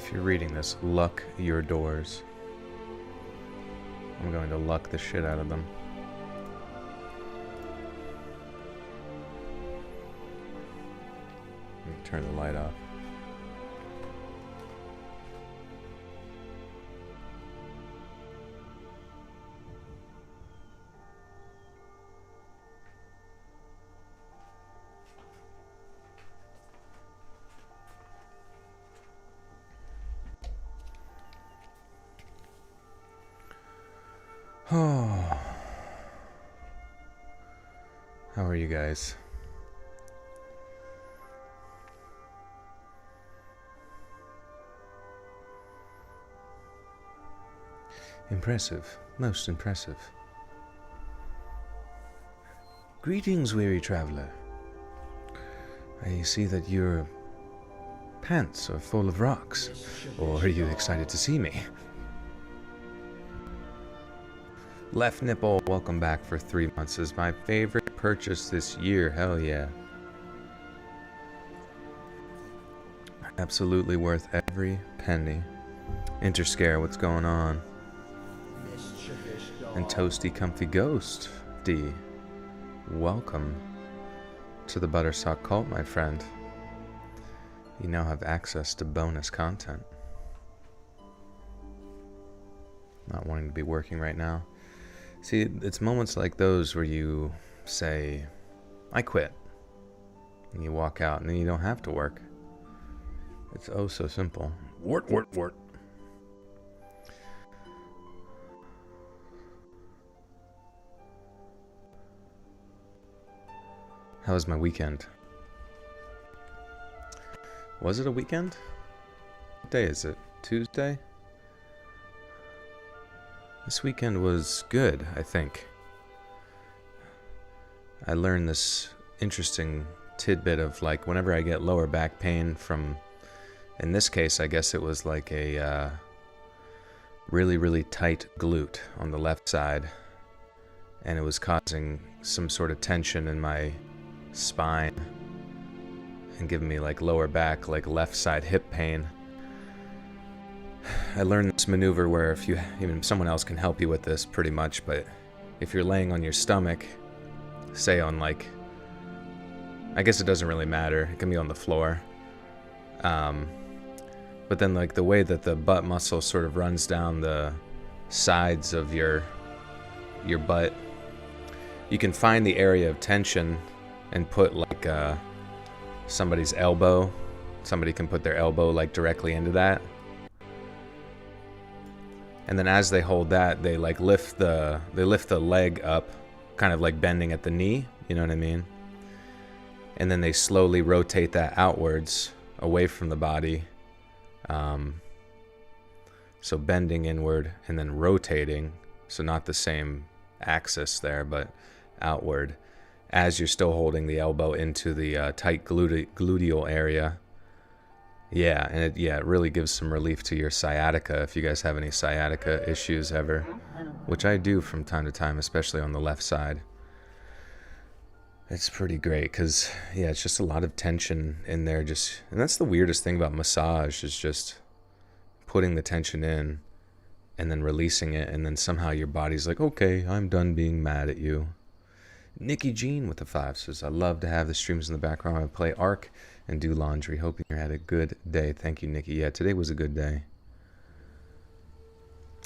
If you're reading this, luck your doors. I'm going to luck the shit out of them. Let me turn the light off. Oh, how are you guys? Impressive, most impressive. Greetings, weary traveler. I see that your pants are full of rocks. Or are you excited to see me? Left Nipple, welcome back for 3 months. Is my favorite purchase this year. Hell yeah. Absolutely worth every penny. Interscare, what's going on? And Toasty Comfy Ghost, D. Welcome to the Buttersock Cult, my friend. You now have access to bonus content. Not wanting to be working right now. See, it's moments like those where you say, I quit. And you walk out, and then you don't have to work. It's oh so simple. Wort, wort, wort. How was my weekend? Was it a weekend? What day is it? Tuesday? This weekend was good, I think. I learned this interesting tidbit of, like, whenever I get lower back pain from, in this case, I guess it was like a really, really tight glute on the left side, and it was causing some sort of tension in my spine and giving me like lower back, like left side hip pain. I learned this maneuver where if you, even someone else can help you with this pretty much, but if you're laying on your stomach, say on like, I guess it doesn't really matter, it can be on the floor, but then like the way that the butt muscle sort of runs down the sides of your butt, you can find the area of tension and put like somebody's elbow, somebody can put their elbow like directly into that. And then as they hold that, they like lift the leg up, kind of like bending at the knee, you know what I mean? And then they slowly rotate that outwards, away from the body. So bending inward and then rotating, so not the same axis there, but outward, as you're still holding the elbow into the tight gluteal area. Yeah, and it really gives some relief to your sciatica if you guys have any sciatica issues ever, which I do from time to time, especially on the left side. It's pretty great because, yeah, it's just a lot of tension in there. And that's the weirdest thing about massage, is just putting the tension in and then releasing it, and then somehow your body's like, okay, I'm done being mad at you. Nikki Jean with the 5 says, I love to have the streams in the background. I play Ark and do laundry. Hoping you had a good day. Thank you, Nikki. Yeah, today was a good day.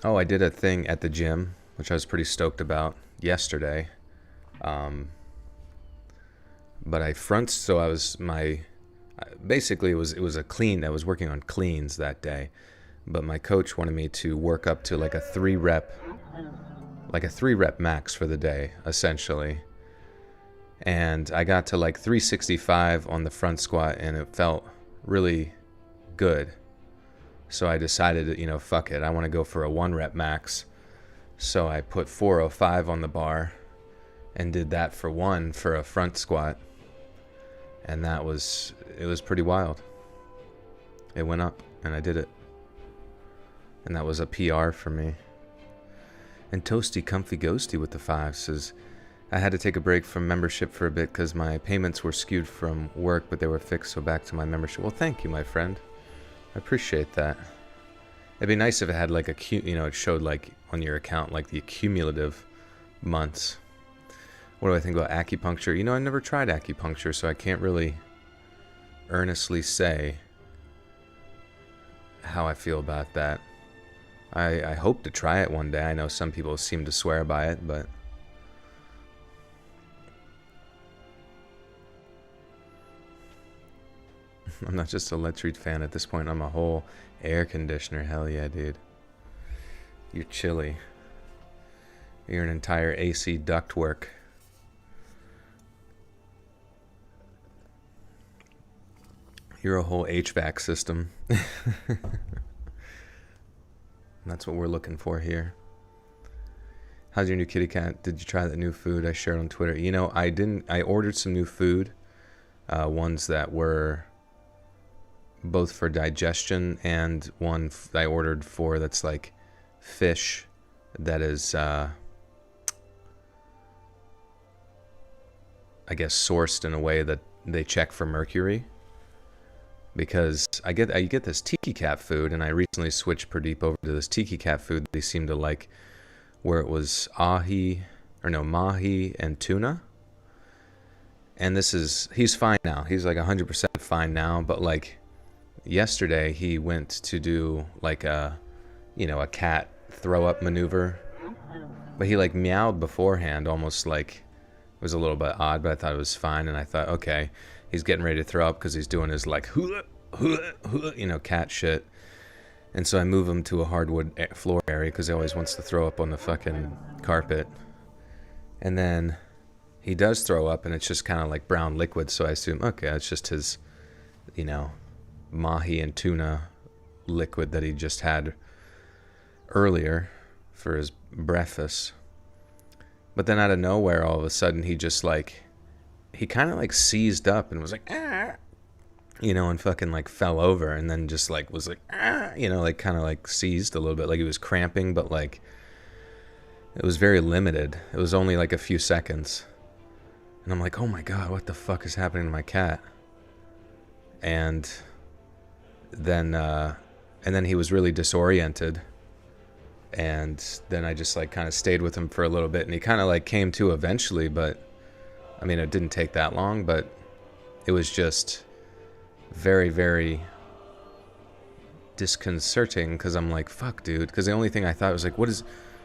Oh, I did a thing at the gym, which I was pretty stoked about yesterday. But I basically it was a clean. I was working on cleans that day, but my coach wanted me to work up to like a 3-rep max for the day, essentially. And I got to like 365 on the front squat, and it felt really good. So I decided, fuck it, I want to go for a 1-rep max. So I put 405 on the bar and did that for a front squat. And it was pretty wild. It went up and I did it. And that was a PR for me. And Toasty Comfy Ghosty with the 5 says, I had to take a break from membership for a bit because my payments were skewed from work, but they were fixed, so back to my membership. Well, thank you, my friend. I appreciate that. It'd be nice if it had like it showed like on your account like the accumulative months. What do I think about acupuncture? I never tried acupuncture, so I can't really earnestly say how I feel about that. I hope to try it one day. I know some people seem to swear by it, but I'm not just a Let's fan at this point. I'm a whole air conditioner. Hell yeah, dude. You're chilly. You're an entire AC ductwork. You're a whole HVAC system. That's what we're looking for here. How's your new kitty cat? Did you try the new food I shared on Twitter? I didn't. I ordered some new food. Ones that were both for digestion, and one I ordered for that's like fish that is I guess sourced in a way that they check for mercury, because I get this tiki cat food, and I recently switched Pradeep over to this tiki cat food they seem to like, where it was mahi and tuna. And he's fine now. He's like 100% fine now, but like yesterday he went to do like a cat throw up maneuver, but he like meowed beforehand, almost like it was a little bit odd, but I thought it was fine. And I thought, okay, he's getting ready to throw up because he's doing his like cat shit. And so I move him to a hardwood floor area because he always wants to throw up on the fucking carpet. And then he does throw up, and it's just kind of like brown liquid, so I assume, okay, it's just his mahi and tuna liquid that he just had earlier for his breakfast. But then out of nowhere, all of a sudden, he kind of like seized up and was like, ah, and fucking like fell over, and then just like was like, ah, like kind of like seized a little bit, like he was cramping, but like it was very limited. It was only like a few seconds. And I'm like, oh my God, what the fuck is happening to my cat? And then he was really disoriented. And then I just like kind of stayed with him for a little bit, and he kind of like came to eventually, but I mean, it didn't take that long, but it was just very, very disconcerting, because I'm like, fuck, dude. Because the only thing I thought was like,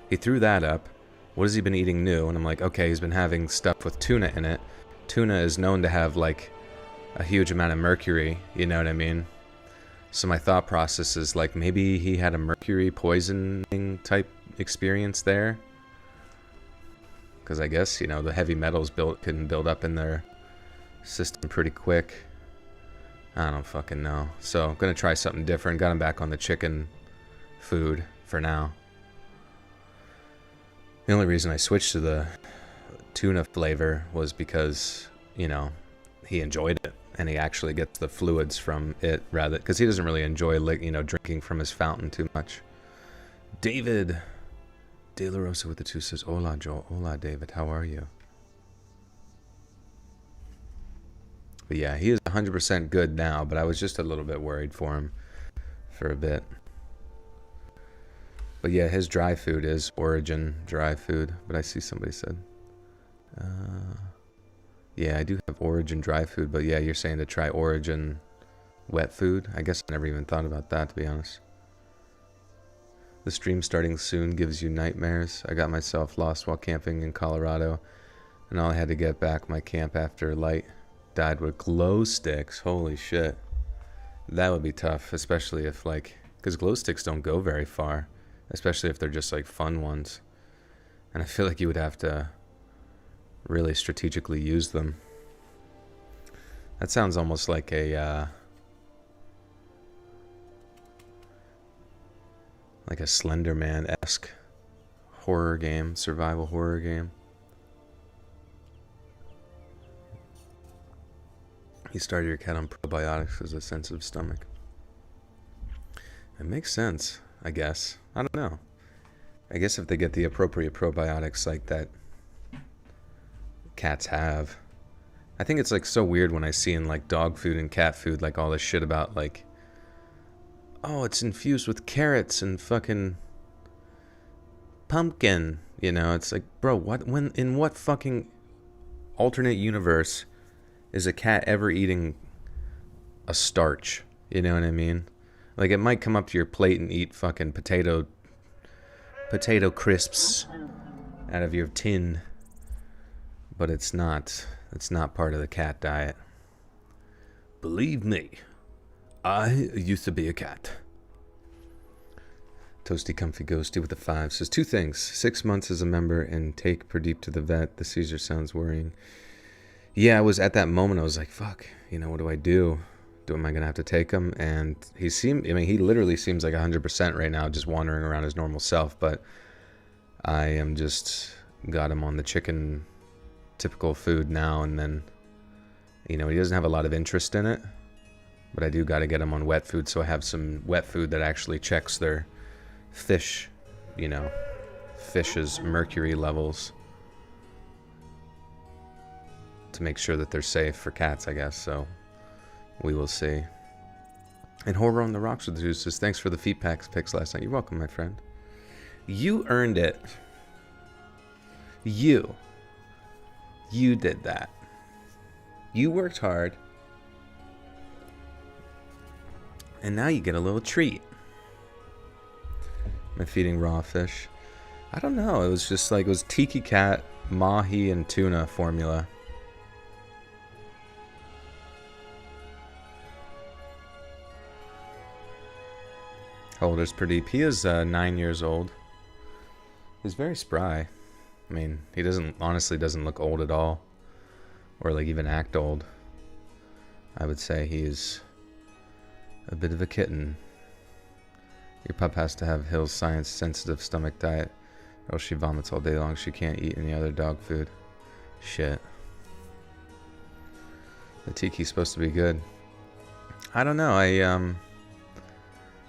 he threw that up. What has he been eating new? And I'm like, okay, he's been having stuff with tuna in it. Tuna is known to have like a huge amount of mercury, you know what I mean? So my thought process is like, maybe he had a mercury poisoning type experience there. Because I guess, the heavy metals can build up in their system pretty quick. I don't fucking know. So I'm going to try something different. Got him back on the chicken food for now. The only reason I switched to the tuna flavor was because, he enjoyed it, and he actually gets the fluids from it rather, because he doesn't really enjoy, drinking from his fountain too much. David De La Rosa with the 2 says, hola, Joel. Hola, David. How are you? But yeah, he is 100% good now, but I was just a little bit worried for him for a bit. But yeah, his dry food is Origin dry food. But I see somebody said, yeah, I do have Origin dry food. But yeah, you're saying to try Origin wet food. I guess I never even thought about that, to be honest. The stream starting soon gives you nightmares. I got myself lost while camping in Colorado, and all I had to get back my camp after light died with glow sticks. Holy shit. That would be tough, especially if because glow sticks don't go very far. Especially if they're just like fun ones. And I feel like you would have to really strategically use them. That sounds almost like a Slender Man-esque horror game, survival horror game. You started your cat on probiotics as a sensitive stomach. It makes sense, I guess. I don't know. I guess if they get the appropriate probiotics like that cats have. I think it's like so weird when I see in like dog food and cat food like all this shit about like oh, it's infused with carrots and fucking pumpkin. You know, it's like, bro, in what fucking alternate universe is a cat ever eating a starch? You know what I mean? Like, it might come up to your plate and eat fucking potato crisps out of your tin, but it's not part of the cat diet. Believe me, I used to be a cat. Toasty Comfy Ghosty with a 5 says 2 things. 6 months as a member and take Pradeep to the vet. The seizure sounds worrying. Yeah, I was at that moment. I was like, fuck, you know, what do I do? Am I going to have to take him? And he literally seems like 100% right now, just wandering around his normal self. But I am just got him on the chicken typical food now. And then, you know, he doesn't have a lot of interest in it. But I do got to get him on wet food. So I have some wet food that actually checks their fish's mercury levels to make sure that they're safe for cats, I guess. So we will see. And Horror on the Rocks with the Juice says, thanks for the feet picks last night. You're welcome, my friend. You earned it. You did that. You worked hard. And now you get a little treat. Am I feeding raw fish? I don't know. It was just like, it was tiki cat, mahi, and tuna formula. How old is Pradeep? He is 9 years old. He's very spry. I mean, he honestly doesn't look old at all. Or like even act old. I would say he's a bit of a kitten. Your pup has to have Hill's Science sensitive stomach diet, or else she vomits all day long. She can't eat any other dog food. Shit. The tiki's supposed to be good. I don't know.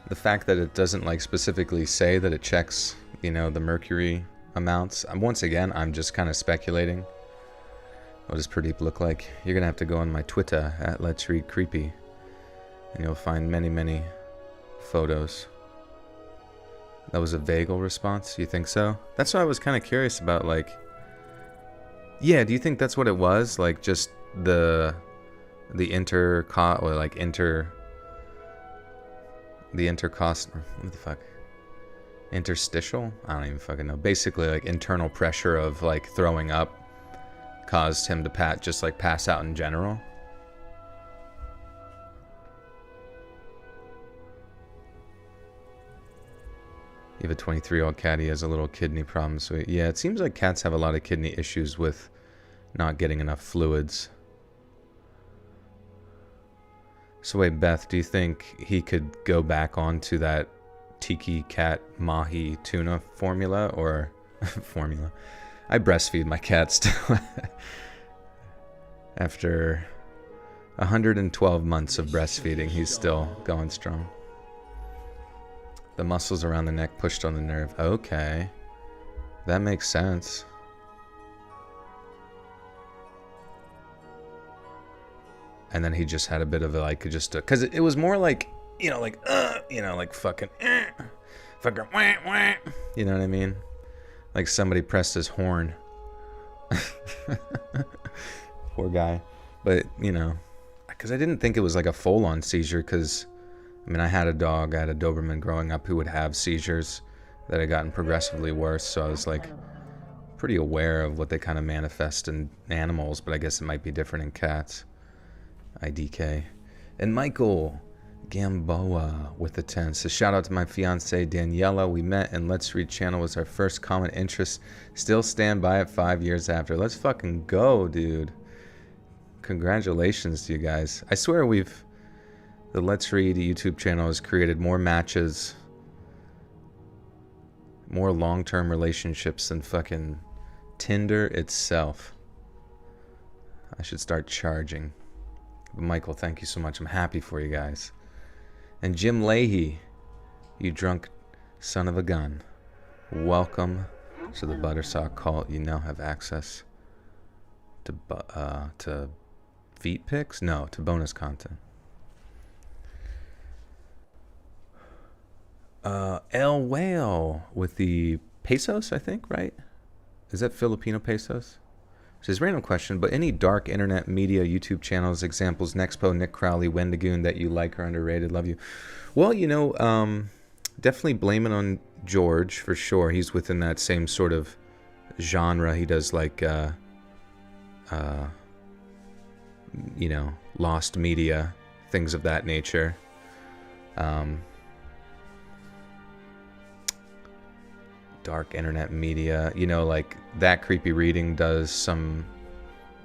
The fact that it doesn't like specifically say that it checks, you know, the mercury amounts. Once again, I'm just kind of speculating. What does Pradeep look like? You're gonna have to go on my Twitter at Let's Read Creepy, and you'll find many, many photos. That was a vagal response. You think so? That's what I was kind of curious about. Like, yeah, do you think that's what it was? Like, just the intercost, what the fuck? Interstitial? I don't even fucking know. Basically, like, internal pressure of, like, throwing up caused him to pass out in general. You have a 23-year-old cat. He has a little kidney problem. So, yeah, it seems like cats have a lot of kidney issues with not getting enough fluids. So wait, Beth, do you think he could go back onto that tiki cat mahi tuna formula or formula? I breastfeed my cat still. After 112 months of breastfeeding, he's still going strong. The muscles around the neck pushed on the nerve. Okay. That makes sense. And then he just had a bit of a, like, because it was more like, you know, like, like fucking, fucking, wah, wah. You know what I mean? Like somebody pressed his horn. Poor guy. But, you know, because I didn't think it was like a full-on seizure, because, I mean, I had a Doberman growing up who would have seizures that had gotten progressively worse, so I was, like, pretty aware of what they kind of manifest in animals, but I guess it might be different in cats. IDK. And Michael Gamboa with the 10 says, shout out to my fiance Daniela. We met and Let's Read channel was our first common interest. Still stand by it 5 years after. Let's fucking go, dude. Congratulations to you guys. I swear the Let's Read YouTube channel has created more matches, more long-term relationships than fucking Tinder itself. I should start charging. Michael, thank you so much. I'm happy for you guys. And Jim Leahy, you drunk son of a gun. Welcome to the Buttersock cult. You now have access to feet pics? No, to bonus content. El Whale with the pesos, I think, right? Is that Filipino pesos? Says random question, but any dark internet media YouTube channels, examples, Nexpo, Nick Crowley, Wendigoon that you like or underrated? Love you. Well, definitely blame it on George for sure. He's within that same sort of genre. He does like, lost media, things of that nature. Dark internet media, like That Creepy Reading does some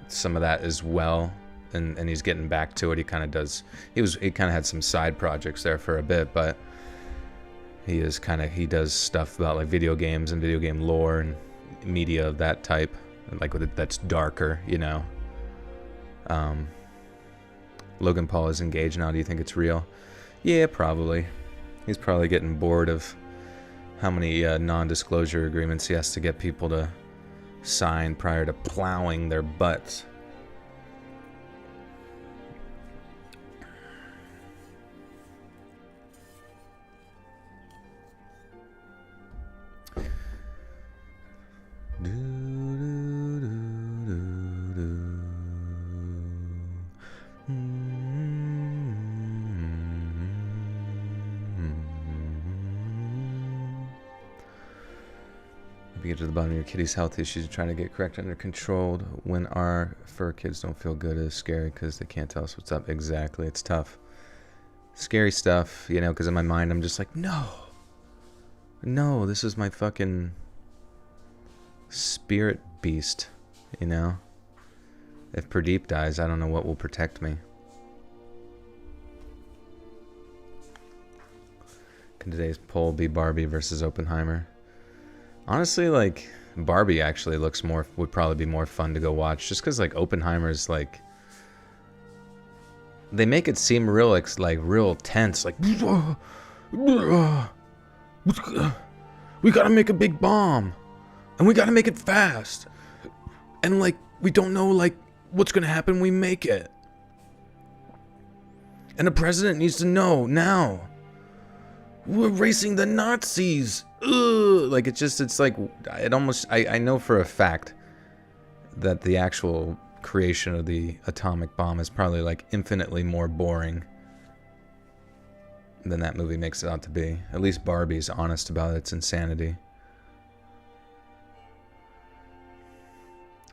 of that as well, and he's getting back to it. He kind of had some side projects there for a bit, but he does stuff about like video games and video game lore and media of that type, like that's darker, Logan Paul is engaged now. Do you think it's real? Yeah, probably. He's probably getting bored of how many non-disclosure agreements he has to get people to sign prior to plowing their butts. Get to the bottom of your kitty's health issues and trying to get correct under controlled when our fur kids don't feel good is scary because they can't tell us what's up. Exactly. It's tough. Scary stuff, because in my mind I'm just like, no, this is my fucking spirit beast, If Pradeep dies, I don't know what will protect me. Can today's poll be Barbie versus Oppenheimer? Honestly, like, Barbie actually would probably be more fun to go watch, just because, like, Oppenheimer's, like, they make it seem real, like real tense, like, we gotta make a big bomb, and we gotta make it fast, and, like, we don't know, like, what's gonna happen when we make it, and the president needs to know now. We're racing the Nazis. Ugh. Like, I know for a fact that the actual creation of the atomic bomb is probably, like, infinitely more boring than that movie makes it out to be. At least Barbie's honest about its insanity.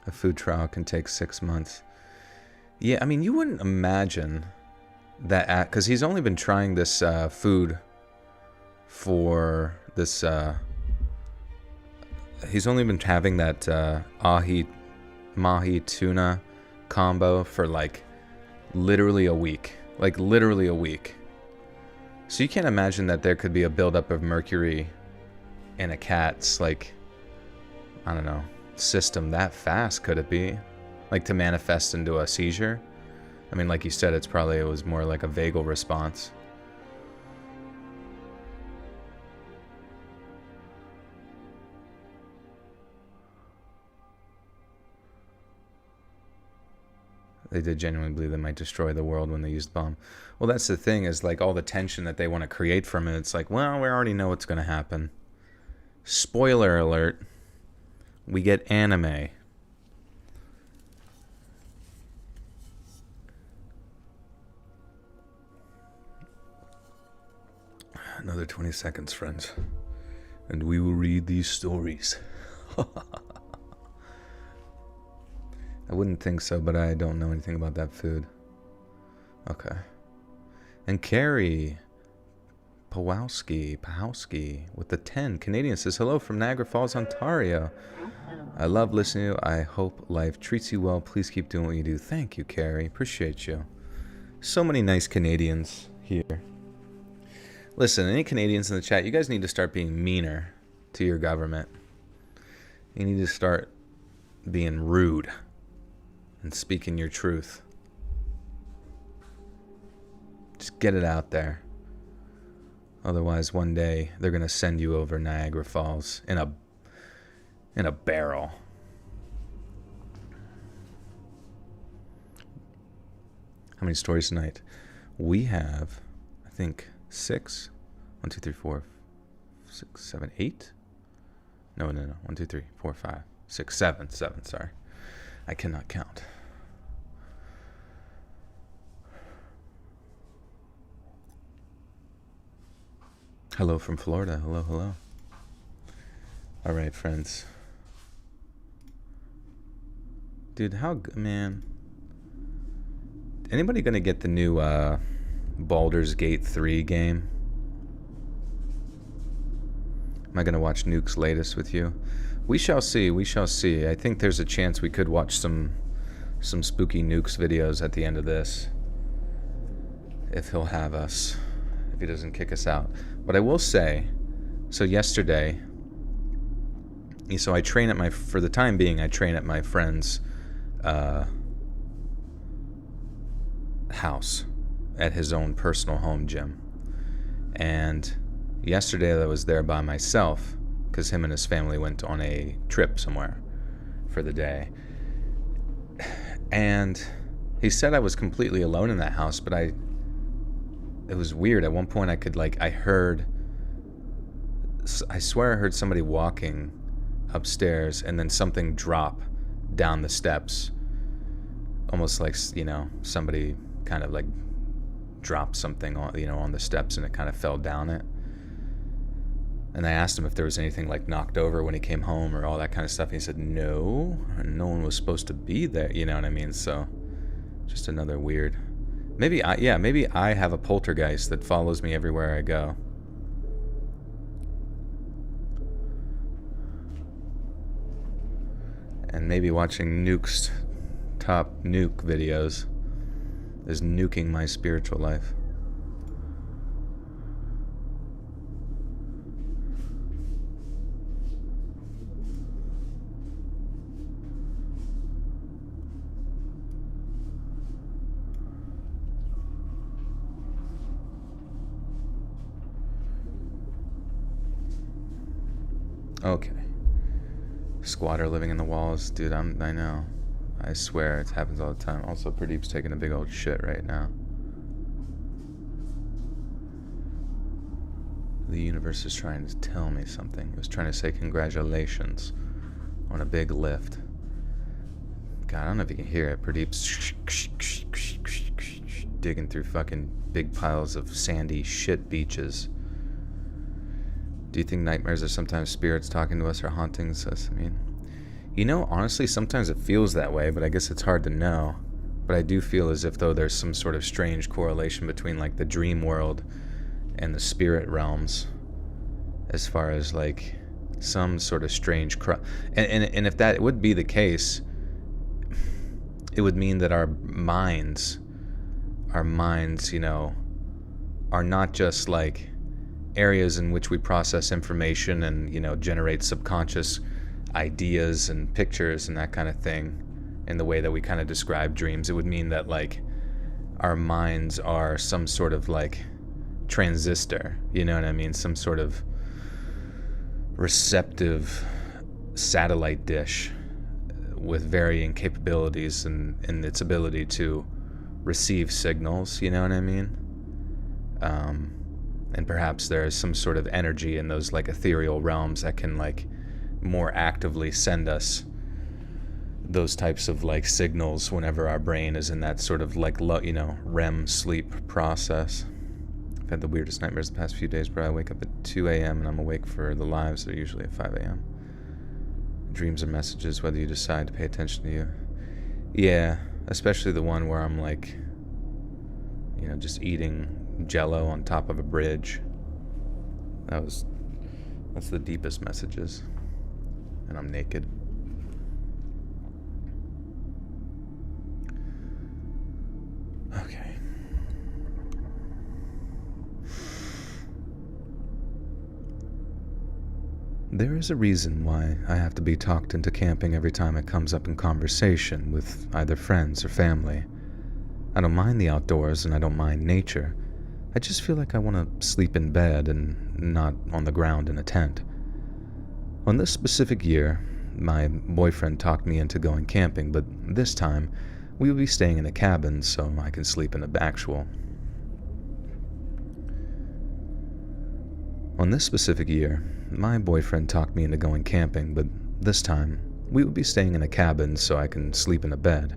A food trial can take 6 months. Yeah, I mean, you wouldn't imagine that, because he's only been trying this food for this, he's only been having that mahi tuna combo for like literally a week. So you can't imagine that there could be a buildup of mercury in a cat's, like, I don't know, system that fast, could it be? Like, to manifest into a seizure? I mean, like you said, it was more like a vagal response. They did genuinely believe they might destroy the world when they used the bomb. Well, that's the thing, is like all the tension that they want to create from it. It's like, well, we already know what's going to happen. Spoiler alert. We get anime. Another 20 seconds, friends. And we will read these stories. I wouldn't think so, but I don't know anything about that food. Okay. And Carrie Pahowski with the 10 Canadian says, hello from Niagara Falls, Ontario. I love listening to you. I hope life treats you well. Please keep doing what you do. Thank you, Carrie. Appreciate you. So many nice Canadians here. Listen, any Canadians in the chat, you guys need to start being meaner to your government. You need to start being rude and speaking your truth. Just get it out there. Otherwise, one day they're gonna send you over Niagara Falls in a barrel. How many stories tonight? We have, I think, 6. 1, 2, 3, 4, 6, 7, 8. No. 1, 2, 3, 4, 5, 6, 7. 7, sorry. I cannot count. Hello from Florida. Hello. All right, friends. Dude, man. Anybody gonna get the new Baldur's Gate 3 game? Am I gonna watch Nuke's latest with you? We shall see. I think there's a chance we could watch some spooky Nuke's videos at the end of this. If he'll have us. If he doesn't kick us out. But I will say, so yesterday, so I train at for the time being, I train at my friend's house at his own personal home gym. And yesterday I was there by myself because him and his family went on a trip somewhere for the day. And he said I was completely alone in that house, but it was weird. At one point I swear I heard somebody walking upstairs and then something drop down the steps. Almost like, somebody kind of like dropped something on the steps and it kind of fell down it. And I asked him if there was anything like knocked over when he came home or all that kind of stuff. And he said, no one was supposed to be there. You know what I mean? So just another weird, maybe I have a poltergeist that follows me everywhere I go. And maybe watching Nuke's top nuke videos is nuking my spiritual life. Okay. Squatter living in the walls. Dude, I know. I swear, it happens all the time. Also, Pradeep's taking a big old shit right now. The universe is trying to tell me something. It was trying to say congratulations on a big lift. God, I don't know if you can hear it. Pradeep's digging through fucking big piles of sandy shit beaches. Do you think nightmares are sometimes spirits talking to us or hauntings us? I mean, honestly, sometimes it feels that way, but I guess it's hard to know. But I do feel as if though there's some sort of strange correlation between like the dream world and the spirit realms, as far as like some sort of strange and if that would be the case, it would mean that our minds, are not just like areas in which we process information and generate subconscious ideas and pictures and that kind of thing in the way that we kind of describe dreams. It would mean that like our minds are some sort of like transistor, you know what I mean, some sort of receptive satellite dish with varying capabilities and its ability to receive signals, you know what I mean? And perhaps there is some sort of energy in those like ethereal realms that can like more actively send us those types of like signals whenever our brain is in that sort of like REM sleep process. I've had the weirdest nightmares the past few days, bro. I wake up at 2 a.m. and I'm awake for the lives that are usually at 5 a.m. Dreams are messages, whether you decide to pay attention to you. Yeah, especially the one where I'm like, just eating Jello on top of a bridge. That's the deepest messages. And I'm naked. Okay. There is a reason why I have to be talked into camping every time it comes up in conversation with either friends or family. I don't mind the outdoors and I don't mind nature. I just feel like I want to sleep in bed and not on the ground in a tent. On this specific year, my boyfriend talked me into going camping, but this time we will be staying in a cabin so I can sleep in an actual. On this specific year, my boyfriend talked me into going camping, but this time, we would be staying in a cabin so I can sleep in a bed.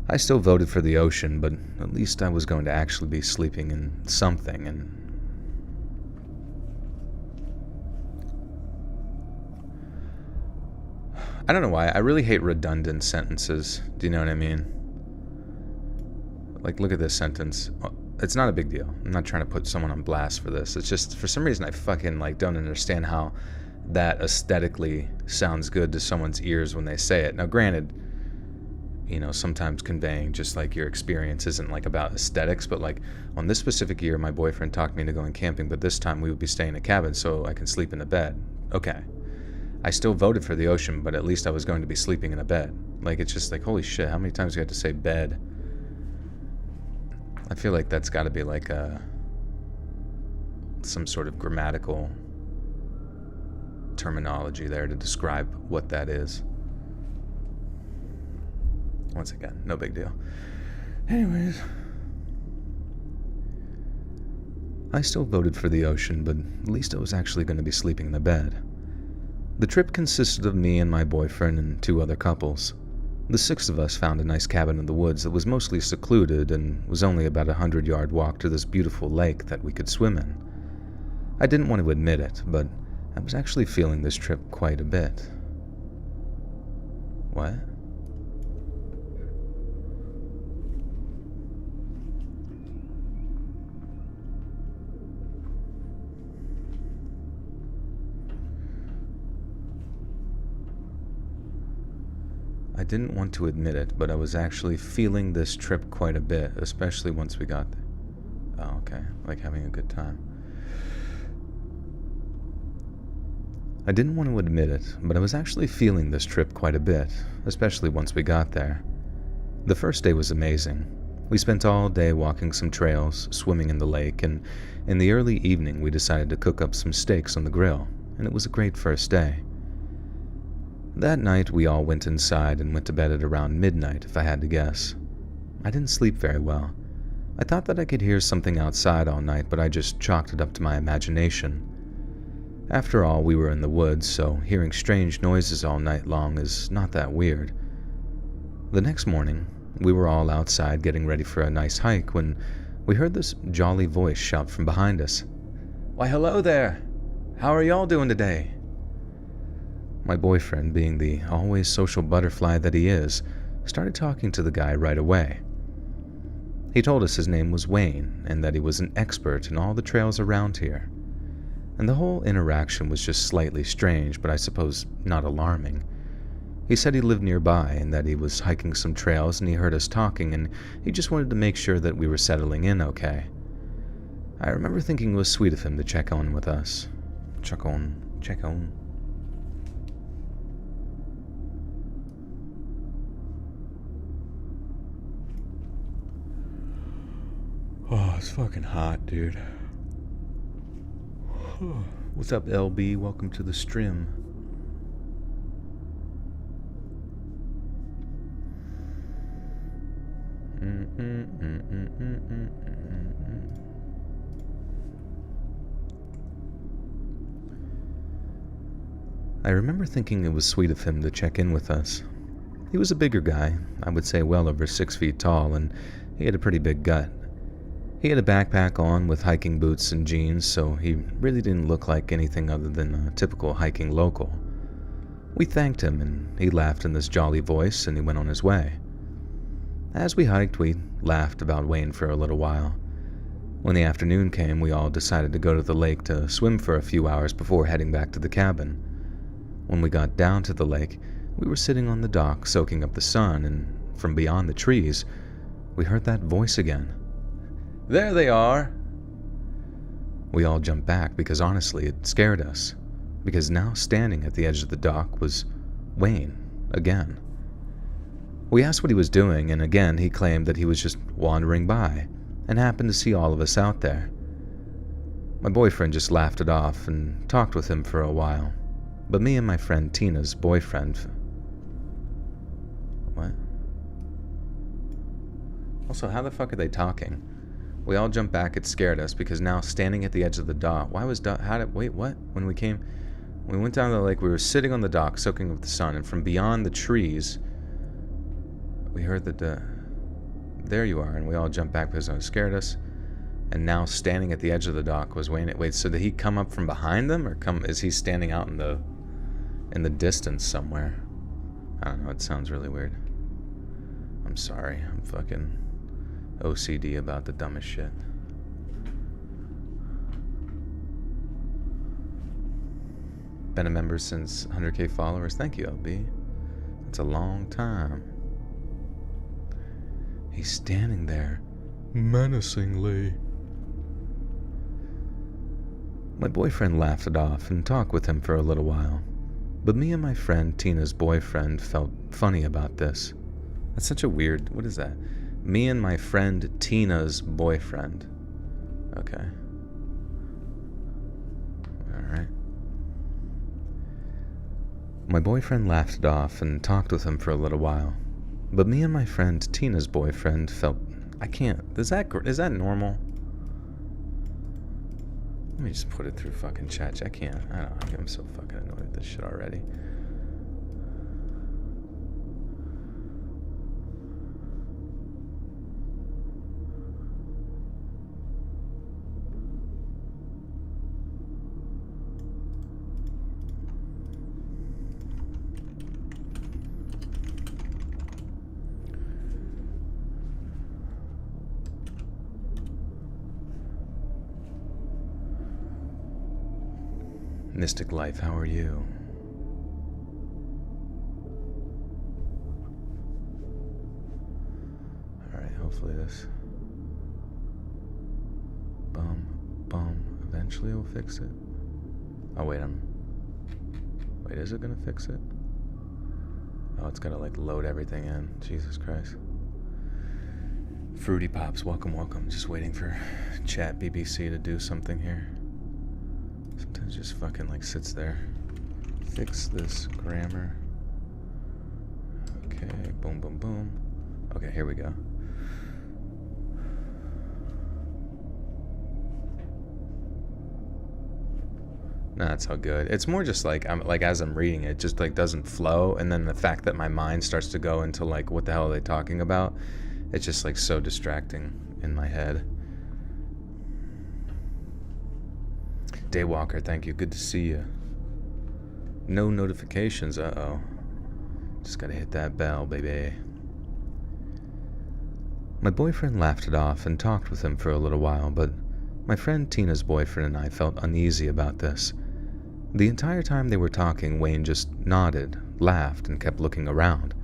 I still voted for the ocean, but at least I was going to actually be sleeping in something, and I don't know why. I really hate redundant sentences. Do you know what I mean? Like, look at this sentence. It's not a big deal. I'm not trying to put someone on blast for this. It's just, for some reason, I fucking, don't understand how that aesthetically sounds good to someone's ears when they say it. Now, granted, sometimes conveying just, your experience isn't, about aesthetics, but, on this specific year, my boyfriend talked me into going camping, but this time we would be staying in a cabin so I can sleep in a bed. Okay. I still voted for the ocean, but at least I was going to be sleeping in a bed. It's just holy shit, how many times do you have to say bed? I feel like that's got to be some sort of grammatical terminology there to describe what that is. Once again, no big deal. Anyways, I still voted for the ocean, but at least I was actually going to be sleeping in a bed. The trip consisted of me and my boyfriend and 2 other couples. The 6 of us found a nice cabin in the woods that was mostly secluded and was only about a 100-yard walk to this beautiful lake that we could swim in. I didn't want to admit it, but I was actually feeling this trip quite a bit. What? I didn't want to admit it, but I was actually feeling this trip quite a bit, especially once we got there. Oh, okay. Having a good time. I didn't want to admit it, but I was actually feeling this trip quite a bit, especially once we got there. The first day was amazing. We spent all day walking some trails, swimming in the lake, and in the early evening we decided to cook up some steaks on the grill, and it was a great first day. That night, we all went inside and went to bed at around midnight, if I had to guess. I didn't sleep very well. I thought that I could hear something outside all night, but I just chalked it up to my imagination. After all, we were in the woods, so hearing strange noises all night long is not that weird. The next morning, we were all outside getting ready for a nice hike when we heard this jolly voice shout from behind us. "Why, hello there! How are y'all doing today?" My boyfriend, being the always social butterfly that he is, started talking to the guy right away. He told us his name was Wayne and that he was an expert in all the trails around here. And the whole interaction was just slightly strange, but I suppose not alarming. He said he lived nearby and that he was hiking some trails and he heard us talking and he just wanted to make sure that we were settling in okay. I remember thinking it was sweet of him to check on with us. Check on. Oh, it's fucking hot, dude. What's up, LB? Welcome to the stream. I remember thinking it was sweet of him to check in with us. He was a bigger guy, I would say well over 6 feet tall, and he had a pretty big gut. He had a backpack on with hiking boots and jeans, so he really didn't look like anything other than a typical hiking local. We thanked him, and he laughed in this jolly voice, and he went on his way. As we hiked, we laughed about Wayne for a little while. When the afternoon came, we all decided to go to the lake to swim for a few hours before heading back to the cabin. When we got down to the lake, we were sitting on the dock soaking up the sun, and from beyond the trees, we heard that voice again. "There they are!" We all jumped back because honestly it scared us, because now standing at the edge of the dock was Wayne again. We asked what he was doing, and again he claimed that he was just wandering by and happened to see all of us out there. My boyfriend just laughed it off and talked with him for a while, but me and my friend Tina's boyfriend... What? Also, how the fuck are they talking? We all jumped back. It scared us because now standing at the edge of the dock. Wait, what? When we went down to the lake, we were sitting on the dock soaking up the sun, and from beyond the trees, we heard that there you are, and we all jumped back because it scared us. And now standing at the edge of the dock was Wayne. Wait, so did he come up from behind them, or is he standing out in the distance somewhere? I don't know, it sounds really weird. I'm sorry, I'm fucking OCD about the dumbest shit. Been a member since 100k followers. Thank you, LB. That's a long time. He's standing there, menacingly. My boyfriend laughed it off and talked with him for a little while, but me and my friend Tina's boyfriend felt funny about this. That's such a weird... What is that? Me and my friend Tina's boyfriend. Okay. Alright. My boyfriend laughed it off and talked with him for a little while, but me and my friend Tina's boyfriend felt... I can't... Is that normal? Let me just put it through fucking chat. I can't. I don't know. I'm so fucking annoyed with this shit already. Mystic Life, how are you? Alright, hopefully this... Eventually will fix it. Oh, wait, Wait, is it gonna fix it? Oh, it's gotta, like, load everything in. Jesus Christ. Fruity Pops, welcome. Just waiting for Chat BBC to do something here. Sometimes just fucking like sits there. Fix this grammar. Okay, boom. Okay, here we go. Nah, that's all good. It's more just like as I'm reading it just like doesn't flow, and then the fact that my mind starts to go into like what the hell are they talking about? It's just like so distracting in my head. Daywalker, thank you. Good to see you. No notifications. Uh-oh. Just gotta hit that bell, baby. My boyfriend laughed it off and talked with him for a little while, but my friend Tina's boyfriend and I felt uneasy about this. The entire time they were talking, Wayne just nodded, laughed, and kept looking around.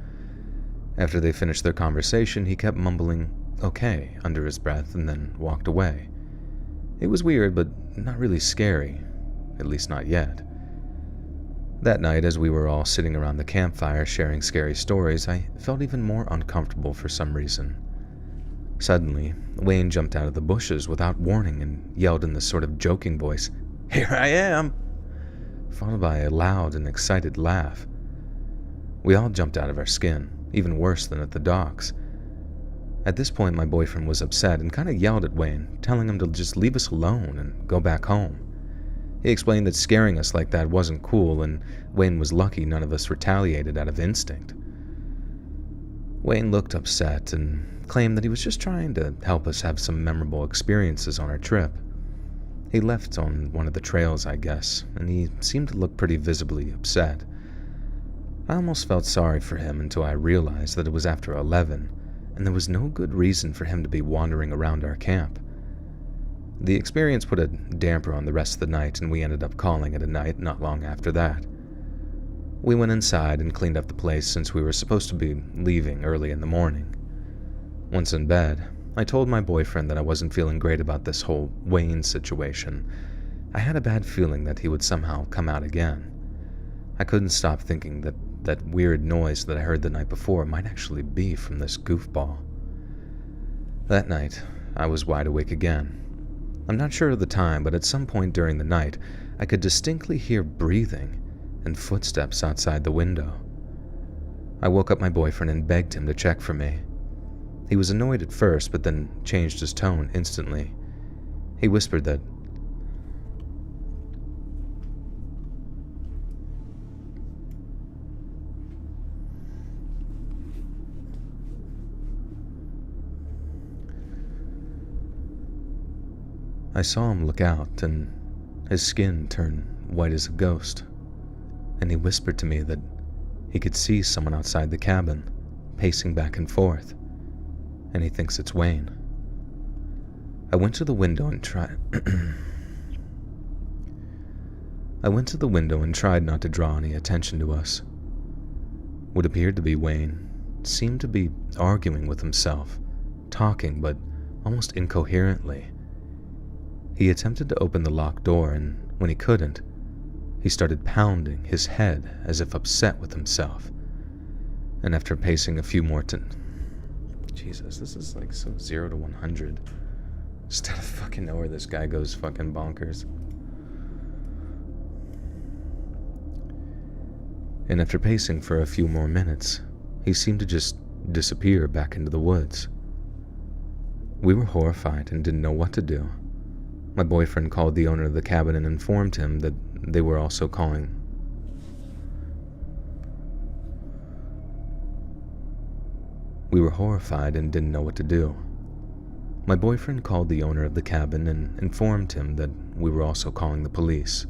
After they finished their conversation, he kept mumbling, "Okay," under his breath, and then walked away. It was weird, but not really scary, at least not yet. That night, as we were all sitting around the campfire sharing scary stories, I felt even more uncomfortable for some reason. Suddenly, Wayne jumped out of the bushes without warning and yelled in this sort of joking voice, "Here I am!" followed by a loud and excited laugh. We all jumped out of our skin, even worse than at the docks. At this point, my boyfriend was upset and kind of yelled at Wayne, telling him to just leave us alone and go back home. He explained that scaring us like that wasn't cool, and Wayne was lucky none of us retaliated out of instinct. Wayne looked upset and claimed that he was just trying to help us have some memorable experiences on our trip. He left on one of the trails, I guess, and he seemed to look pretty visibly upset. I almost felt sorry for him until I realized that it was after 11, and there was no good reason for him to be wandering around our camp. The experience put a damper on the rest of the night, and we ended up calling it a night not long after that. We went inside and cleaned up the place since we were supposed to be leaving early in the morning. Once in bed, I told my boyfriend that I wasn't feeling great about this whole Wayne situation. I had a bad feeling that he would somehow come out again. I couldn't stop thinking that that weird noise that I heard the night before might actually be from this goofball. That night, I was wide awake again. I'm not sure of the time, but at some point during the night, I could distinctly hear breathing and footsteps outside the window. I woke up my boyfriend and begged him to check for me. He was annoyed at first, but then changed his tone instantly. He whispered that I saw him look out, and his skin turned white as a ghost, and he whispered to me that he could see someone outside the cabin, pacing back and forth, and he thinks it's Wayne. I went to the window and tried not to draw any attention to us. What appeared to be Wayne seemed to be arguing with himself, talking but almost incoherently. He attempted to open the locked door, and when he couldn't, he started pounding his head as if upset with himself. And after pacing a few more Jesus, this is like so 0 to 100. Just out of fucking nowhere, this guy goes fucking bonkers. And after pacing for a few more minutes, he seemed to just disappear back into the woods. We were horrified and didn't know what to do. My boyfriend called the owner of the cabin and informed him that they were also calling. We were horrified and didn't know what to do. My boyfriend called the owner of the cabin and informed him that we were also calling the police.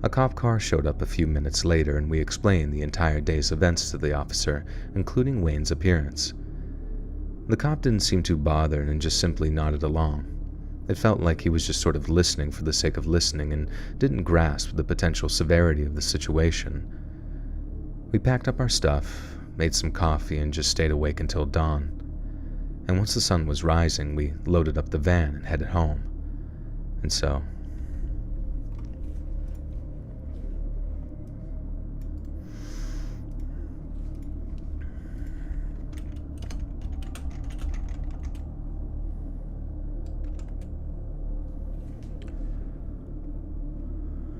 A cop car showed up a few minutes later, and we explained the entire day's events to the officer, including Wayne's appearance. The cop didn't seem too bothered and just simply nodded along. It felt like he was just sort of listening for the sake of listening and didn't grasp the potential severity of the situation. We packed up our stuff, made some coffee, and just stayed awake until dawn. And once the sun was rising, we loaded up the van and headed home. And so,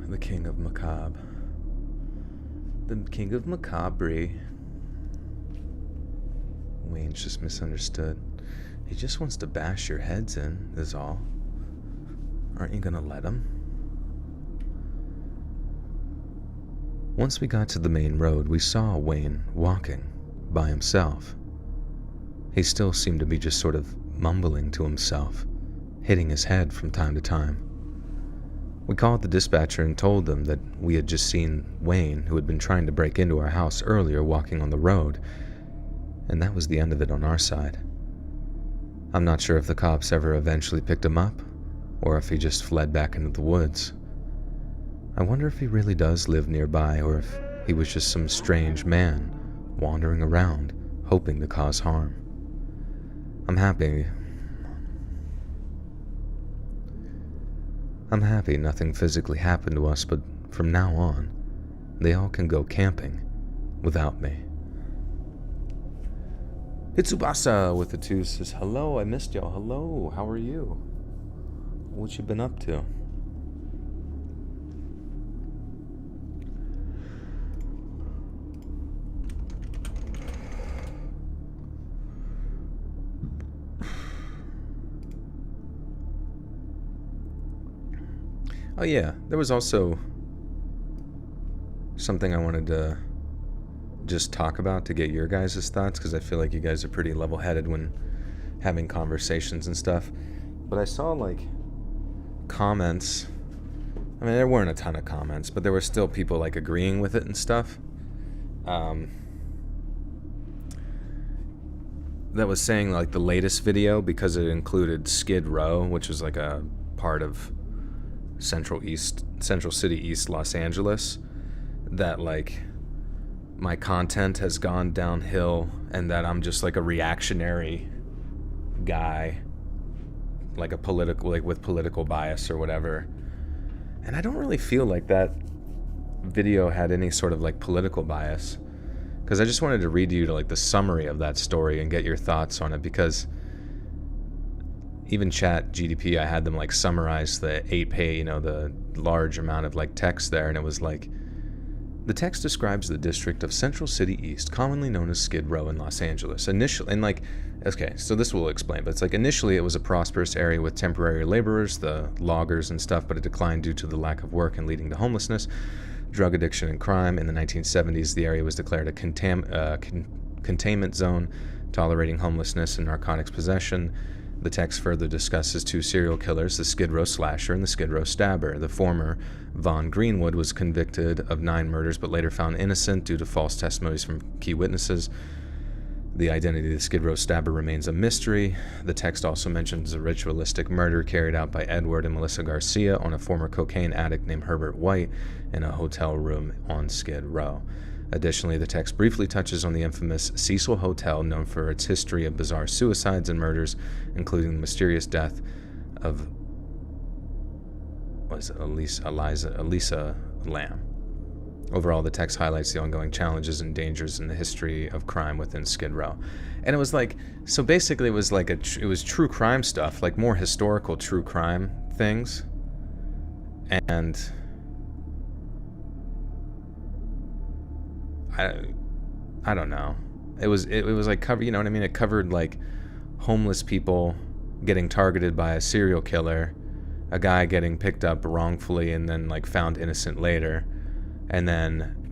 the king of macabre. The king of macabre. Wayne's just misunderstood. He just wants to bash your heads in, is all. Aren't you gonna let him? Once we got to the main road, we saw Wayne walking by himself. He still seemed to be just sort of mumbling to himself, hitting his head from time to time. We called the dispatcher and told them that we had just seen Wayne, who had been trying to break into our house earlier, walking on the road, and that was the end of it on our side. I'm not sure if the cops ever eventually picked him up, or if he just fled back into the woods. I wonder if he really does live nearby, or if he was just some strange man wandering around, hoping to cause harm. I'm happy nothing physically happened to us, but from now on, they all can go camping without me. Hitsubasa with the 2 says, hello, I missed y'all. Hello, how are you? What you been up to? Oh yeah, there was also something I wanted to just talk about to get your guys' thoughts, because I feel like you guys are pretty level-headed when having conversations and stuff. But I saw like comments. I mean, there weren't a ton of comments, but there were still people like agreeing with it and stuff. That was saying like the latest video, because it included Skid Row, which was like a part of Central City East Los Angeles, that like my content has gone downhill and that I'm just like a reactionary guy, like a political, like with political bias or whatever. And I don't really feel like that video had any sort of like political bias, because I just wanted to read you to like the summary of that story and get your thoughts on it, because even Chat GDP, I had them like summarize the 8-page, the large amount of like text there, and it was like The text describes the district of Central City East, commonly known as Skid Row in Los Angeles. Okay, so this will explain, but it's like initially it was a prosperous area with temporary laborers, the loggers and stuff, but it declined due to the lack of work and leading to homelessness, drug addiction, and crime. In the 1970s, the area was declared a containment zone, tolerating homelessness and narcotics possession. The text further discusses two serial killers, the Skid Row Slasher and the Skid Row Stabber. The former, Vaughn Greenwood, was convicted of 9 murders but later found innocent due to false testimonies from key witnesses. The identity of the Skid Row Stabber remains a mystery. The text also mentions a ritualistic murder carried out by Edward and Melissa Garcia on a former cocaine addict named Herbert White in a hotel room on Skid Row. Additionally, the text briefly touches on the infamous Cecil Hotel, known for its history of bizarre suicides and murders, including the mysterious death of Elisa Lamb. Overall, the text highlights the ongoing challenges and dangers in the history of crime within Skid Row. And it was like, so basically it was like it was true crime stuff, like more historical true crime things. And I don't know. It was like cover, you know what I mean? It covered like homeless people getting targeted by a serial killer, a guy getting picked up wrongfully and then like found innocent later, and then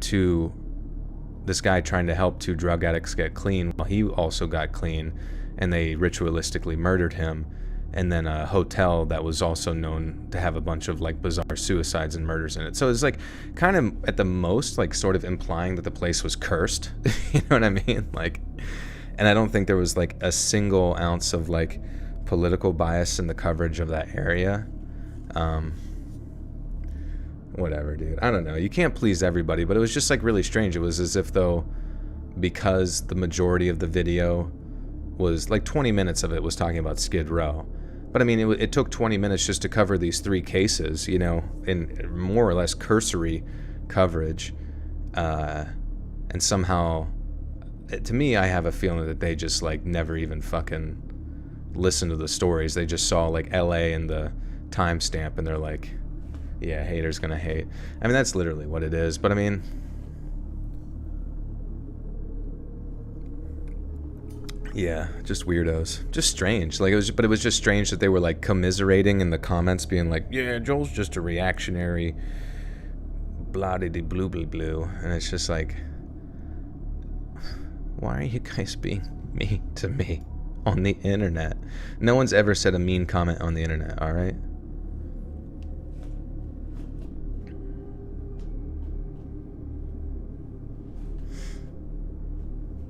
this guy trying to help 2 drug addicts get clean while he also got clean, and they ritualistically murdered him. And then a hotel that was also known to have a bunch of like bizarre suicides and murders in it. So it's like kind of at the most like sort of implying that the place was cursed. You know what I mean? Like, and I don't think there was like a single ounce of like political bias in the coverage of that area. Whatever, dude. I don't know. You can't please everybody, but it was just like really strange. It was as if though, because the majority of the video was like 20 minutes of it was talking about Skid Row. But I mean, it took 20 minutes just to cover these 3 cases, you know, in more or less cursory coverage. And somehow, to me, I have a feeling that they just like never even fucking listened to the stories. They just saw like LA and the timestamp and they're like, yeah, haters gonna hate. I mean, that's literally what it is. But I mean, yeah, just weirdos. Just strange. Like it was just strange that they were like commiserating in the comments, being like, "Yeah, Joel's just a reactionary, blah-de-de-blue-blue-blue," and it's just like, why are you guys being mean to me on the internet? No one's ever said a mean comment on the internet. All right.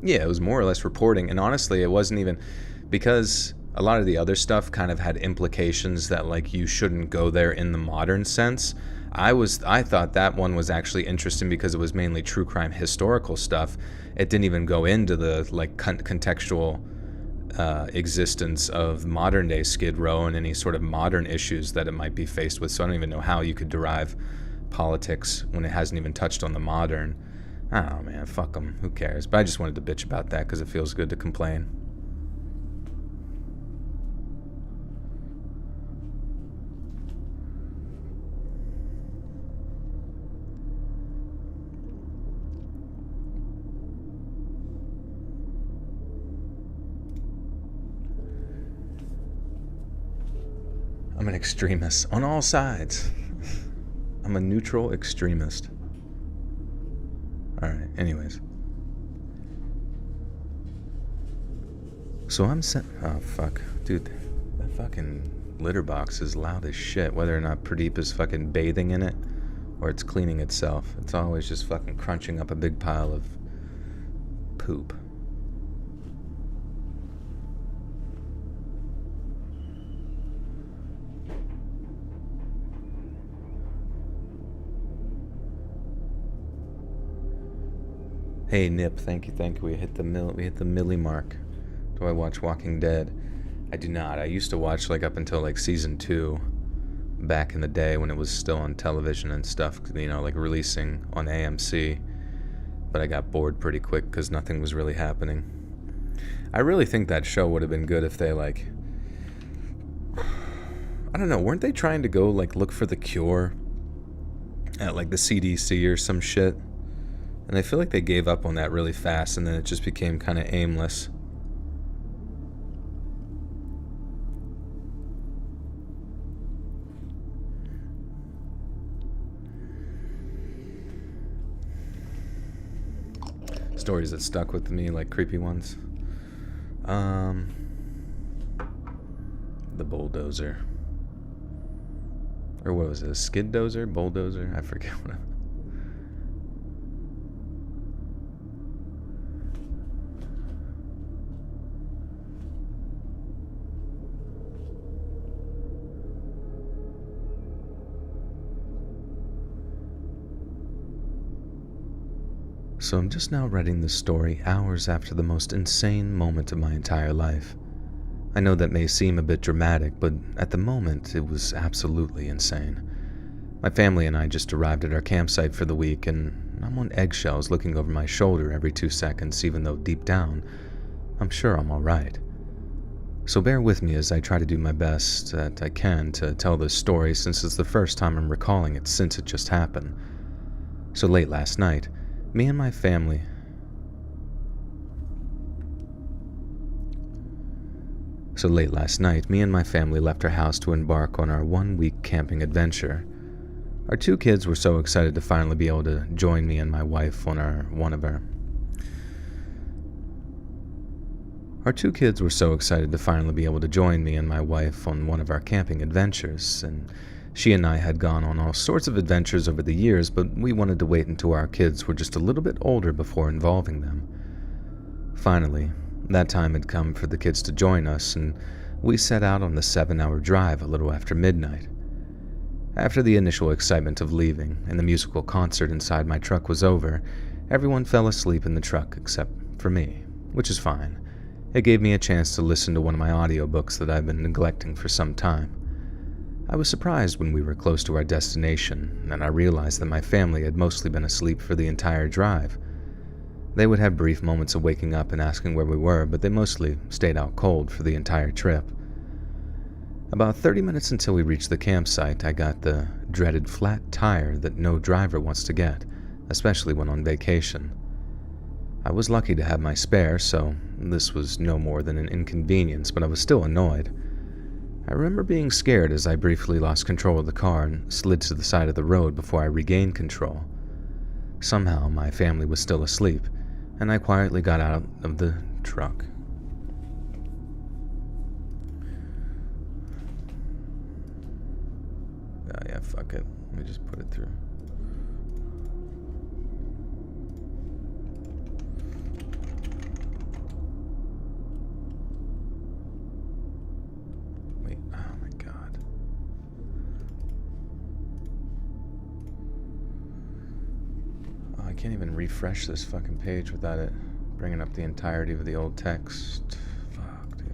Yeah, it was more or less reporting, and honestly, it wasn't even, because a lot of the other stuff kind of had implications that like you shouldn't go there in the modern sense. I thought that one was actually interesting because it was mainly true crime historical stuff. It didn't even go into the like contextual existence of modern day Skid Row and any sort of modern issues that it might be faced with. So I don't even know how you could derive politics when it hasn't even touched on the modern. I don't know, man. Fuck them. Who cares? But I just wanted to bitch about that because it feels good to complain. I'm an extremist on all sides. I'm a neutral extremist. Alright, anyways. So I'm oh fuck. Dude, that fucking litter box is loud as shit. Whether or not Pradeep is fucking bathing in it or it's cleaning itself. It's always just fucking crunching up a big pile of poop. Hey Nip, thank you. We hit the milli mark. Do I watch Walking Dead? I do not. I used to watch like up until like season 2 back in the day when it was still on television and stuff, you know, like releasing on AMC. But I got bored pretty quick because nothing was really happening. I really think that show would have been good if they like, I don't know, weren't they trying to go like look for the cure at like the CDC or some shit? And I feel like they gave up on that really fast, and then it just became kind of aimless. Stories that stuck with me, like creepy ones. The bulldozer. Or what was it? A skid dozer? Bulldozer? I forget what. So I'm just now writing this story hours after the most insane moment of my entire life. I know that may seem a bit dramatic, but at the moment it was absolutely insane. My family and I just arrived at our campsite for the week, and I'm on eggshells looking over my shoulder every 2 seconds, even though deep down, I'm sure I'm alright. So bear with me as I try to do my best that I can to tell this story, since it's the first time I'm recalling it since it just happened. So late last night, me and my family left our house to embark on our 1-week camping adventure. Our 2 kids were so excited to finally be able to join me and my wife on one of our camping adventures, and she and I had gone on all sorts of adventures over the years, but we wanted to wait until our kids were just a little bit older before involving them. Finally, that time had come for the kids to join us, and we set out on the 7-hour drive a little after midnight. After the initial excitement of leaving and the musical concert inside my truck was over, everyone fell asleep in the truck except for me, which is fine. It gave me a chance to listen to one of my audiobooks that I've been neglecting for some time. I was surprised when we were close to our destination, and I realized that my family had mostly been asleep for the entire drive. They would have brief moments of waking up and asking where we were, but they mostly stayed out cold for the entire trip. About 30 minutes until we reached the campsite, I got the dreaded flat tire that no driver wants to get, especially when on vacation. I was lucky to have my spare, so this was no more than an inconvenience, but I was still annoyed. I remember being scared as I briefly lost control of the car and slid to the side of the road before I regained control. Somehow, my family was still asleep, and I quietly got out of the truck. Yeah, fuck it. Let me just put it through. Wait, oh my god. Oh, I can't even refresh this fucking page without it bringing up the entirety of the old text. Fuck, dude.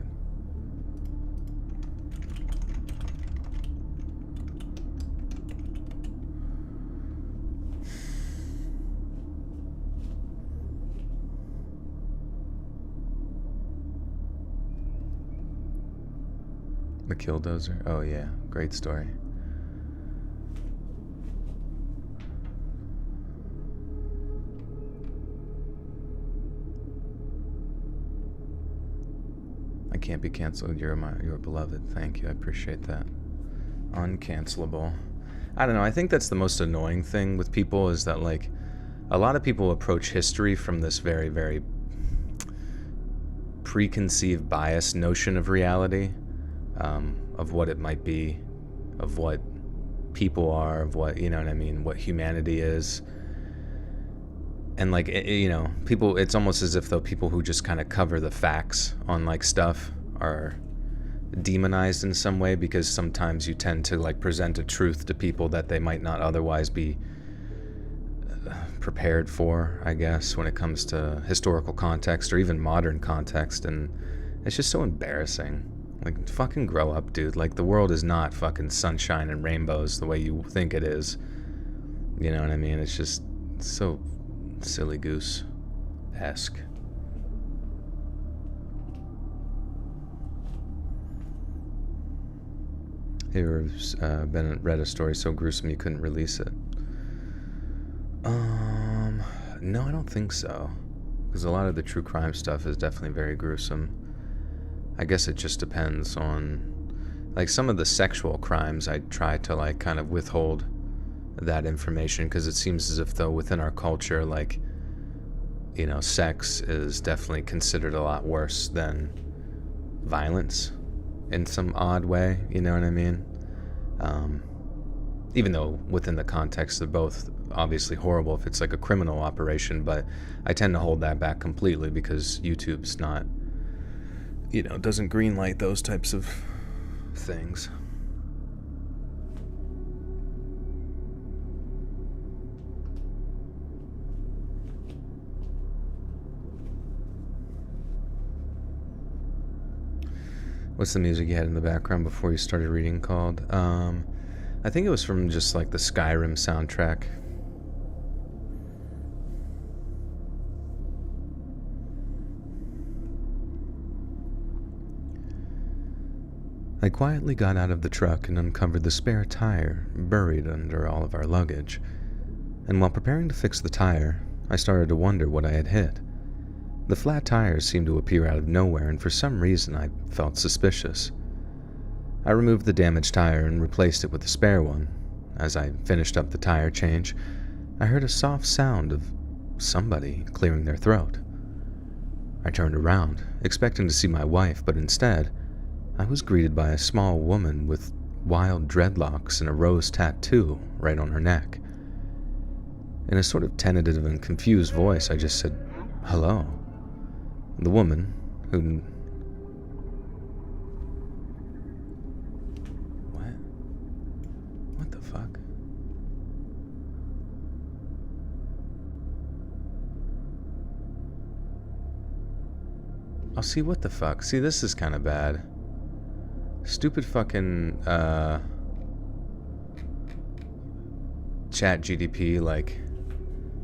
The Killdozer? Oh yeah, great story. I can't be canceled. You're beloved. Thank you. I appreciate that. Uncancelable. I don't know. I think that's the most annoying thing with people is that, like, a lot of people approach history from this very, very preconceived bias notion of reality. Of what it might be, of what people are, of what, you know what I mean, what humanity is. And like, people, it's almost as if though people who just kind of cover the facts on like stuff are demonized in some way, because sometimes you tend to like present a truth to people that they might not otherwise be prepared for, I guess, when it comes to historical context or even modern context. And it's just so embarrassing. Like, fucking grow up, dude. Like, the world is not fucking sunshine and rainbows the way you think it is. You know what I mean? It's just so silly goose-esque. Here's Bennett read a story so gruesome you couldn't release it. No, I don't think so. Because a lot of the true crime stuff is definitely very gruesome. I guess it just depends on... Like, some of the sexual crimes, I try to, like, kind of withhold that information, because it seems as if, though, within our culture, like, you know, sex is definitely considered a lot worse than violence in some odd way, you know what I mean? Even though within the context of both obviously horrible if it's like a criminal operation, but I tend to hold that back completely because YouTube's not, you know, doesn't greenlight those types of things. What's the music you had in the background before you started reading called? I think it was from just like the Skyrim soundtrack. I quietly got out of the truck and uncovered the spare tire buried under all of our luggage. And while preparing to fix the tire, I started to wonder what I had hit. The flat tires seemed to appear out of nowhere, and for some reason I felt suspicious. I removed the damaged tire and replaced it with a spare one. As I finished up the tire change, I heard a soft sound of somebody clearing their throat. I turned around, expecting to see my wife, but instead, I was greeted by a small woman with wild dreadlocks and a rose tattoo right on her neck. In a sort of tentative and confused voice, I just said, "Hello." The woman, who... What the fuck? I'll see what the fuck. See, this is kind of bad. Stupid fucking, chat GDP, like...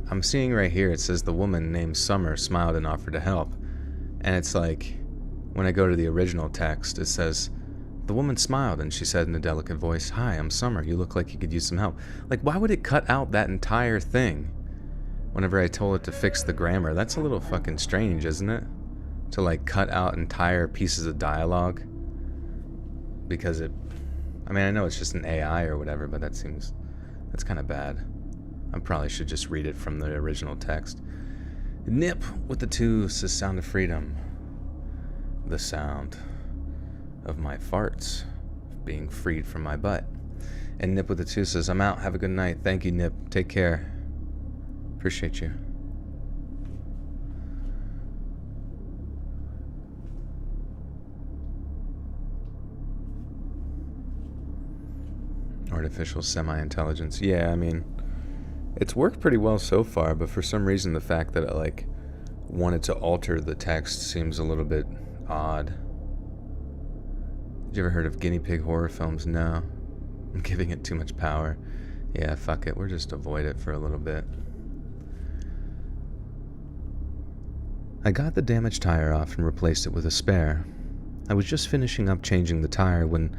I'm seeing right here, it says the woman named Summer smiled and offered to help. And it's like, when I go to the original text, it says, the woman smiled and she said in a delicate voice, "Hi, I'm Summer. You look like you could use some help." Like, why would it cut out that entire thing whenever I told it to fix the grammar? That's a little fucking strange, isn't it? To, like, cut out entire pieces of dialogue. Because it... I mean, I know it's just an AI or whatever, but that seems... That's kind of bad. I probably should just read it from the original text. Nip with the 2 says sound of freedom. The sound of my farts being freed from my butt. And Nip with the 2 says, I'm out. Have a good night. Thank you, Nip. Take care. Appreciate you. Artificial semi-intelligence. Yeah, I mean, it's worked pretty well so far, but for some reason the fact that it, like, wanted to alter the text seems a little bit odd. Did you ever heard of guinea pig horror films? No. I'm giving it too much power. Yeah, fuck it. We'll just avoid it for a little bit. I got the damaged tire off and replaced it with a spare. I was just finishing up changing the tire when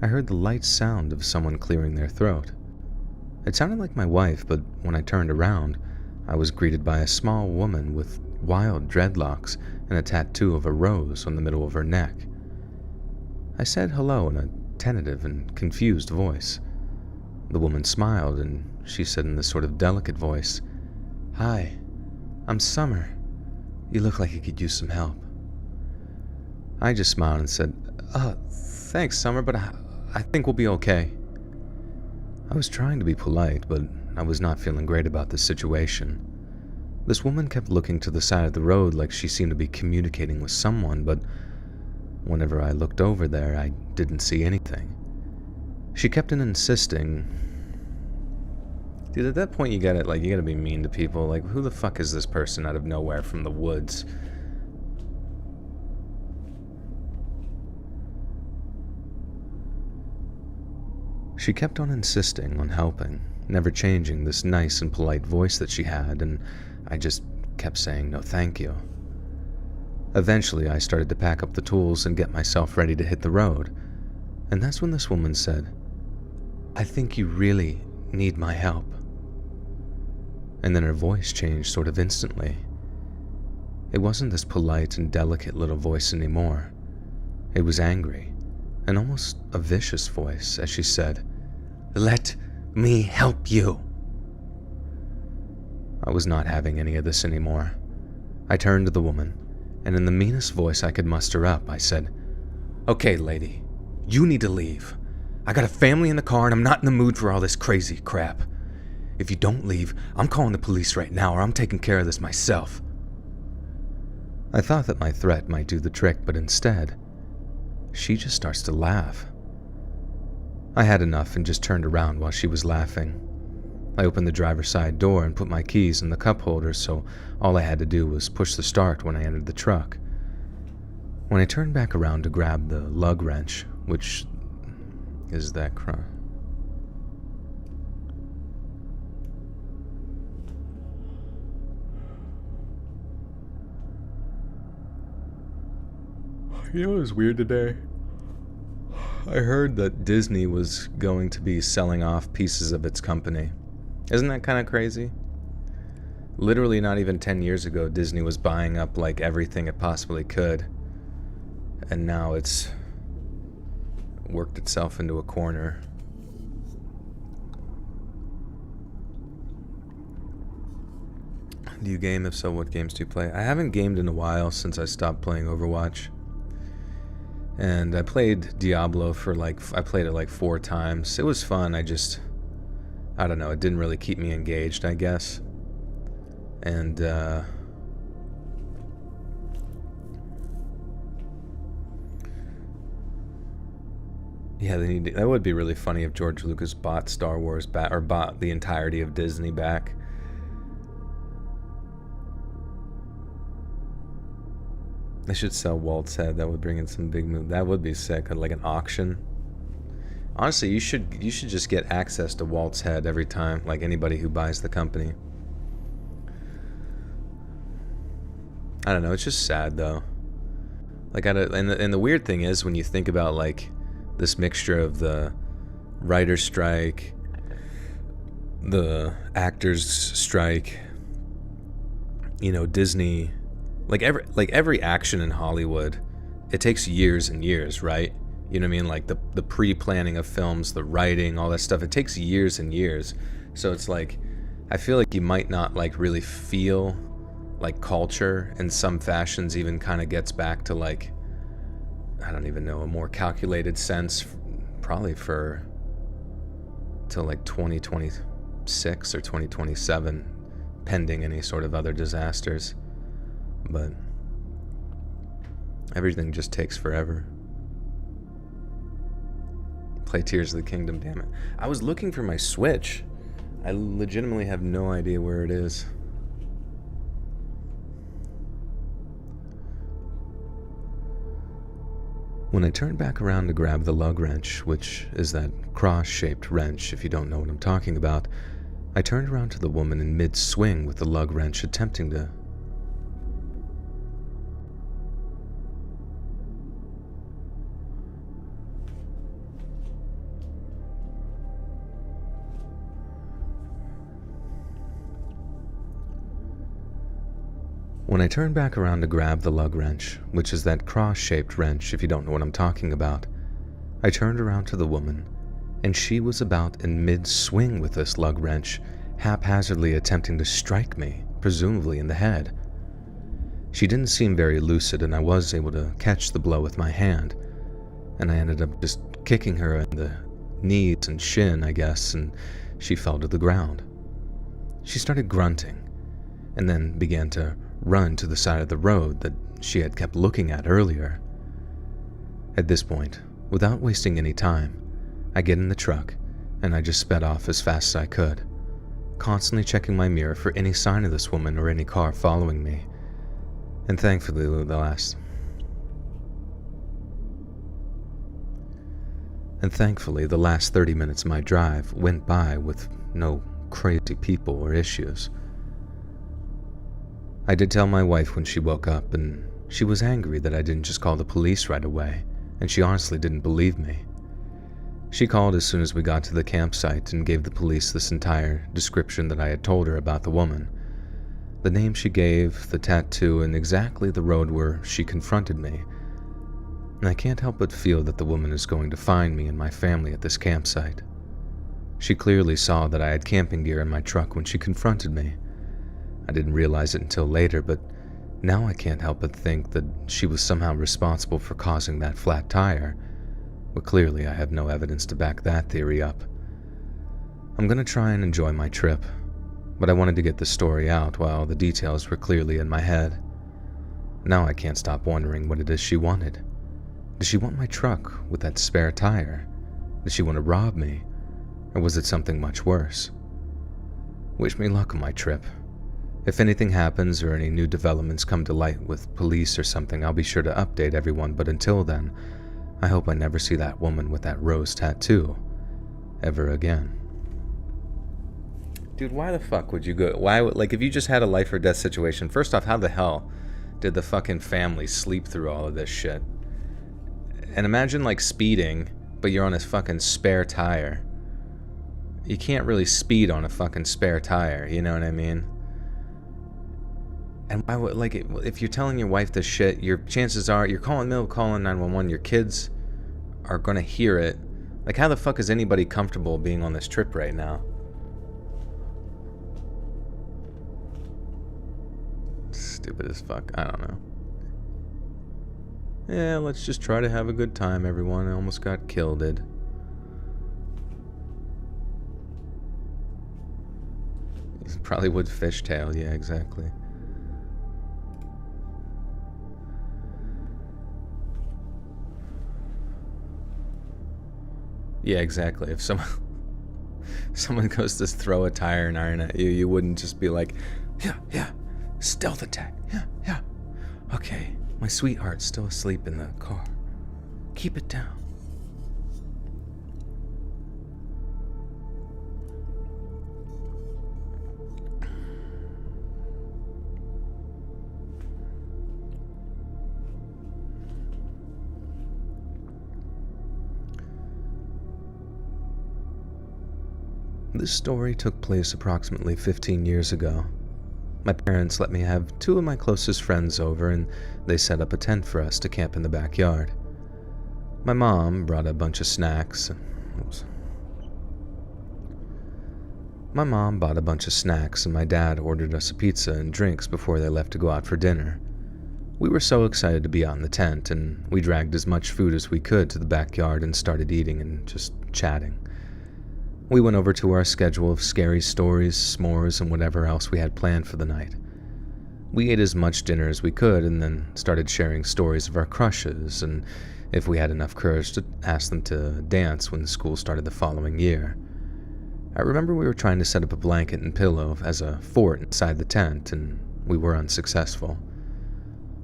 I heard the light sound of someone clearing their throat. It sounded like my wife, but when I turned around, I was greeted by a small woman with wild dreadlocks and a tattoo of a rose on the middle of her neck. I said hello in a tentative and confused voice. The woman smiled, and she said in this sort of delicate voice, "Hi, I'm Summer. You look like you could use some help." I just smiled and said, "Thanks, Summer, but I think we'll be okay." I was trying to be polite, but I was not feeling great about this situation. This woman kept looking to the side of the road like she seemed to be communicating with someone, but whenever I looked over there, I didn't see anything. She kept on insisting. Dude, at that point you gotta be mean to people. Like, who the fuck is this person out of nowhere from the woods? She kept on insisting on helping, never changing this nice and polite voice that she had, and I just kept saying no thank you. Eventually, I started to pack up the tools and get myself ready to hit the road, and that's when this woman said, "I think you really need my help." and then her voice changed sort of instantly. It wasn't this polite and delicate little voice anymore. It was angry, and almost a vicious voice as she said, "Let me help you." I was not having any of this anymore. I turned to the woman, and in the meanest voice I could muster up, I said, "Okay, lady, you need to leave. I got a family in the car and I'm not in the mood for all this crazy crap. If you don't leave, I'm calling the police right now or I'm taking care of this myself." I thought that my threat might do the trick, but instead, she just starts to laugh. I had enough and just turned around while she was laughing. I opened the driver's side door and put my keys in the cup holder, so all I had to do was push the start when I entered the truck. When I turned back around to grab the lug wrench, which is that You know what was weird today? I heard that Disney was going to be selling off pieces of its company. Isn't that kind of crazy? Literally not even 10 years ago, Disney was buying up like everything it possibly could. And now it's worked itself into a corner. Do you game? If so, what games do you play? I haven't gamed in a while since I stopped playing Overwatch. And I played Diablo I played it like 4 times. It was fun, I don't know, it didn't really keep me engaged, I guess. And, yeah, that would be really funny if George Lucas bought Star Wars back, or bought the entirety of Disney back. They should sell Walt's head. That would bring in some big move. That would be sick, like an auction. Honestly, you should just get access to Walt's head every time, like anybody who buys the company. I don't know. It's just sad though. Like, and the weird thing is when you think about like this mixture of the writer's strike, the actors' strike, you know, Disney. Like every action in Hollywood, it takes years and years, right? You know what I mean? Like the pre-planning of films, the writing, all that stuff, it takes years and years. So it's like, I feel like you might not like really feel like culture in some fashions even kind of gets back to like, I don't even know, a more calculated sense, probably till like 2026 or 2027, pending any sort of other disasters. But everything just takes forever. Play Tears of the Kingdom, damn it. I was looking for my Switch. I legitimately have no idea where it is. When I turned back around to grab the lug wrench, which is that cross-shaped wrench if you don't know what I'm talking about, I turned around to the woman in mid-swing with the lug wrench, attempting to When I turned back around to grab the lug wrench, which is that cross-shaped wrench if you don't know what I'm talking about, I turned around to the woman, and she was about in mid-swing with this lug wrench, haphazardly attempting to strike me, presumably in the head. She didn't seem very lucid, and I was able to catch the blow with my hand, and I ended up just kicking her in the knees and shin, I guess, and she fell to the ground. She started grunting, and then began to run to the side of the road that she had kept looking at earlier. At this point, without wasting any time, I get in the truck and I just sped off as fast as I could, constantly checking my mirror for any sign of this woman or any car following me. And thankfully the last 30 minutes of my drive went by with no crazy people or issues. I did tell my wife when she woke up, and she was angry that I didn't just call the police right away, and she honestly didn't believe me. She called as soon as we got to the campsite and gave the police this entire description that I had told her about the woman. The name she gave, the tattoo, and exactly the road where she confronted me. And I can't help but feel that the woman is going to find me and my family at this campsite. She clearly saw that I had camping gear in my truck when she confronted me. I didn't realize it until later, but now I can't help but think that she was somehow responsible for causing that flat tire. But clearly I have no evidence to back that theory up. I'm gonna try and enjoy my trip, but I wanted to get the story out while the details were clearly in my head. Now I can't stop wondering what it is she wanted. Did she want my truck with that spare tire? Did she want to rob me? Or was it something much worse? Wish me luck on my trip. If anything happens or any new developments come to light with police or something, I'll be sure to update everyone, but until then, I hope I never see that woman with that rose tattoo ever again. Dude, why the fuck would you go? If you just had a life or death situation, first off, how the hell did the fucking family sleep through all of this shit? And imagine speeding, but you're on a fucking spare tire. You can't really speed on a fucking spare tire, you know what I mean? And why would, if you're telling your wife this shit, your chances are you're calling 911, your kids are gonna hear it. How the fuck is anybody comfortable being on this trip right now? Stupid as fuck, I don't know. Yeah, let's just try to have a good time, everyone. I almost got killed. Probably would fishtail, yeah, exactly. Yeah, exactly. If someone goes to throw a tire and iron at you, you wouldn't just be like, yeah, stealth attack, yeah. Okay, my sweetheart's still asleep in the car. Keep it down. This story took place approximately 15 years ago. My parents let me have two of my closest friends over, and they set up a tent for us to camp in the backyard. My mom brought a bunch of snacks. My mom bought a bunch of snacks, and my dad ordered us a pizza and drinks before they left to go out for dinner. We were so excited to be out in the tent, and we dragged as much food as we could to the backyard and started eating and just chatting. We went over to our schedule of scary stories, s'mores, and whatever else we had planned for the night. We ate as much dinner as we could and then started sharing stories of our crushes and if we had enough courage to ask them to dance when school started the following year. I remember we were trying to set up a blanket and pillow as a fort inside the tent, and we were unsuccessful.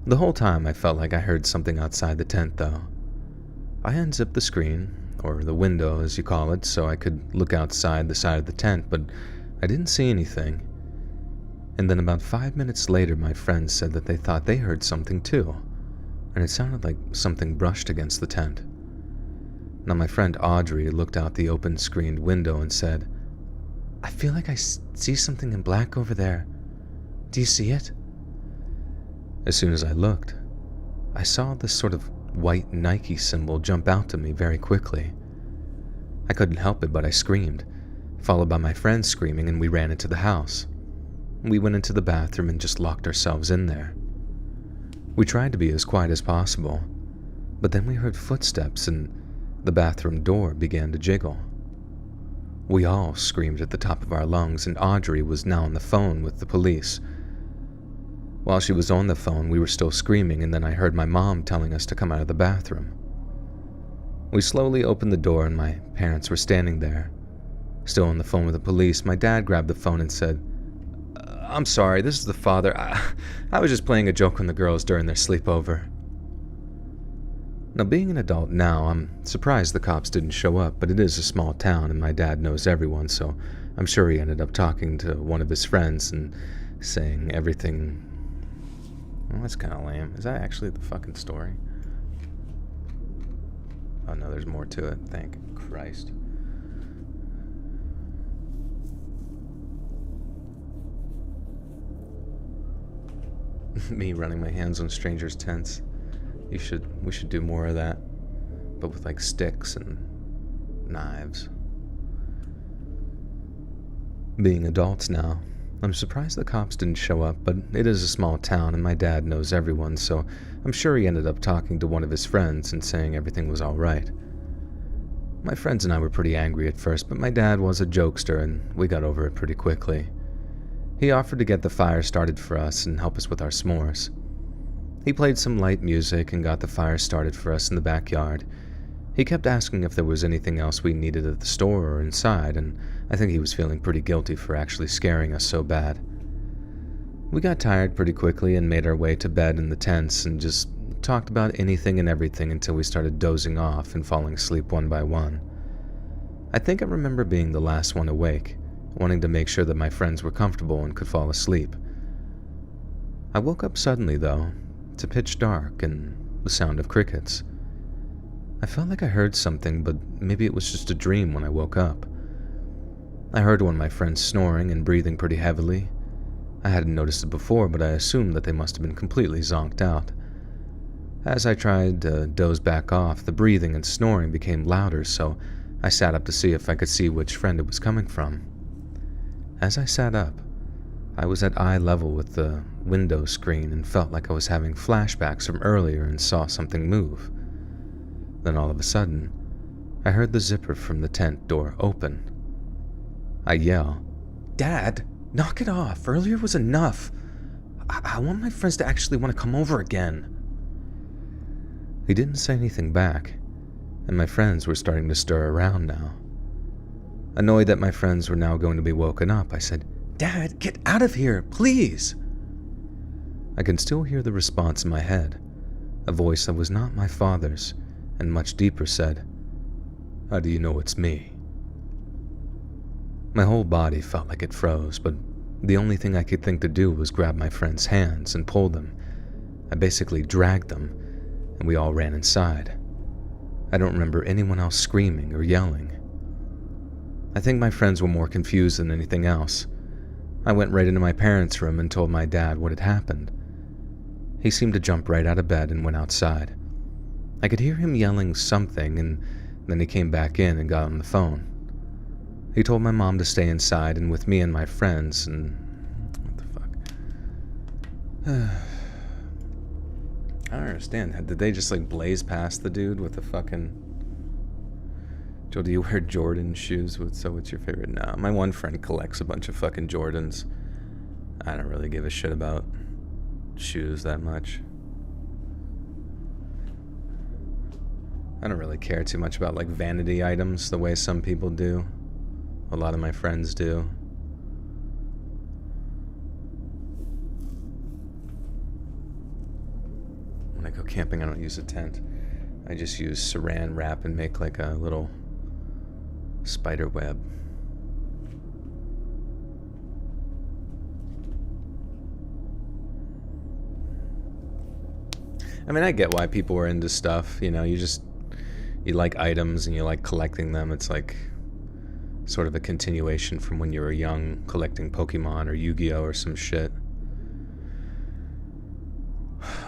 The whole time I felt like I heard something outside the tent, though. I unzipped the screen, or the window as you call it, so I could look outside the side of the tent, but I didn't see anything. And then about 5 minutes later, my friends said that they thought they heard something too, and it sounded like something brushed against the tent. Now my friend Audrey looked out the open screened window and said, "I feel like I see something in black over there. Do you see it?" As soon as I looked, I saw this sort of white Nike symbol jump out to me very quickly. I couldn't help it, but I screamed, followed by my friends screaming, and we ran into the house. We went into the bathroom and just locked ourselves in there. We tried to be as quiet as possible, but then we heard footsteps and the bathroom door began to jiggle. We all screamed at the top of our lungs, and Audrey was now on the phone with the police. While she was on the phone, we were still screaming, and then I heard my mom telling us to come out of the bathroom. We slowly opened the door, and my parents were standing there. Still on the phone with the police, my dad grabbed the phone and said, "I'm sorry, this is the father. I was just playing a joke on the girls during their sleepover." Now, being an adult now, I'm surprised the cops didn't show up, but it is a small town, and my dad knows everyone, so I'm sure he ended up talking to one of his friends and saying everything. Well, that's kind of lame. Is that actually the fucking story? Oh no, there's more to it. Thank Christ. Me running my hands on strangers' tents. We should do more of that, but with like sticks and knives. Being adults now, I'm surprised the cops didn't show up, but it is a small town and my dad knows everyone, so I'm sure he ended up talking to one of his friends and saying everything was all right. My friends and I were pretty angry at first, but my dad was a jokester and we got over it pretty quickly. He offered to get the fire started for us and help us with our s'mores. He played some light music and got the fire started for us in the backyard. He kept asking if there was anything else we needed at the store or inside, and I think he was feeling pretty guilty for actually scaring us so bad. We got tired pretty quickly and made our way to bed in the tents and just talked about anything and everything until we started dozing off and falling asleep one by one. I think I remember being the last one awake, wanting to make sure that my friends were comfortable and could fall asleep. I woke up suddenly, though, to pitch dark and the sound of crickets. I felt like I heard something, but maybe it was just a dream when I woke up. I heard one of my friends snoring and breathing pretty heavily. I hadn't noticed it before, but I assumed that they must have been completely zonked out. As I tried to doze back off, the breathing and snoring became louder, so I sat up to see if I could see which friend it was coming from. As I sat up, I was at eye level with the window screen and felt like I was having flashbacks from earlier and saw something move. Then all of a sudden, I heard the zipper from the tent door open. I yell, "Dad, knock it off. Earlier was enough. I want my friends to actually want to come over again." He didn't say anything back, and my friends were starting to stir around now. Annoyed that my friends were now going to be woken up, I said, "Dad, get out of here, please." I can still hear the response in my head, a voice that was not my father's, and much deeper said, "How do you know it's me?" My whole body felt like it froze, but the only thing I could think to do was grab my friends' hands and pull them. I basically dragged them, and we all ran inside. I don't remember anyone else screaming or yelling. I think my friends were more confused than anything else. I went right into my parents' room and told my dad what had happened. He seemed to jump right out of bed and went outside. I could hear him yelling something, and then he came back in and got on the phone. He told my mom to stay inside and with me and my friends, and what the fuck? I don't understand. Did they just like blaze past the dude with the fucking... Joe, do you wear Jordan shoes? What's your favorite? Nah, my one friend collects a bunch of fucking Jordans. I don't really give a shit about shoes that much. I don't really care too much about like vanity items the way some people do. A lot of my friends do. When I go camping, I don't use a tent. I just use saran wrap and make like a little spider web. I mean, I get why people are into stuff, you know, you like items and you like collecting them. It's like sort of a continuation from when you were young, collecting Pokemon or Yu-Gi-Oh or some shit.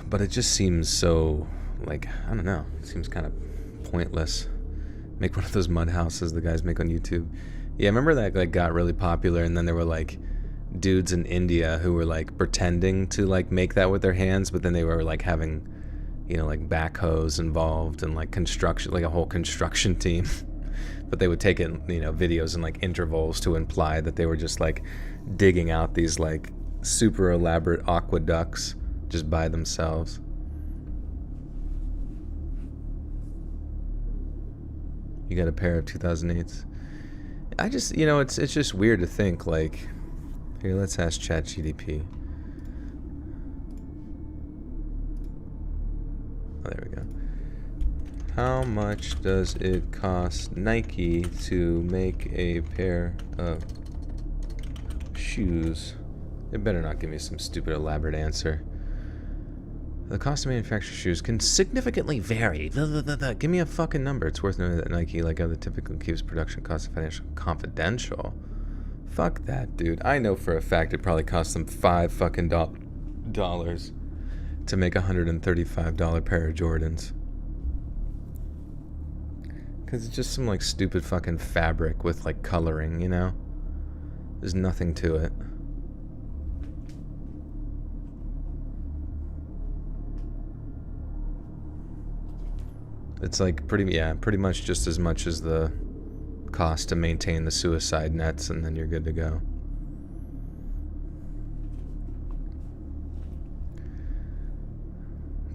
But it just seems so, like, I don't know, it seems kind of pointless. Make one of those mud houses the guys make on YouTube. Yeah, I remember that like got really popular, and then there were like dudes in India who were like pretending to like make that with their hands, but then they were like having, you know, like backhoes involved and like construction, like a whole construction team. But they would take it, you know, videos in like intervals to imply that they were just like digging out these like super elaborate aqueducts just by themselves. You got a pair of 2008s. I just, you know, it's just weird to think like, here, let's ask ChatGPT. Oh, there we go. How much does it cost Nike to make a pair of shoes? It better not give me some stupid elaborate answer. The cost of manufactured shoes can significantly vary. Give me a fucking number. It's worth noting that Nike, like other typically keeps production costs financial confidential. Fuck that, dude. I know for a fact it probably cost them $5 fucking dollars to make a $135 pair of Jordans. Because it's just some like stupid fucking fabric with like coloring, you know? There's nothing to it. It's like pretty much just as much as the cost to maintain the suicide nets, and then you're good to go.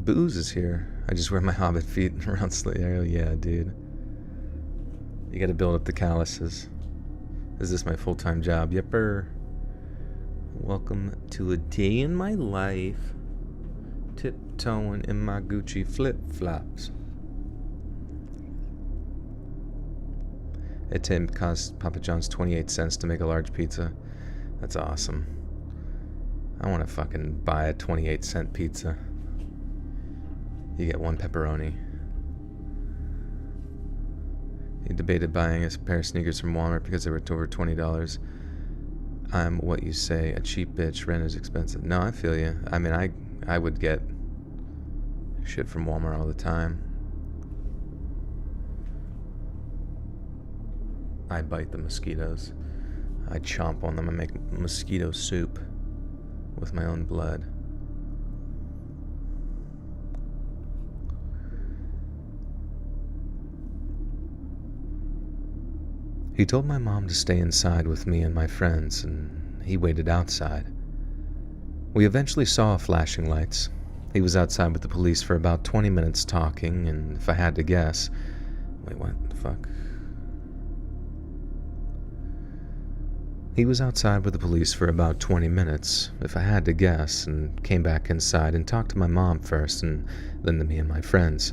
Booze is here. I just wear my hobbit feet around sleep. Oh yeah, dude. You gotta build up the calluses. Is this my full-time job? Yepper. Welcome to a day in my life. Tiptoeing in my Gucci flip-flops. It cost Papa John's 28 cents to make a large pizza. That's awesome. I want to fucking buy a 28-cent pizza. You get one pepperoni. He debated buying a pair of sneakers from Walmart because they were over $20. I'm what you say, a cheap bitch. Rent is expensive. No, I feel you. I mean, I would get shit from Walmart all the time. I bite the mosquitoes. I chomp on them and make mosquito soup with my own blood. He told my mom to stay inside with me and my friends, and he waited outside. We eventually saw flashing lights. He was outside with the police for about 20 minutes talking, and if I had to guess... Wait, what the fuck? He was outside with the police for about 20 minutes, if I had to guess, and came back inside and talked to my mom first, and then to me and my friends.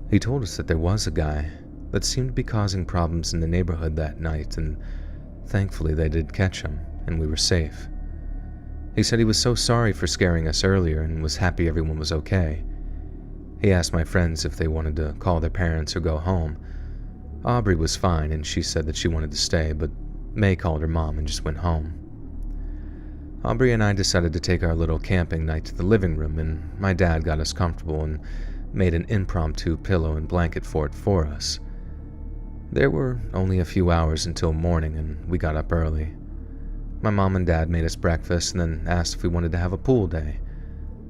He told us that there was a guy that seemed to be causing problems in the neighborhood that night, and thankfully they did catch him, and we were safe. He said he was so sorry for scaring us earlier and was happy everyone was okay. He asked my friends if they wanted to call their parents or go home. Aubrey was fine, and she said that she wanted to stay, but May called her mom and just went home. Aubrey and I decided to take our little camping night to the living room, and my dad got us comfortable and made an impromptu pillow and blanket fort for us. There were only a few hours until morning, and we got up early. My mom and dad made us breakfast and then asked if we wanted to have a pool day.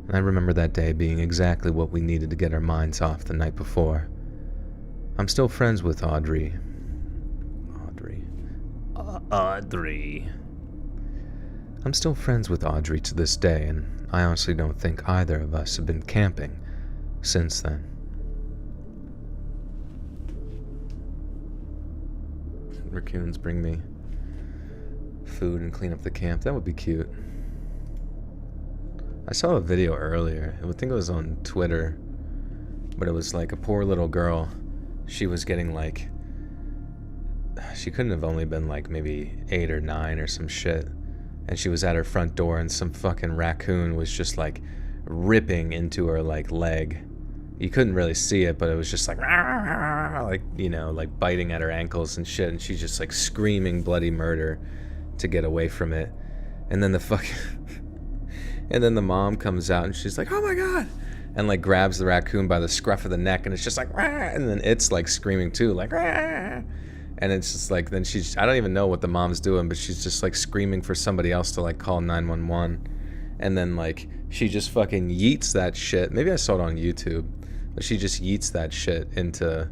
And I remember that day being exactly what we needed to get our minds off the night before. I'm still friends with Audrey. I'm still friends with Audrey to this day, and I honestly don't think either of us have been camping since then. Raccoons bring me food and clean up the camp. That would be cute. I saw a video earlier. I think it was on Twitter, but it was like a poor little girl. She was getting like... She couldn't have only been like maybe 8 or 9 or some shit. And she was at her front door, and some fucking raccoon was just like ripping into her like leg. You couldn't really see it, but it was just like, you know, like biting at her ankles and shit. And she's just like screaming bloody murder to get away from it. And then and then the mom comes out and she's like, oh my God. And like grabs the raccoon by the scruff of the neck, and it's just like, and then it's like screaming too, like, and it's just like, then I don't even know what the mom's doing, but she's just like screaming for somebody else to like call 911. And then like, she just fucking yeets that shit. Maybe I saw it on YouTube, but she just yeets that shit into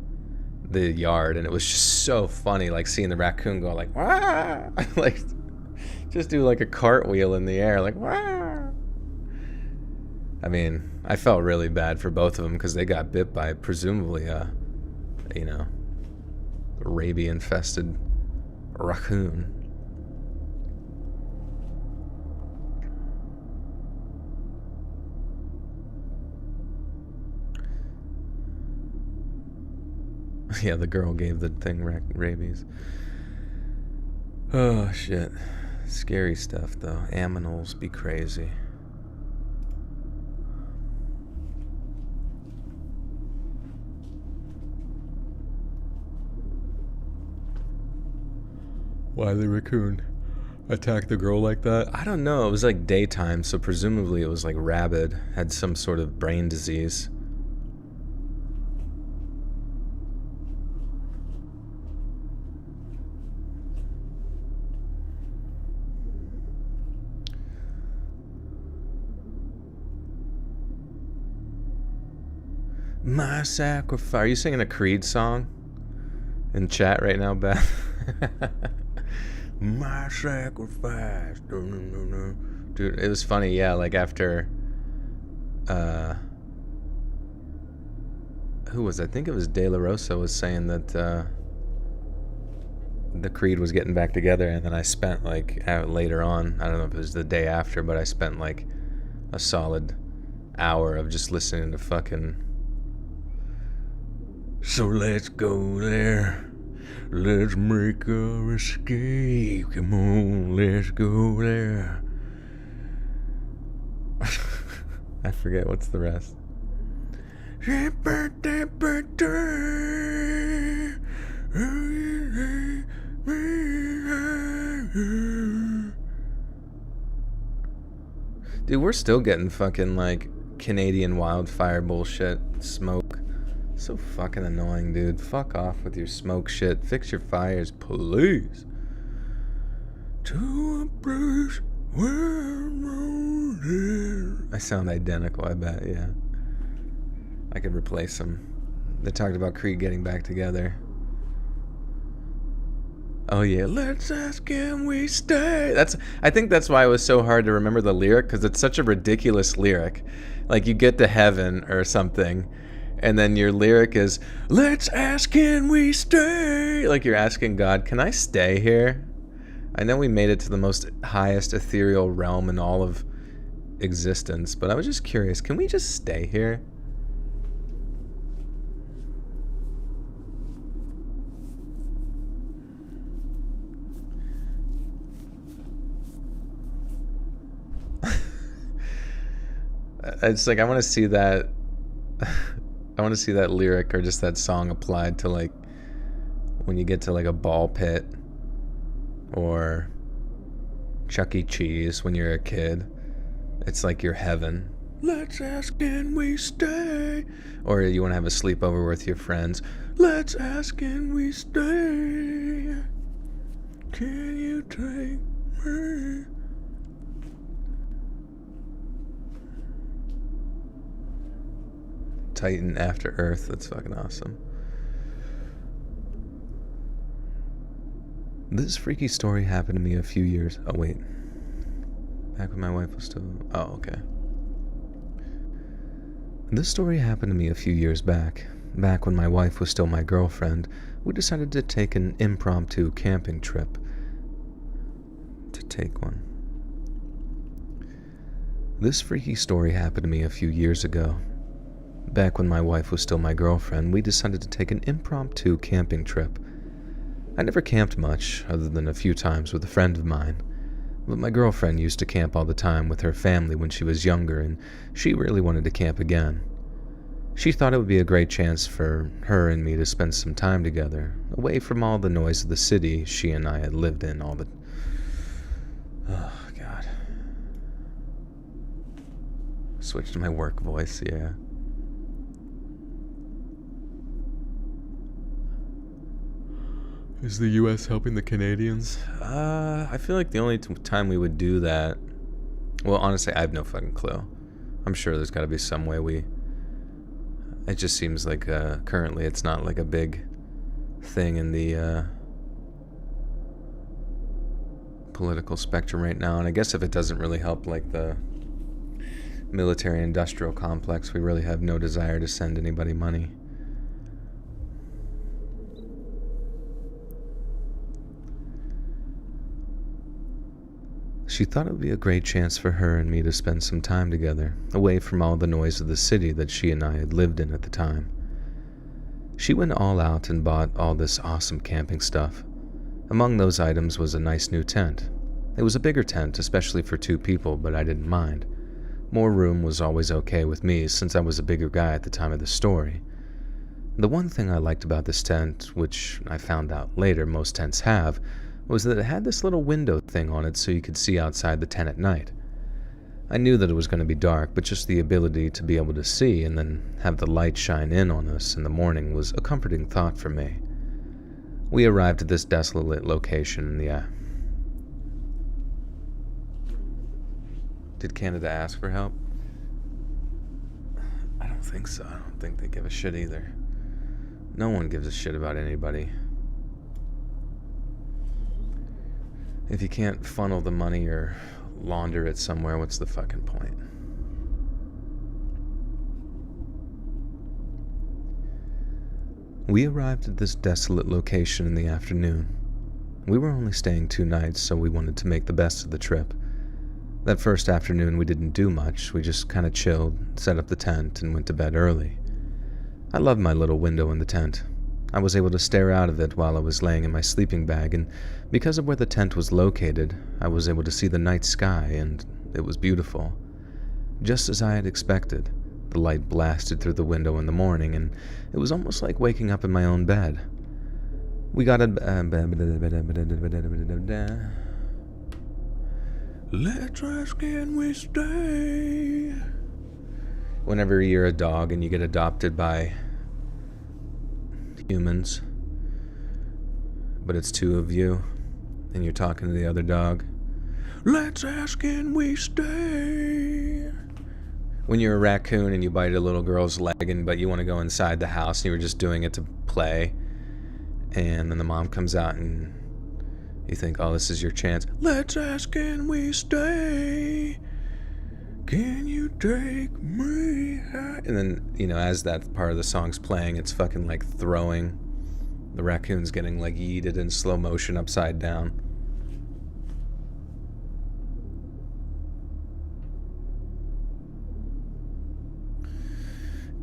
the yard. And it was just so funny, like seeing the raccoon go like, wah! Like just do like a cartwheel in the air, like, wah! I mean, I felt really bad for both of them because they got bit by presumably you know, rabies-infested raccoon. Yeah, the girl gave the thing rabies. Oh, shit. Scary stuff, though. Aminals be crazy. Why the raccoon attacked the girl like that? I don't know. It was like daytime, so presumably it was like rabid, had some sort of brain disease. My sacrifice. Are you singing a Creed song in chat right now, Beth? My sacrifice. Dude, it was funny, yeah, like after who was it? I think it was De La Rosa was saying that the Creed was getting back together, and then I spent like later on, I don't know if it was the day after, but I spent like a solid hour of just listening to fucking So let's go there. Let's make our escape. Come on, let's go there. I forget what's the rest. Dude, we're still getting fucking like Canadian wildfire bullshit smoke. So fucking annoying, dude. Fuck off with your smoke shit. Fix your fires, please. To a place where I sound identical, I bet, yeah. I could replace them. They talked about Creed getting back together. Oh yeah, let's ask can we stay. I think that's why it was so hard to remember the lyric, because it's such a ridiculous lyric. Like you get to heaven or something, and then your lyric is, let's ask can we stay. Like you're asking God, can I stay here? I know we made it to the most highest ethereal realm in all of existence, but I was just curious, can we just stay here? It's like I want to see that I want to see that lyric or just that song applied to like when you get to like a ball pit or Chuck E. Cheese when you're a kid. It's like your heaven. Let's ask can we stay? Or you want to have a sleepover with your friends. Let's ask can we stay? Can you take me? Titan After Earth. That's fucking awesome. This freaky story happened to me a few years... Oh, wait. Back when my wife was still... Oh, okay. This story happened to me a few years back. Back when my wife was still my girlfriend, we decided to take an impromptu camping trip. To take one. This freaky story happened to me a few years ago. Back when my wife was still my girlfriend, we decided to take an impromptu camping trip. I never camped much, other than a few times with a friend of mine, but my girlfriend used to camp all the time with her family when she was younger, and she really wanted to camp again. She thought it would be a great chance for her and me to spend some time together, away from all the noise of the city she and I had lived in all the... Oh, God. Switch to my work voice, yeah. Is the U.S. helping the Canadians? I feel like the only time we would do that... Well, honestly, I have no fucking clue. I'm sure there's got to be some way we... It just seems like currently it's not like a big thing in the political spectrum right now. And I guess if it doesn't really help like the military-industrial complex, we really have no desire to send anybody money. She thought it would be a great chance for her and me to spend some time together, away from all the noise of the city that she and I had lived in at the time. She went all out and bought all this awesome camping stuff. Among those items was a nice new tent. It was a bigger tent, especially for 2 people, but I didn't mind. More room was always okay with me, since I was a bigger guy at the time of the story. The one thing I liked about this tent, which I found out later most tents have, was that it had this little window thing on it so you could see outside the tent at night. I knew that it was going to be dark, but just the ability to be able to see and then have the light shine in on us in the morning was a comforting thought for me. We arrived at this desolate location in the... Did Canada ask for help? I don't think so. I don't think they give a shit either. No one gives a shit about anybody. If you can't funnel the money or launder it somewhere, what's the fucking point? We arrived at this desolate location in the afternoon. We were only staying 2 nights, so we wanted to make the best of the trip. That first afternoon we didn't do much. We just kind of chilled, set up the tent, and went to bed early. I loved my little window in the tent. I was able to stare out of it while I was laying in my sleeping bag, and because of where the tent was located, I was able to see the night sky, and it was beautiful. Just as I had expected, the light blasted through the window in the morning, and it was almost like waking up in my own bed. We got a... Let's ask and we stay. Whenever you're a dog and you get adopted by humans, but it's 2 of you, and you're talking to the other dog. Let's ask and we stay. When you're a raccoon and you bite a little girl's leg, but you want to go inside the house and you were just doing it to play, and then the mom comes out and you think, oh, this is your chance. Let's ask and we stay. Can you take me high? And then, as that part of the song's playing, it's fucking like throwing. The raccoon's getting like yeeted in slow motion upside down.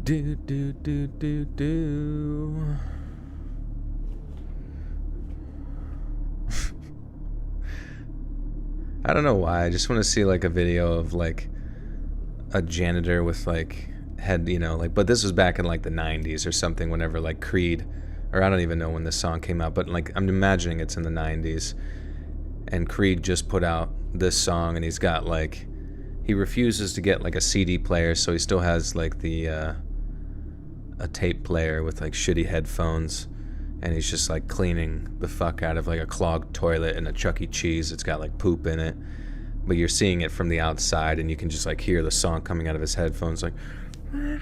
Do, do, do, do, do. I don't know why. I just want to see like a video of like a janitor with like head, but this was back in like the 90s or something, whenever like Creed, or I don't even know when this song came out, but like I'm imagining it's in the 90s, and Creed just put out this song, and he's got like, he refuses to get like a CD player, so he still has like the a tape player with like shitty headphones, and he's just like cleaning the fuck out of like a clogged toilet in a Chuck E. Cheese. It's got like poop in it, but you're seeing it from the outside, and you can just like hear the song coming out of his headphones, like, and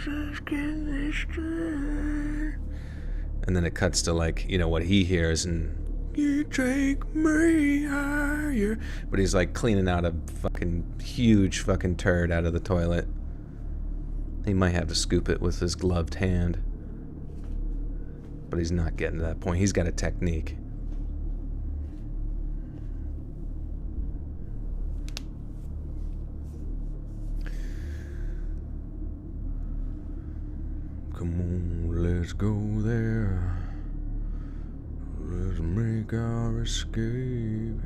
then it cuts to like, what he hears, and you take me higher, but he's like cleaning out a fucking huge fucking turd out of the toilet. He might have to scoop it with his gloved hand, but he's not getting to that point. He's got a technique. Come on, let's go there. Let's make our escape.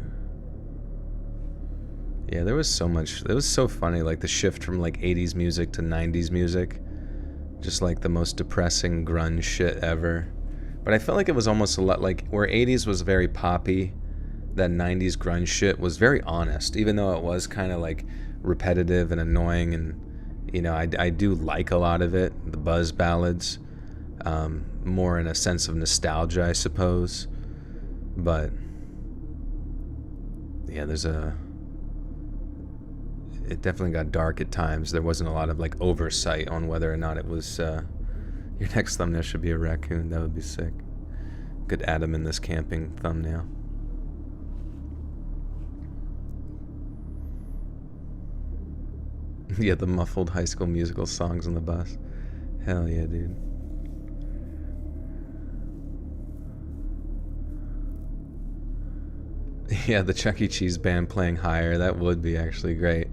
Yeah, there was so much. It was so funny, like the shift from like 80s music to 90s music. Just like the most depressing grunge shit ever. But I felt like it was almost a lot like where 80s was very poppy, that 90s grunge shit was very honest, even though it was kind of like repetitive and annoying, and I do like a lot of it, the buzz ballads, more in a sense of nostalgia, I suppose. But yeah, it definitely got dark at times. There wasn't a lot of like oversight on whether or not it was, your next thumbnail should be a raccoon. That would be sick. Could add him in this camping thumbnail. Yeah, the muffled High School Musical songs on the bus. Hell yeah, dude. Yeah, the Chuck E. Cheese band playing Higher. That would be actually great.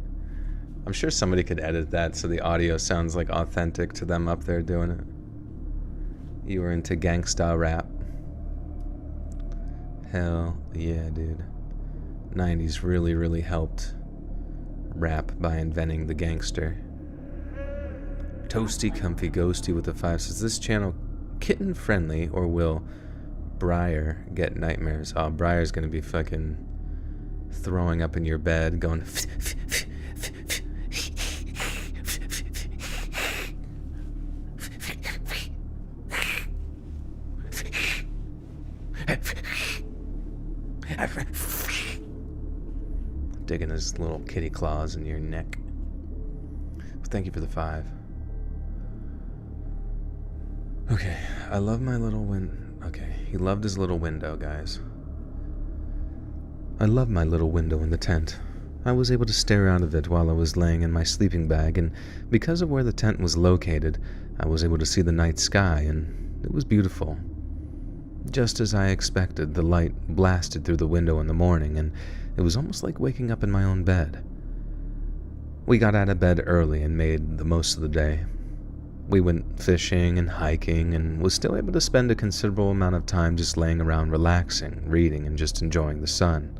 I'm sure somebody could edit that so the audio sounds like authentic to them up there doing it. You were into gangsta rap. Hell yeah, dude. 90s really, really helped rap by inventing the gangster. Toasty, comfy, ghosty with a 5 says, this channel kitten friendly or will Briar get nightmares. Oh, Briar's gonna be fucking throwing up in your bed, going. Digging his little kitty claws in your neck. Thank you for the 5. Okay, I love my little Okay, he loved his little window, guys. I love my little window in the tent. I was able to stare out of it while I was laying in my sleeping bag, and because of where the tent was located, I was able to see the night sky, and it was beautiful. Just as I expected, the light blasted through the window in the morning, and it was almost like waking up in my own bed. We got out of bed early and made the most of the day. We went fishing and hiking and was still able to spend a considerable amount of time just laying around relaxing, reading, and just enjoying the sun.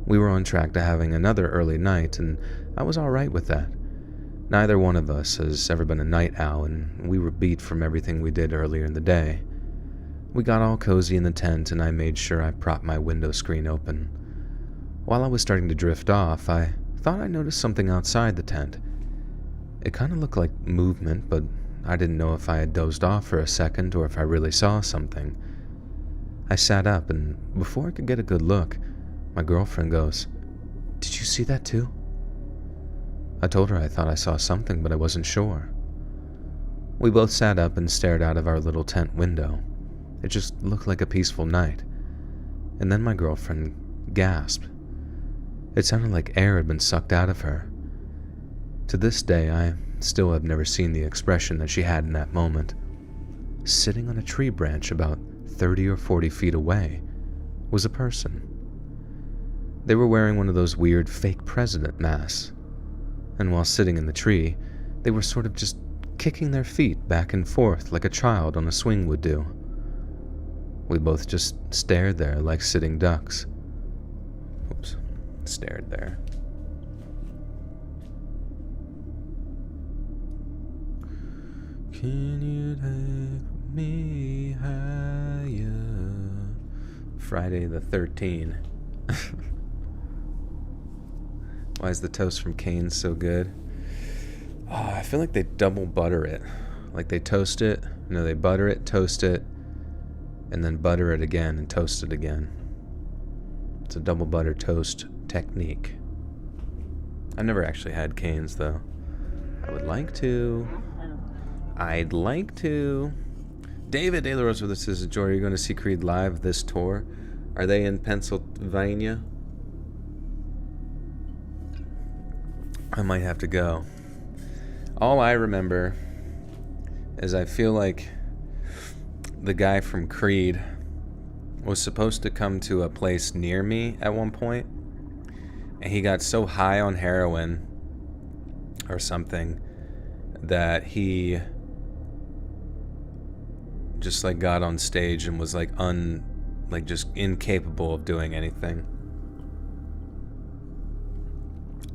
We were on track to having another early night, and I was alright with that. Neither one of us has ever been a night owl, and we were beat from everything we did earlier in the day. We got all cozy in the tent, and I made sure I propped my window screen open. While I was starting to drift off, I thought I noticed something outside the tent. It kind of looked like movement, but I didn't know if I had dozed off for a second or if I really saw something. I sat up, and before I could get a good look, my girlfriend goes, "Did you see that too?" I told her I thought I saw something, but I wasn't sure. We both sat up and stared out of our little tent window. It just looked like a peaceful night. And then my girlfriend gasped. It sounded like air had been sucked out of her. To this day, I still have never seen the expression that she had in that moment. Sitting on a tree branch about 30 or 40 feet away was a person. They were wearing one of those weird fake president masks. And while sitting in the tree, they were sort of just kicking their feet back and forth like a child on a swing would do. We both just stared there like sitting ducks. Oops, stared there. Can you take me higher? Friday the 13th. Why is the toast from Cane's so good? Oh, I feel like they double butter it. Like they toast it, they butter it, toast it, and then butter it again and toast it again. It's a double butter toast technique. I've never actually had Cane's though. I would like to. I'd like to. David De La Rosa, this is Joy. Are you going to see Creed live this tour? Are they in Pennsylvania? I might have to go. All I remember is I feel like the guy from Creed was supposed to come to a place near me at one point, and he got so high on heroin or something that he just like got on stage and was like just incapable of doing anything,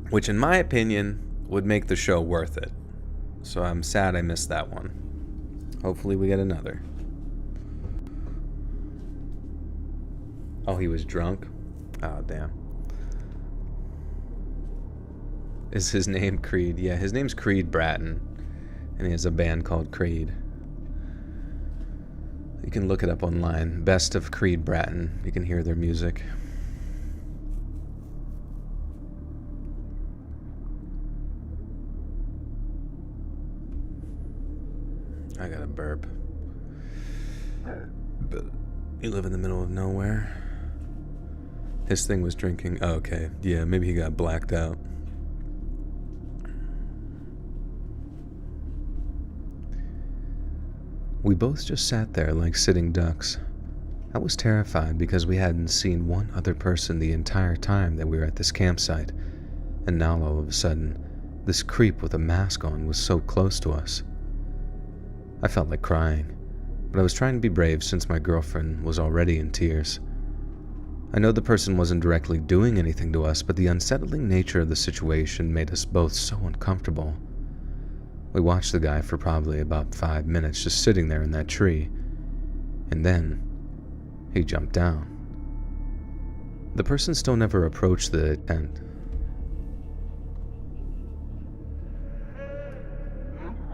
which in my opinion would make the show worth it. So I'm sad I missed that one. Hopefully we get another. Oh, he was drunk? Oh, damn. Is his name Creed? Yeah, his name's Creed Bratton, and he has a band called Creed. You can look it up online. Best of Creed Bratton. You can hear their music. I got a burp. But you live in the middle of nowhere. His thing was drinking. Oh, okay. Yeah, maybe he got blacked out. We both just sat there like sitting ducks. I was terrified because we hadn't seen one other person the entire time that we were at this campsite, and now all of a sudden, this creep with a mask on was so close to us. I felt like crying, but I was trying to be brave since my girlfriend was already in tears. I know the person wasn't directly doing anything to us, but the unsettling nature of the situation made us both so uncomfortable. We watched the guy for probably about 5 minutes just sitting there in that tree, and then He jumped down. The person still never approached the tent.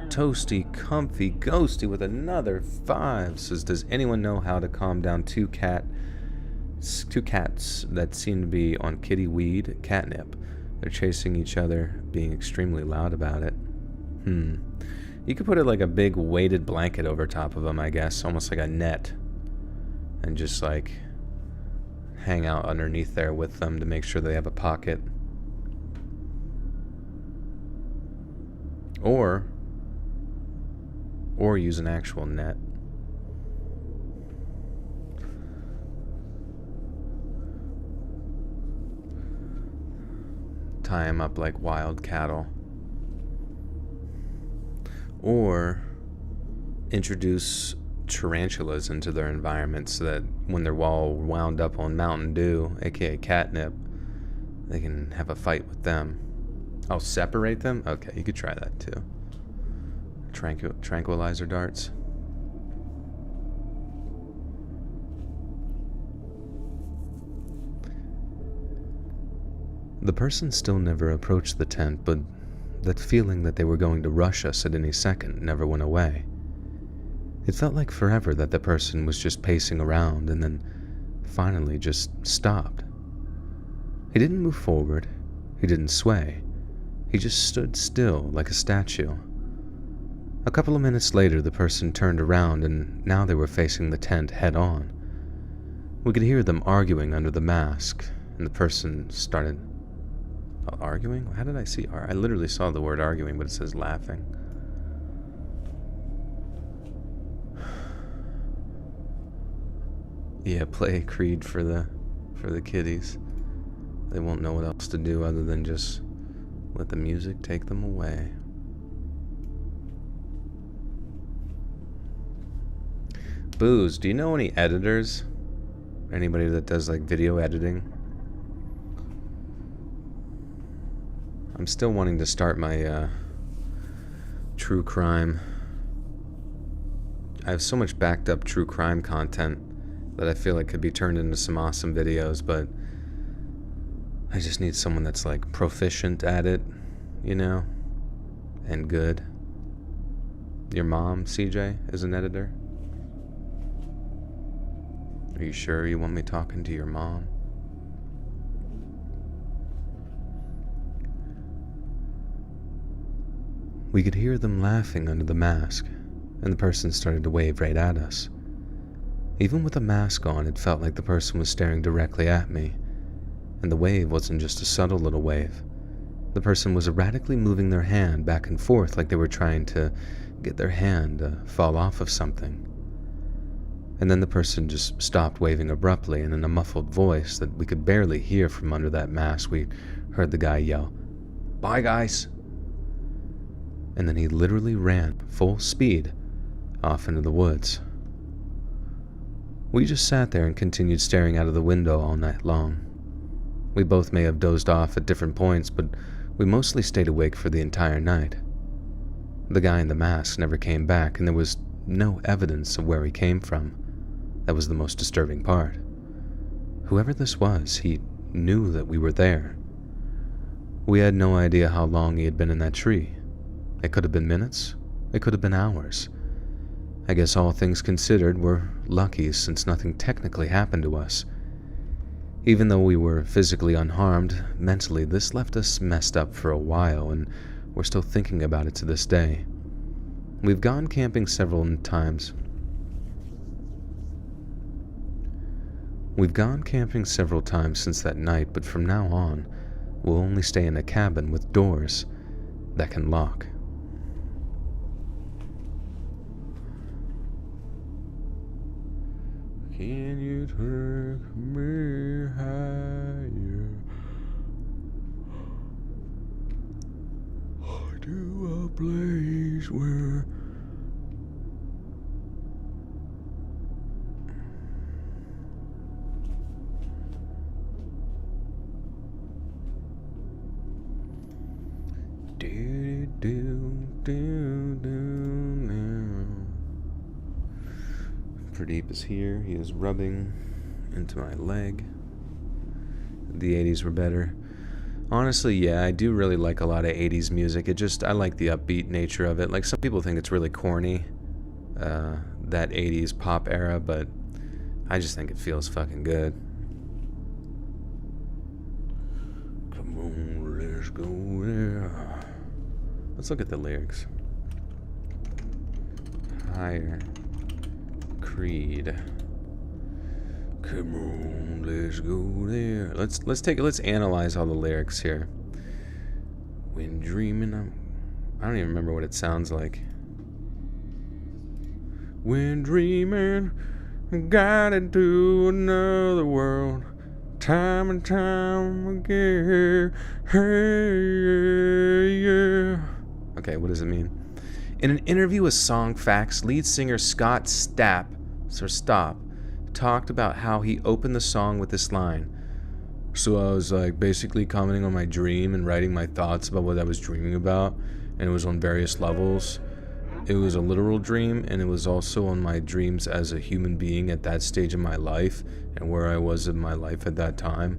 Toasty, comfy, ghosty with another 5 says, does anyone know how to calm down two cats that seem to be on kitty weed catnip? They're chasing each other, being extremely loud about it. You could put it like a big weighted blanket over top of them, I guess, almost like a net, and just like hang out underneath there with them to make sure they have a pocket. Or use an actual net. Tie them up like wild cattle. Or introduce tarantulas into their environment so that when they're all wound up on Mountain Dew, aka catnip, they can have a fight with them. I'll separate them? Okay, you could try that too. Tranquilizer darts. The person still never approached the tent, but that feeling that they were going to rush us at any second never went away. It felt like forever that the person was just pacing around and then finally just stopped. He didn't move forward. He didn't sway. He just stood still like a statue. A couple of minutes later, the person turned around and now they were facing the tent head on. We could hear them arguing under the mask, and the person started arguing? How did I see? I literally saw the word arguing, but it says laughing. Yeah, play Creed for the kiddies. They won't know what else to do other than just let the music take them away. Booze, do you know any editors? Anybody that does like video editing? I'm still wanting to start my true crime. I have so much backed up true crime content that I feel like could be turned into some awesome videos, but I just need someone that's like proficient at it, you know, and good. Your mom, CJ, is an editor? Are you sure you want me talking to your mom? We could hear them laughing under the mask, and the person started to wave right at us. Even with the mask on, it felt like the person was staring directly at me, and the wave wasn't just a subtle little wave. The person was erratically moving their hand back and forth like they were trying to get their hand to fall off of something. And then the person just stopped waving abruptly, and in a muffled voice that we could barely hear from under that mask, we heard the guy yell, "Bye, guys!" And then he literally ran full speed off into the woods. We just sat there and continued staring out of the window all night long. We both may have dozed off at different points, but we mostly stayed awake for the entire night. The guy in the mask never came back, and there was no evidence of where he came from. That was the most disturbing part. Whoever this was, he knew that we were there. We had no idea how long he had been in that tree. It could have been minutes. It could have been hours. I guess all things considered, we're lucky since nothing technically happened to us. Even though we were physically unharmed, mentally this left us messed up for a while, and we're still thinking about it to this day. We've gone camping several times since that night, but from now on, we'll only stay in a cabin with doors that can lock. Can you take me higher to a place where Pradeep is here. He is rubbing into my leg. The 80s were better. Honestly, yeah, I do really like a lot of 80s music. I like the upbeat nature of it. Like, some people think it's really corny, that 80s pop era, but I just think it feels fucking good. Come on, let's go there. Let's look at the lyrics. Higher Creed. Come on, let's go there. Let's analyze all the lyrics here. When dreaming, I don't even remember what it sounds like. When dreaming, got into another world, time and time again. Hey, yeah. Okay, what does it mean? In an interview with Song Facts, lead singer Scott Stapp talked about how he opened the song with this line. So I was like basically commenting on my dream and writing my thoughts about what I was dreaming about, and it was on various levels. It was a literal dream, and it was also on my dreams as a human being at that stage of my life and where I was in my life at that time.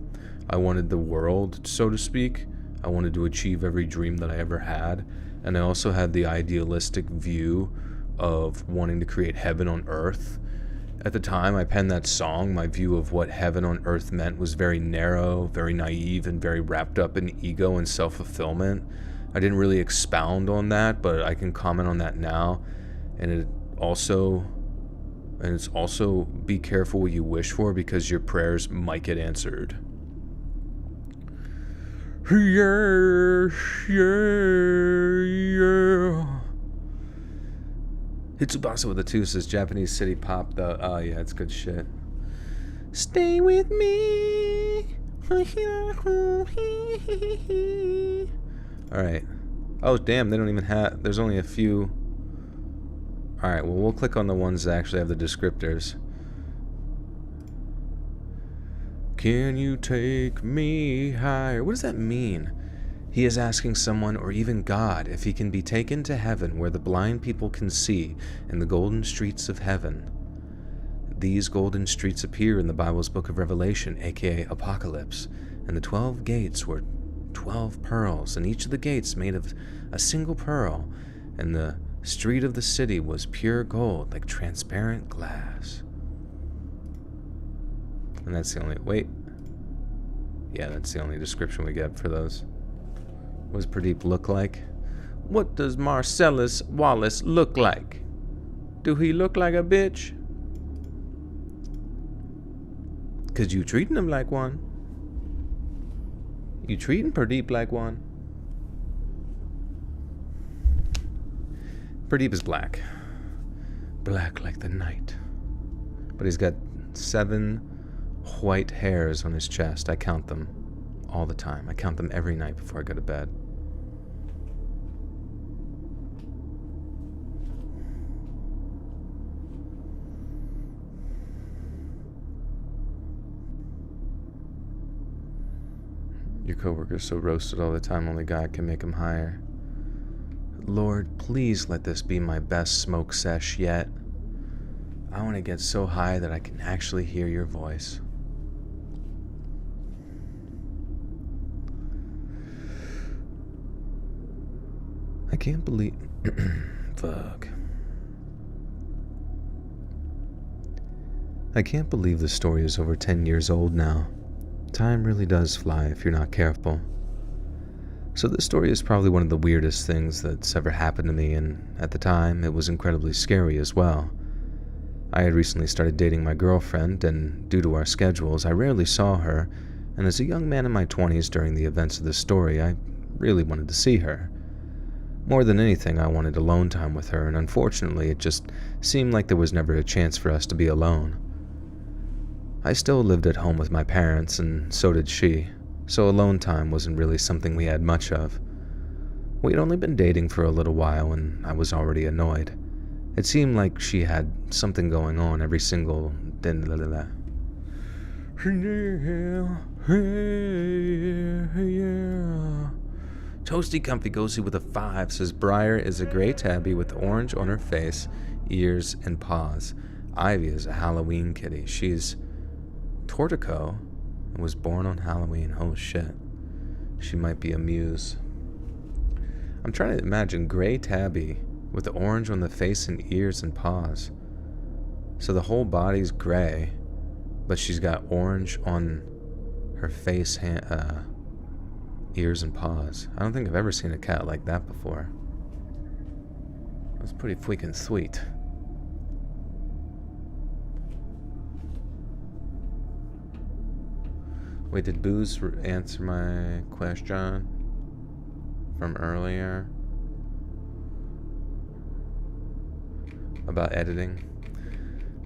I wanted the world, so to speak. I wanted to achieve every dream that I ever had, and I also had the idealistic view of wanting to create heaven on earth. At the time I penned that song, my view of what heaven on earth meant was very narrow, very naive, and very wrapped up in ego and self-fulfillment. I didn't really expound on that, but I can comment on that now. And it's also be careful what you wish for, because your prayers might get answered. Yeah, yeah, yeah. Hitsubasa with a 2 says Japanese city pop though. Oh yeah, it's good shit. Stay with me. Alright. Oh damn, they don't even have, there's only a few. Alright, well we'll click on the ones that actually have the descriptors. Can you take me higher? What does that mean? He is asking someone, or even God, if he can be taken to heaven where the blind people can see in the golden streets of heaven. These golden streets appear in the Bible's book of Revelation, aka Apocalypse, and the 12 gates were 12 pearls, and each of the gates made of a single pearl, and the street of the city was pure gold, like transparent glass. And that's the only, that's the only description we get for those. What does Pradeep look like? What does Marcellus Wallace look like? Do he look like a bitch? 'Cause you treating him like one. You treating Pradeep like one. Pradeep is black. Black like the night. But he's got 7 white hairs on his chest. I count them all the time. I count them every night before I go to bed. Your coworker's so roasted all the time, only God can make him higher. Lord, please let this be my best smoke sesh yet. I want to get so high that I can actually hear your voice. I can't believe... Fuck. I can't believe the story is over 10 years old now. Time really does fly if you're not careful. So this story is probably one of the weirdest things that's ever happened to me, and at the time, it was incredibly scary as well. I had recently started dating my girlfriend, and due to our schedules, I rarely saw her, and as a young man in my 20s during the events of this story, I really wanted to see her. More than anything, I wanted alone time with her, and unfortunately, it just seemed like there was never a chance for us to be alone. I still lived at home with my parents, and so did she, so alone time wasn't really something we had much of. We'd only been dating for a little while, and I was already annoyed. It seemed like she had something going on every single... Toasty Comfy Ghosty with a 5 says Briar is a gray tabby with orange on her face, ears, and paws. Ivy is a Halloween kitty. She's Tortico and was born on Halloween. Oh shit. She might be a muse. I'm trying to imagine gray tabby with the orange on the face and ears and paws. So the whole body's gray, but she's got orange on her face, ears, and paws. I don't think I've ever seen a cat like that before. That's pretty freaking sweet. Wait, did Booze answer my question from earlier about editing?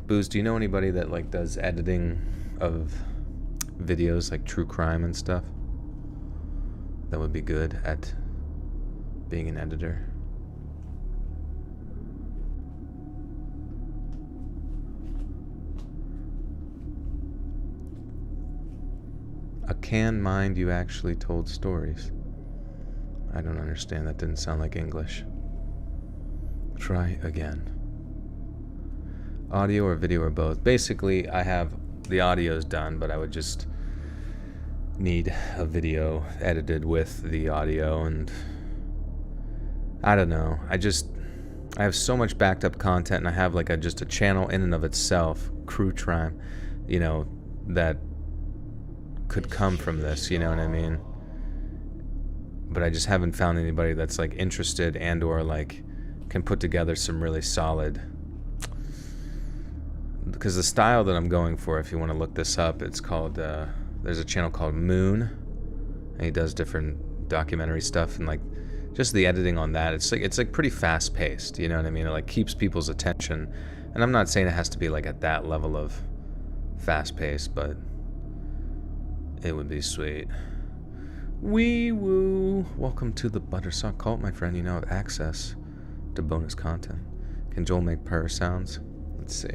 Booze, do you know anybody that like does editing of videos, like true crime and stuff, that would be good at being an editor? A can mind you actually told stories. I don't understand. That didn't sound like English. Try again. Audio or video or both. Basically, I have the audio's done, but I would just need a video edited with the audio, and I don't know. I have so much backed up content, and I have like just a channel in and of itself, Crew Crime, that could come from this, you know what I mean? But I just haven't found anybody that's like interested and or like can put together some really solid, because the style that I'm going for, if you want to look this up, it's called there's a channel called Moon, and he does different documentary stuff, and like just the editing on that, it's like pretty fast paced, you know what I mean? It like keeps people's attention, and I'm not saying it has to be like at that level of fast paced, but it would be sweet. Wee woo. Welcome to the Buttersock Cult, my friend. You now have access to bonus content. Can Joel make purr sounds? Let's see.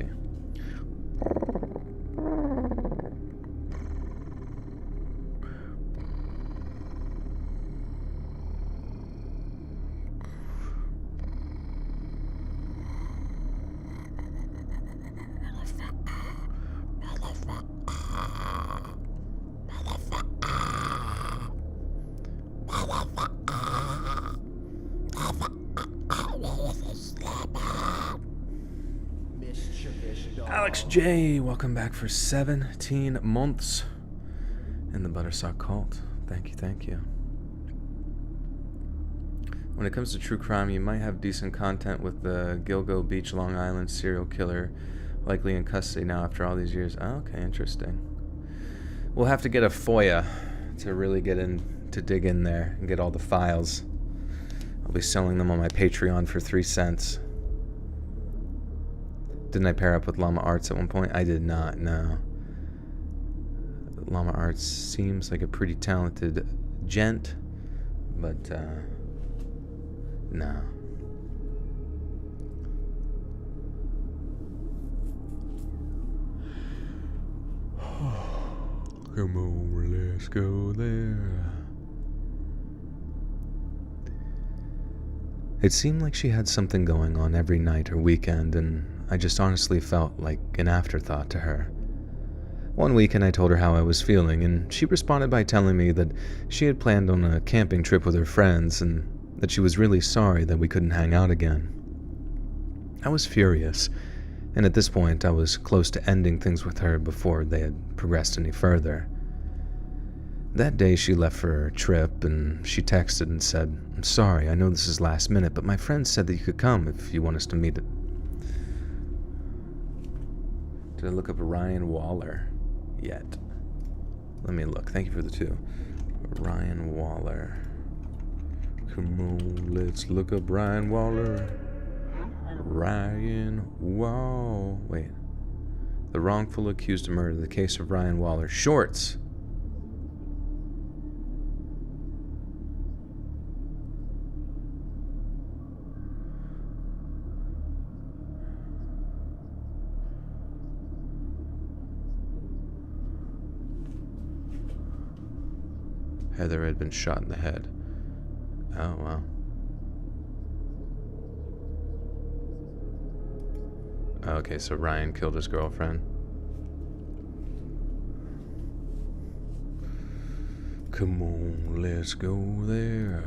Alex J, welcome back for 17 months in the Buttersock Cult. Thank you. When it comes to true crime, you might have decent content with the Gilgo Beach, Long Island serial killer, likely in custody now after all these years. Oh, okay, interesting. We'll have to get a FOIA to really to dig in there and get all the files. I'll be selling them on my Patreon for 3 cents. Didn't I pair up with Llama Arts at one point? I did not, no. Llama Arts seems like a pretty talented gent, but no. Come on, let's go there. It seemed like she had something going on every night or weekend, and I just honestly felt like an afterthought to her. One weekend I told her how I was feeling, and she responded by telling me that she had planned on a camping trip with her friends, and that she was really sorry that we couldn't hang out again. I was furious, and at this point I was close to ending things with her before they had progressed any further. That day she left for her trip, and she texted and said, "I'm sorry, I know this is last minute, but my friend said that you could come if you want us to meet it." Did I look up Ryan Waller yet? Let me look. Thank you for the 2. Ryan Waller. Come on, let's look up Ryan Waller. Ryan Wall. Wait. The wrongful accused of murder. The case of Ryan Waller. Shorts. Heather had been shot in the head. Oh, wow. Okay, so Ryan killed his girlfriend. Come on, let's go there.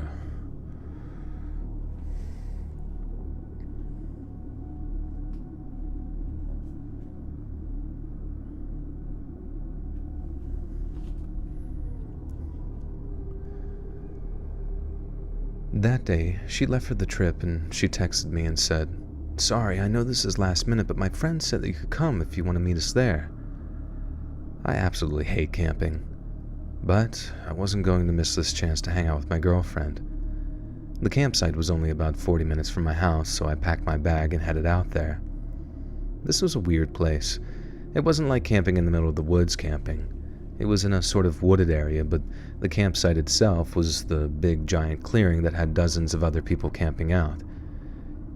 That day, she left for the trip and she texted me and said, "Sorry, I know this is last minute, but my friend said that you could come if you want to meet us there." I absolutely hate camping, but I wasn't going to miss this chance to hang out with my girlfriend. The campsite was only about 40 minutes from my house, so I packed my bag and headed out there. This was a weird place. It wasn't like camping in the middle of the woods camping. It was in a sort of wooded area, but the campsite itself was the big giant clearing that had dozens of other people camping out.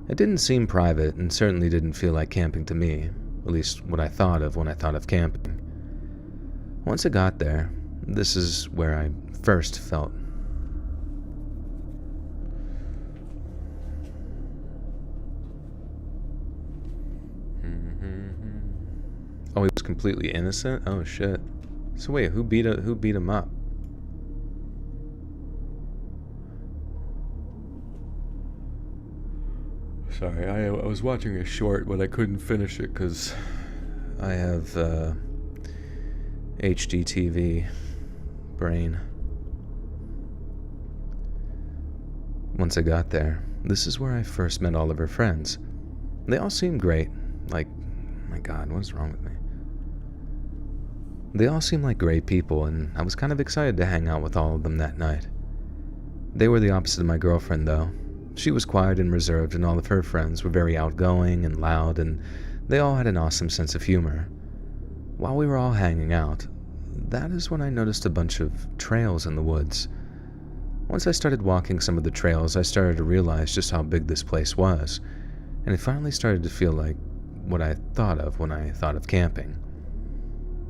It didn't seem private and certainly didn't feel like camping to me, at least what I thought of when I thought of camping. Once I got there, this is where I first felt. Oh, he was completely innocent? Oh shit. So wait, who beat him up? Sorry, I was watching a short, but I couldn't finish it because I have HDTV brain. Once I got there, this is where I first met all of her friends. They all seemed great. Like, my God, what's wrong with me? They all seemed like great people, and I was kind of excited to hang out with all of them that night. They were the opposite of my girlfriend, though. She was quiet and reserved, and all of her friends were very outgoing and loud, and they all had an awesome sense of humor. While we were all hanging out, that is when I noticed a bunch of trails in the woods. Once I started walking some of the trails, I started to realize just how big this place was, and it finally started to feel like what I thought of when I thought of camping.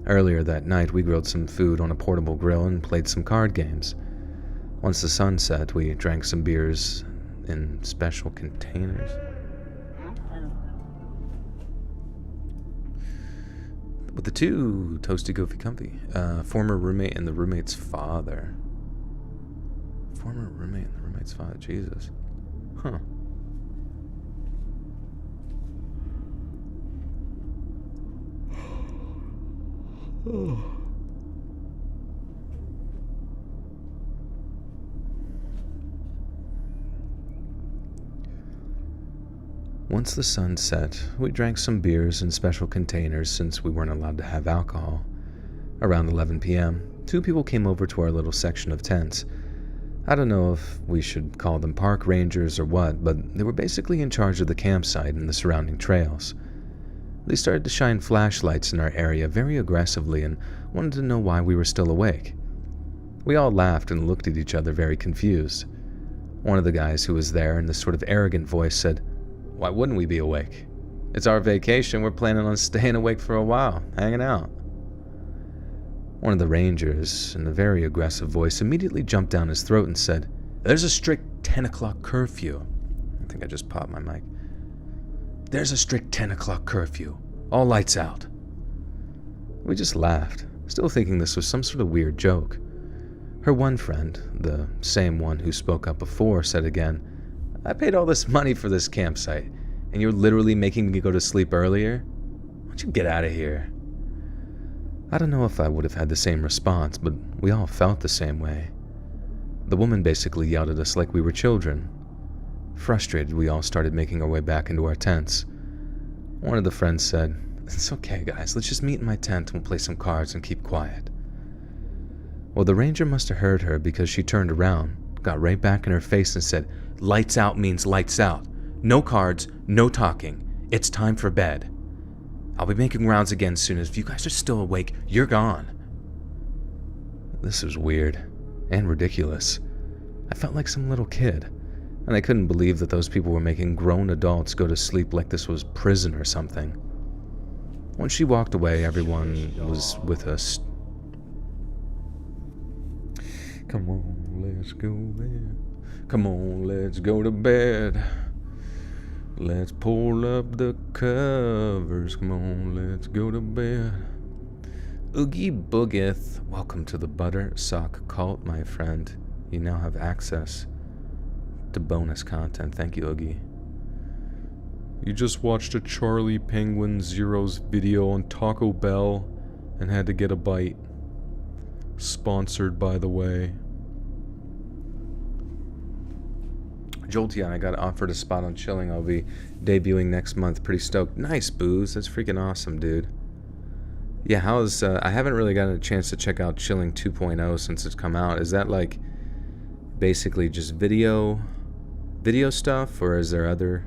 Earlier that night, we grilled some food on a portable grill and played some card games. Once the sun set, we drank some beers in special containers. With the two toasty goofy comfy, former roommate and the roommate's father. Former roommate and the roommate's father, Jesus. Huh. Oh. Once the sun set, we drank some beers in special containers since we weren't allowed to have alcohol. Around 11 p.m., two people came over to our little section of tents. I don't know if we should call them park rangers or what, but they were basically in charge of the campsite and the surrounding trails. They started to shine flashlights in our area very aggressively and wanted to know why we were still awake. We all laughed and looked at each other very confused. One of the guys who was there in this sort of arrogant voice said, "Why wouldn't we be awake? It's our vacation, we're planning on staying awake for a while, hanging out." One of the rangers, in a very aggressive voice, immediately jumped down his throat and said, "There's a strict 10 o'clock curfew." I think I just popped my mic. "There's a strict 10 o'clock curfew. All lights out." We just laughed, still thinking this was some sort of weird joke. Her one friend, the same one who spoke up before, said again, "I paid all this money for this campsite, and you're literally making me go to sleep earlier? Why don't you get out of here?" I don't know if I would have had the same response, but we all felt the same way. The woman basically yelled at us like we were children. Frustrated, we all started making our way back into our tents. One of the friends said, "It's okay, guys, let's just meet in my tent and we'll play some cards and keep quiet." Well, the ranger must have heard her because she turned around, got right back in her face and said, "Lights out means lights out. No cards, no talking. It's time for bed. I'll be making rounds again soon. If you guys are still awake, you're gone." This was weird and ridiculous. I felt like some little kid, and I couldn't believe that those people were making grown adults go to sleep like this was prison or something. When she walked away, everyone was with us. "Come on, let's go there. Come on, let's go to bed. Let's pull up the covers. Come on, let's go to bed. Oogie Boogith, welcome to the Butter Sock Cult, my friend. You now have access to bonus content. Thank you, Oogie. You just watched a Charlie Penguin Zero's video on Taco Bell and had to get a bite. Sponsored, by the way. Jolteon, I got offered a spot on Chilling. I'll be debuting next month. Pretty stoked. Nice, Booze. That's freaking awesome, dude. Yeah, how's... I haven't really gotten a chance to check out Chilling 2.0 since it's come out. Is that, like, basically just video stuff? Or is there other...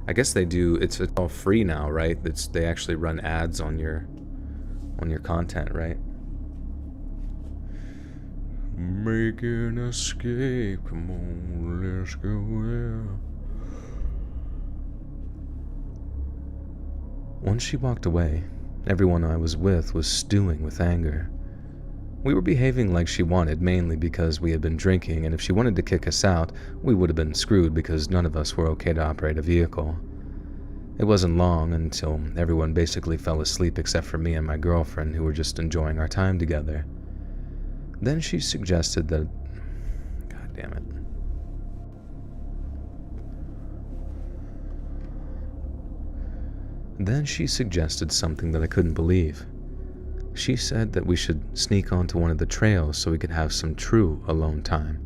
I guess they do... It's all free now, right? They actually run ads on your content, right? Make an escape, come on, let's go there. Once she walked away, everyone I was with was stewing with anger. We were behaving like she wanted, mainly because we had been drinking, and if she wanted to kick us out, we would have been screwed because none of us were okay to operate a vehicle. It wasn't long until everyone basically fell asleep except for me and my girlfriend, who were just enjoying our time together. Then she suggested that... God damn it. Then she suggested something that I couldn't believe. She said that we should sneak onto one of the trails so we could have some true alone time.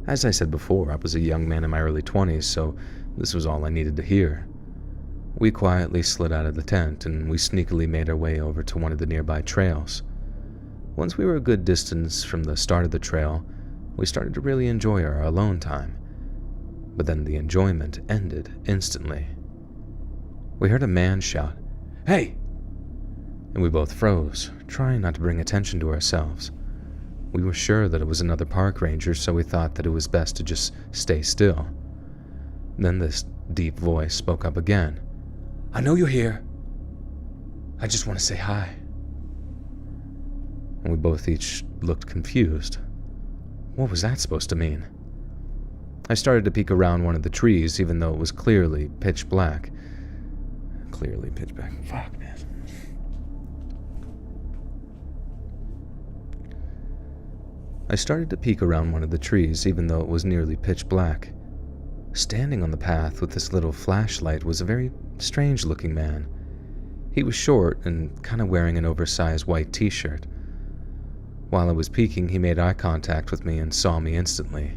As I said before, I was a young man in my early 20s, so this was all I needed to hear. We quietly slid out of the tent and we sneakily made our way over to one of the nearby trails. Once we were a good distance from the start of the trail, we started to really enjoy our alone time. But then the enjoyment ended instantly. We heard a man shout, "Hey!" And we both froze, trying not to bring attention to ourselves. We were sure that it was another park ranger, so we thought that it was best to just stay still. Then this deep voice spoke up again. "I know you're here. I just want to say hi." And we both each looked confused. What was that supposed to mean? I started to peek around one of the trees, even though it was clearly pitch black. Clearly pitch black. Fuck, man. I started to peek around one of the trees, even though it was nearly pitch black. Standing on the path with this little flashlight was a very strange-looking man. He was short and kind of wearing an oversized white t-shirt. While I was peeking, he made eye contact with me and saw me instantly.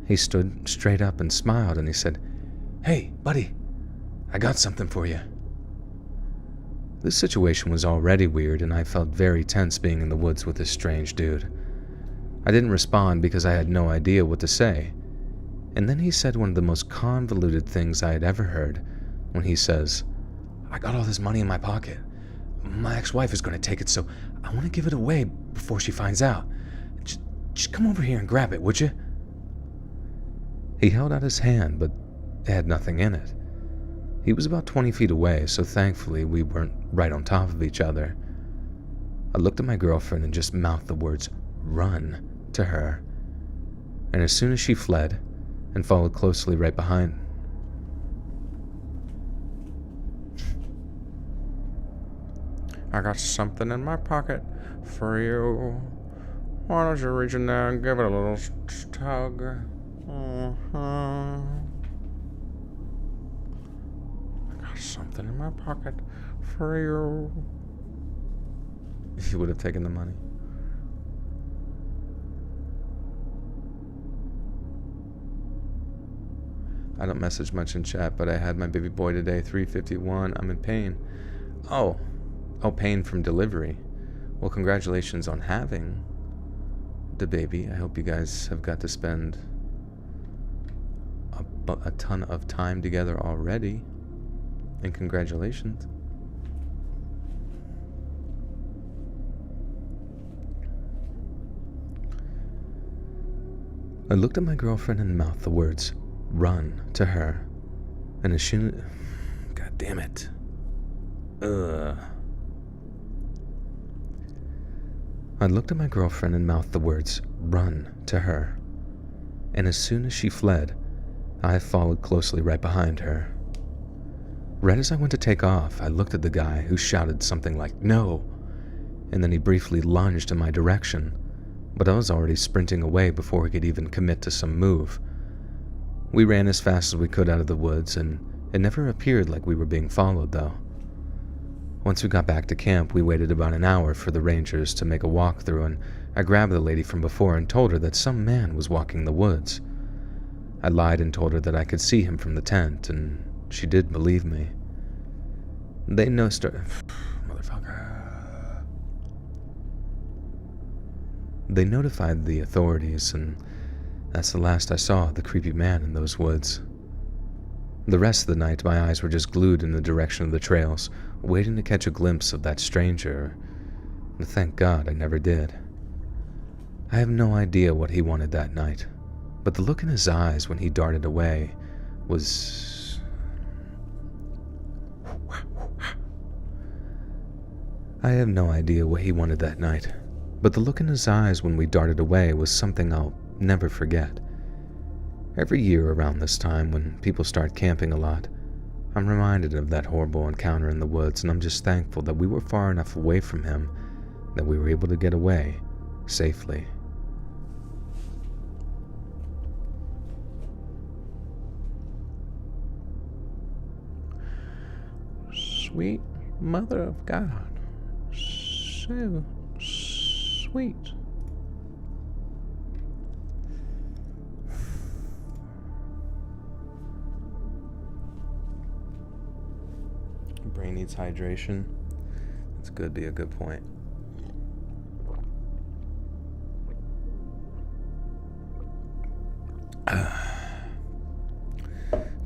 He stood straight up and smiled, and he said, "Hey, buddy, I got something for you." This situation was already weird, and I felt very tense being in the woods with this strange dude. I didn't respond because I had no idea what to say. And then he said one of the most convoluted things I had ever heard, when he says, "I got all this money in my pocket. My ex-wife is going to take it, so I want to give it away before she finds out. Just come over here and grab it, would you?" He held out his hand, but it had nothing in it. He was about 20 feet away, so thankfully we weren't right on top of each other. I looked at my girlfriend and just mouthed the words, "Run," to her. And as soon as she fled, and followed closely right behind, "I got something in my pocket for you. Why don't you reach in there and give it a little tug?" I got something in my pocket for you. He would have taken the money. I don't message much in chat, but I had my baby boy today, 3:51. I'm in pain. Oh, pain from delivery. Well, congratulations on having the baby. I hope you guys have got to spend a ton of time together already. And congratulations. I looked at my girlfriend and mouthed the words, "Run," to her. And as soon... God damn it. I looked at my girlfriend and mouthed the words, "Run," to her. And as soon as she fled, I followed closely right behind her. Right as I went to take off, I looked at the guy who shouted something like, "No!" and then he briefly lunged in my direction, but I was already sprinting away before he could even commit to some move. We ran as fast as we could out of the woods, and it never appeared like we were being followed, though. Once we got back to camp, we waited about an hour for the rangers to make a walkthrough, and I grabbed the lady from before and told her that some man was walking the woods. I lied and told her that I could see him from the tent, and she did believe me. They They notified the authorities, and that's the last I saw of the creepy man in those woods. The rest of the night, my eyes were just glued in the direction of the trails, waiting to catch a glimpse of that stranger, but thank God I never did. I have no idea what he wanted that night, but the look in his eyes when he darted away was... I have no idea what he wanted that night, but the look in his eyes when we darted away was something I'll never forget. Every year around this time, when people start camping a lot, I'm reminded of that horrible encounter in the woods, and I'm just thankful that we were far enough away from him that we were able to get away safely. Sweet Mother of God. So sweet. Brain needs hydration. That's could be a good point.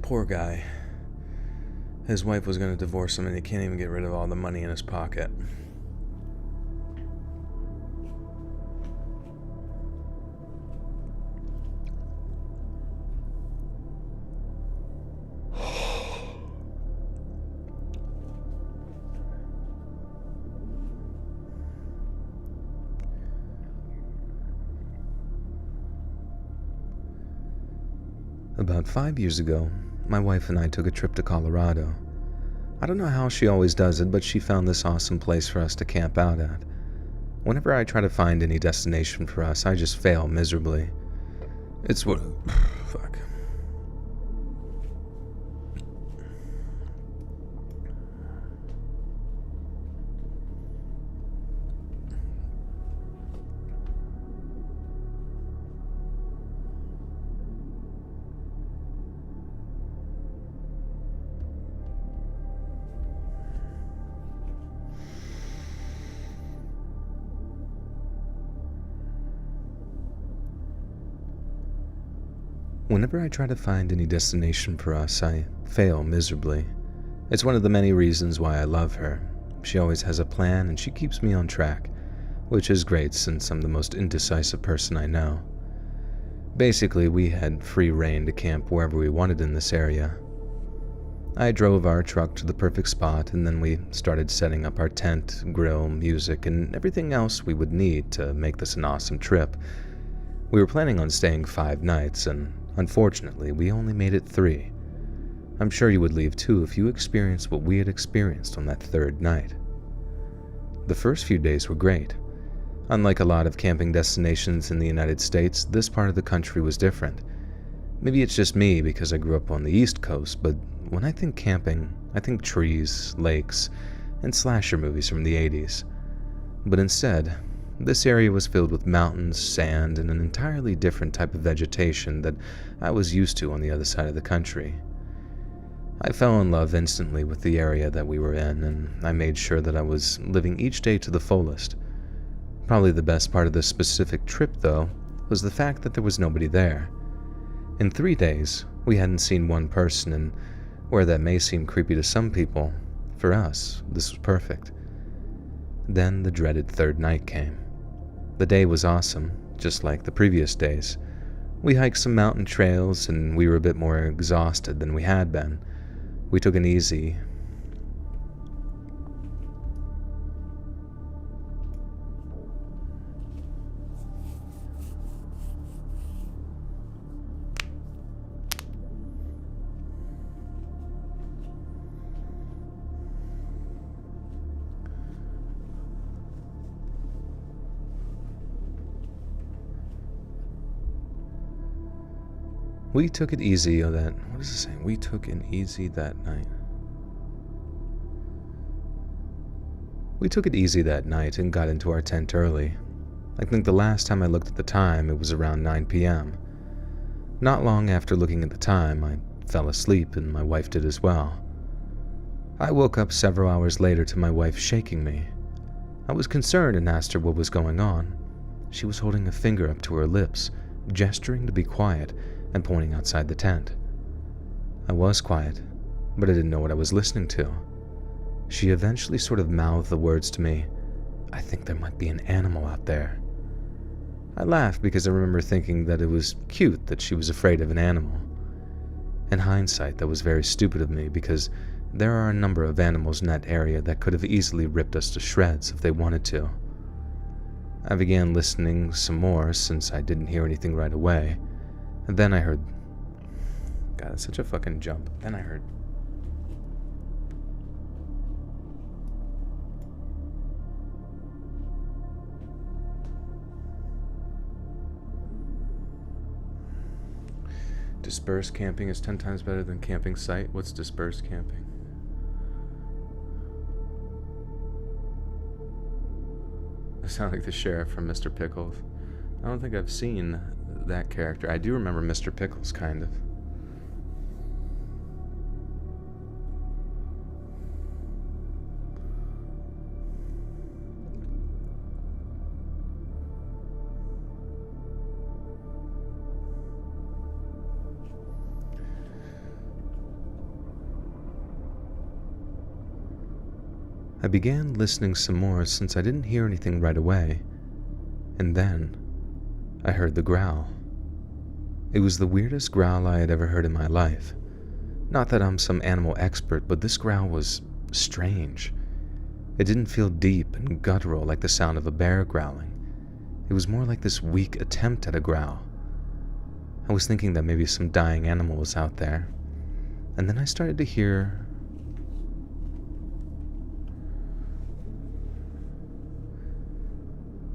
Poor guy. His wife was going to divorce him and he can't even get rid of all the money in his pocket. About 5 years ago, my wife and I took a trip to Colorado. I don't know how she always does it, but she found this awesome place for us to camp out at. Whenever I try to find any destination for us, I just fail miserably. It's what... Fuck. Whenever I try to find any destination for us, I fail miserably. It's one of the many reasons why I love her. She always has a plan and she keeps me on track, which is great since I'm the most indecisive person I know. Basically, we had free reign to camp wherever we wanted in this area. I drove our truck to the perfect spot, and then we started setting up our tent, grill, music, and everything else we would need to make this an awesome trip. We were planning on staying 5 nights, and unfortunately, we only made it 3. I'm sure you would leave too if you experienced what we had experienced on that 3rd night. The first few days were great. Unlike a lot of camping destinations in the United States, this part of the country was different. Maybe it's just me because I grew up on the East Coast, but when I think camping, I think trees, lakes, and slasher movies from the 80s. But instead, this area was filled with mountains, sand, and an entirely different type of vegetation that I was used to on the other side of the country. I fell in love instantly with the area that we were in, and I made sure that I was living each day to the fullest. Probably the best part of this specific trip, though, was the fact that there was nobody there. In 3 days, we hadn't seen one person, and where that may seem creepy to some people, for us, this was perfect. Then the dreaded 3rd night came. The day was awesome, just like the previous days. We hiked some mountain trails, and we were a bit more exhausted than we had been. We took an easy... We took it easy that... What is it saying? We took it easy that night. We took it easy that night and got into our tent early. I think the last time I looked at the time, it was around 9 p.m. Not long after looking at the time, I fell asleep and my wife did as well. I woke up several hours later to my wife shaking me. I was concerned and asked her what was going on. She was holding a finger up to her lips, gesturing to be quiet and pointing outside the tent. I was quiet, but I didn't know what I was listening to. She eventually sort of mouthed the words to me, "I think there might be an animal out there." I laughed because I remember thinking that it was cute that she was afraid of an animal. In hindsight, that was very stupid of me because there are a number of animals in that area that could have easily ripped us to shreds if they wanted to. I began listening some more since I didn't hear anything right away, and then I heard... God, it's such a fucking jump. Then I heard... Dispersed camping is 10 times better than camping site. What's dispersed camping? I sound like the sheriff from Mr. Pickles. I don't think I've seen that character. I do remember Mr. Pickles, kind of. I began listening some more since I didn't hear anything right away, and then I heard the growl. It was the weirdest growl I had ever heard in my life. Not that I'm some animal expert, but this growl was strange. It didn't feel deep and guttural like the sound of a bear growling. It was more like this weak attempt at a growl. I was thinking that maybe some dying animal was out there, and then I started to hear...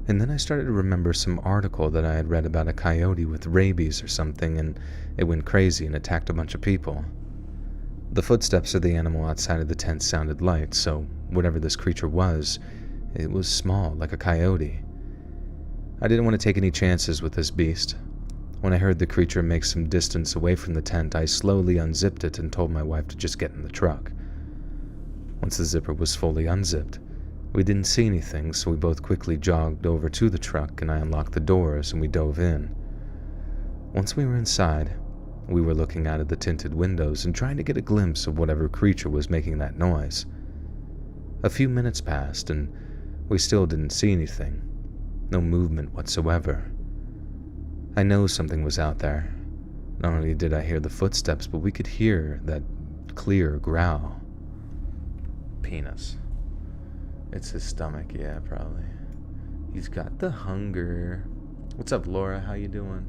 And then I started to remember some article that I had read about a coyote with rabies or something, and it went crazy and attacked a bunch of people. The footsteps of the animal outside of the tent sounded light, so whatever this creature was, it was small, like a coyote. I didn't want to take any chances with this beast. When I heard the creature make some distance away from the tent, I slowly unzipped it and told my wife to just get in the truck. Once the zipper was fully unzipped, we didn't see anything, so we both quickly jogged over to the truck and I unlocked the doors and we dove in. Once we were inside, we were looking out of the tinted windows and trying to get a glimpse of whatever creature was making that noise. A few minutes passed and we still didn't see anything. No movement whatsoever. I know something was out there. Not only did I hear the footsteps, but we could hear that clear growl. Penis. It's his stomach, yeah, probably. He's got the hunger. What's up, Laura? How you doing?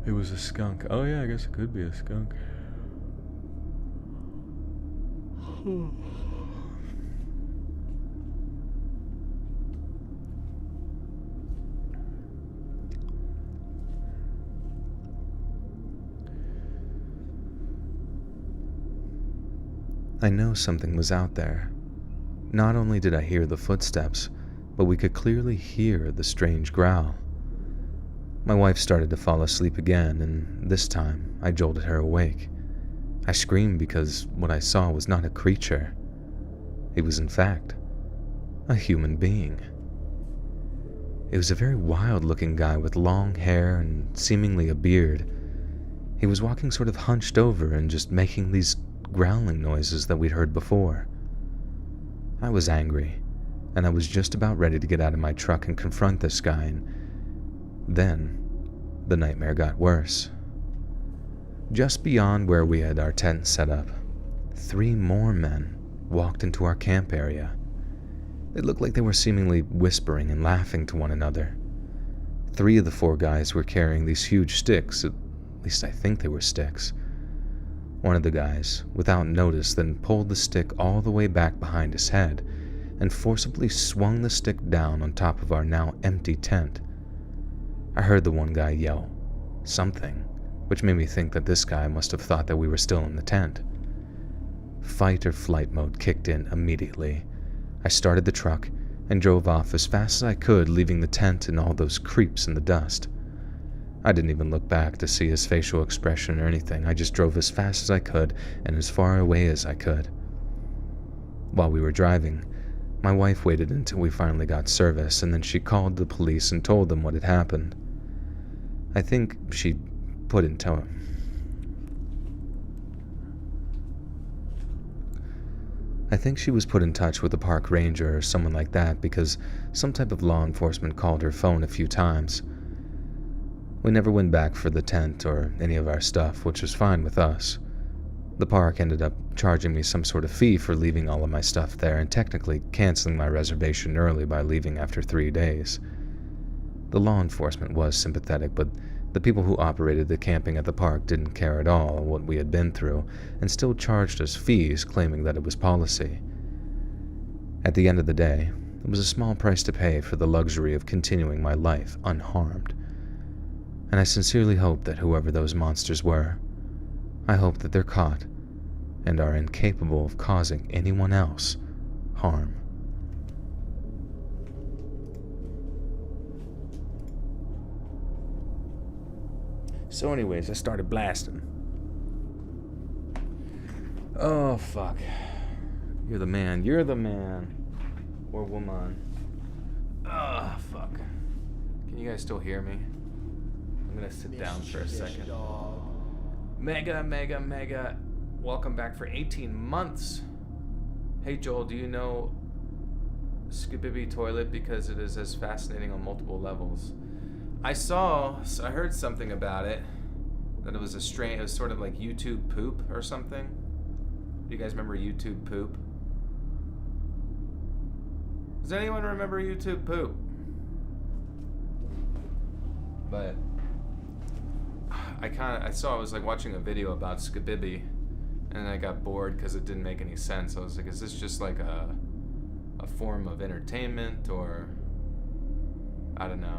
It was a skunk. Oh yeah, I guess it could be a skunk. I know something was out there. Not only did I hear the footsteps, but we could clearly hear the strange growl. My wife started to fall asleep again, and this time I jolted her awake. I screamed because what I saw was not a creature. It was, in fact, a human being. It was a very wild-looking guy with long hair and seemingly a beard. He was walking sort of hunched over and just making these growling noises that we'd heard before. I was angry, and I was just about ready to get out of my truck and confront this guy, and then the nightmare got worse. Just beyond where we had our tent set up, 3 more men walked into our camp area. It looked like they were seemingly whispering and laughing to one another. 3 of the 4 guys were carrying these huge sticks, at least I think they were sticks. One of the guys, without notice, then pulled the stick all the way back behind his head and forcibly swung the stick down on top of our now empty tent. I heard the one guy yell something, which made me think that this guy must have thought that we were still in the tent. Fight or flight mode kicked in immediately. I started the truck and drove off as fast as I could, leaving the tent and all those creeps in the dust. I didn't even look back to see his facial expression or anything. I just drove as fast as I could and as far away as I could. While we were driving, my wife waited until we finally got service, and then she called the police and told them what had happened. I think she put in touch. I think she was put in touch with a park ranger or someone like that because some type of law enforcement called her phone a few times. We never went back for the tent or any of our stuff, which was fine with us. The park ended up charging me some sort of fee for leaving all of my stuff there and technically canceling my reservation early by leaving after 3 days. The law enforcement was sympathetic, but the people who operated the camping at the park didn't care at all what we had been through and still charged us fees, claiming that it was policy. At the end of the day, it was a small price to pay for the luxury of continuing my life unharmed. And I sincerely hope that whoever those monsters were, I hope that they're caught and are incapable of causing anyone else harm. So anyways, I started blasting. Oh, fuck. You're the man. You're the man. Or woman. Oh, fuck. Can you guys still hear me? I'm gonna sit down for a second. Mega. Welcome back for 18 months. Hey, Joel, do you know Skibidi Toilet because it is as fascinating on multiple levels? I heard something about it, that it was it was sort of like YouTube poop or something. Do you guys remember YouTube poop? Does anyone remember YouTube poop? But I was like watching a video about Skibidi, and I got bored because it didn't make any sense. I was like, is this just like a form of entertainment, or I don't know.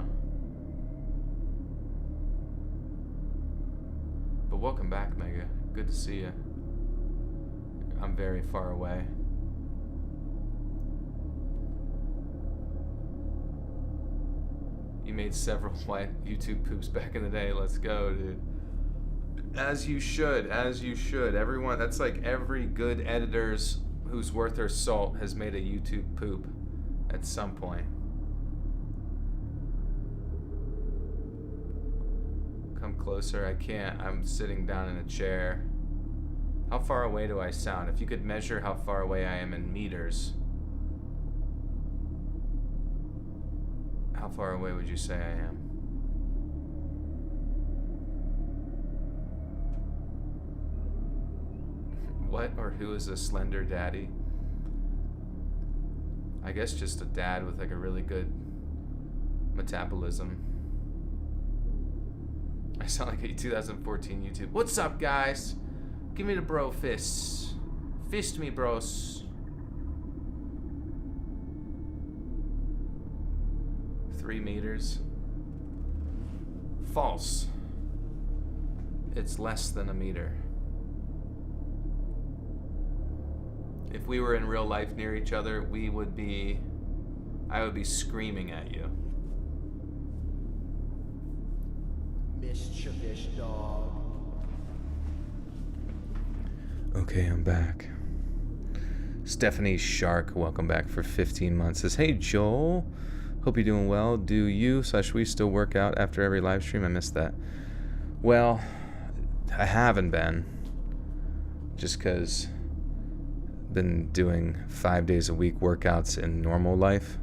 But welcome back, Mega. Good to see you. I'm very far away. You made several white YouTube poops back in the day. Let's go, dude. As you should. Everyone, that's like every good editor's who's worth their salt has made a YouTube poop at some point. Come closer. I can't. I'm sitting down in a chair. How far away do I sound? If you could measure how far away I am in meters, how far away would you say I am? What or who is a slender daddy? I guess just a dad with like a really good metabolism. I sound like a 2014 YouTube. What's up, guys? Give me the bro fists. Fist me, bros. 3 meters. False. It's less than a meter. If we were in real life near each other, I would be screaming at you. Mischievous dog. Okay, I'm back. Stephanie Shark, welcome back for 15 months. Says, hey Joel, hope you're doing well. Do you/we still work out after every live stream? I missed that. Well, I haven't been. Just because been doing 5 days a week workouts in normal life,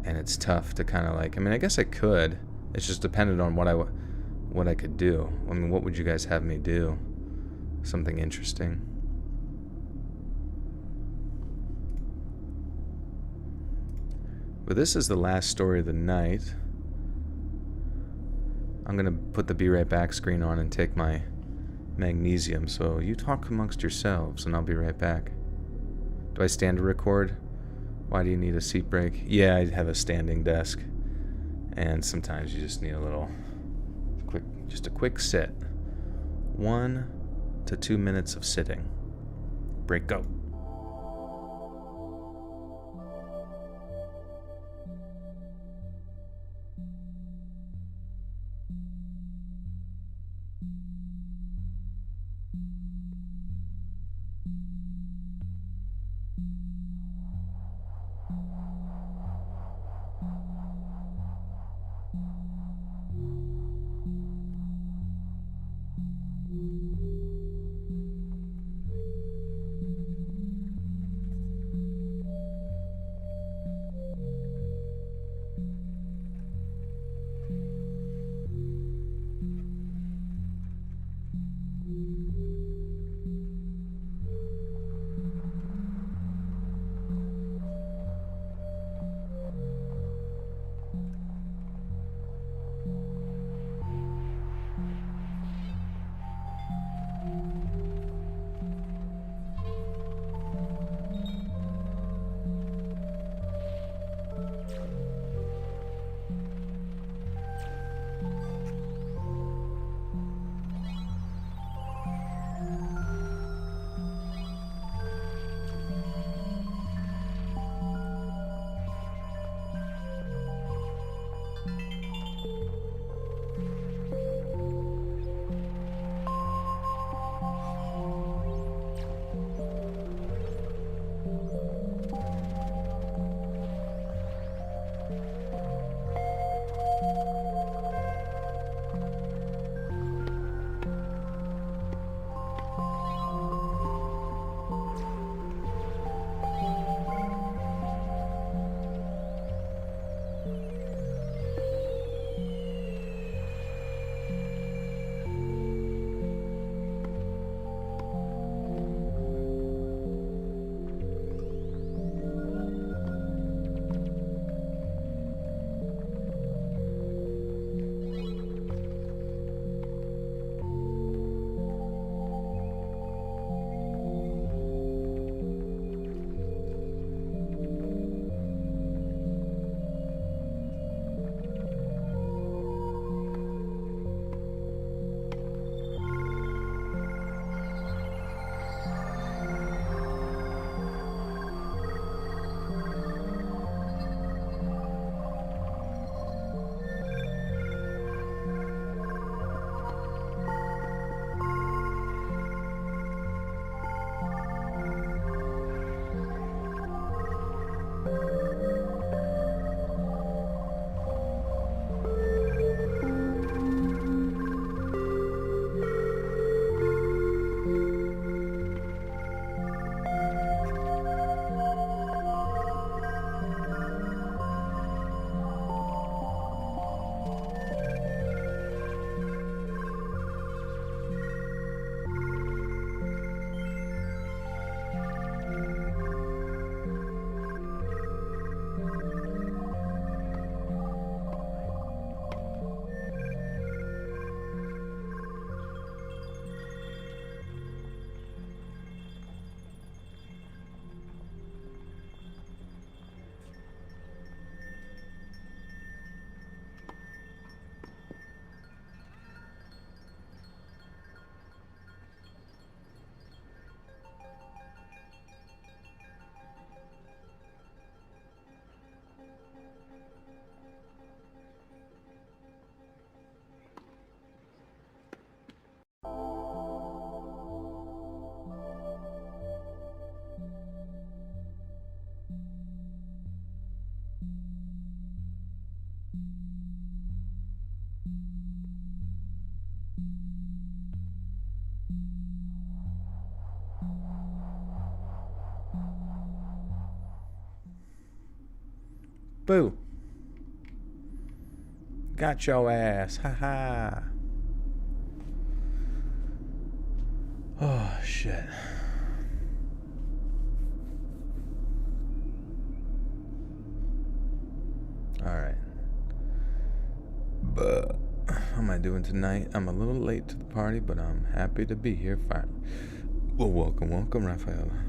and it's tough to kind of like, I mean, I guess I could. It's just dependent on what I could do. I mean, what would you guys have me do? Something interesting. But this is the last story of the night. I'm gonna put the Be Right Back screen on and take my magnesium, so you talk amongst yourselves and I'll be right back. Do I stand to record? Why do you need a seat break? Yeah, I have a standing desk. And sometimes you just need a quick sit. 1 to 2 minutes of sitting. Break, go. Boo. Got your ass. Ha ha. Oh, shit. Alright. But how am I doing tonight? I'm a little late to the party, but I'm happy to be here. Fine. Well, welcome, Rafaela.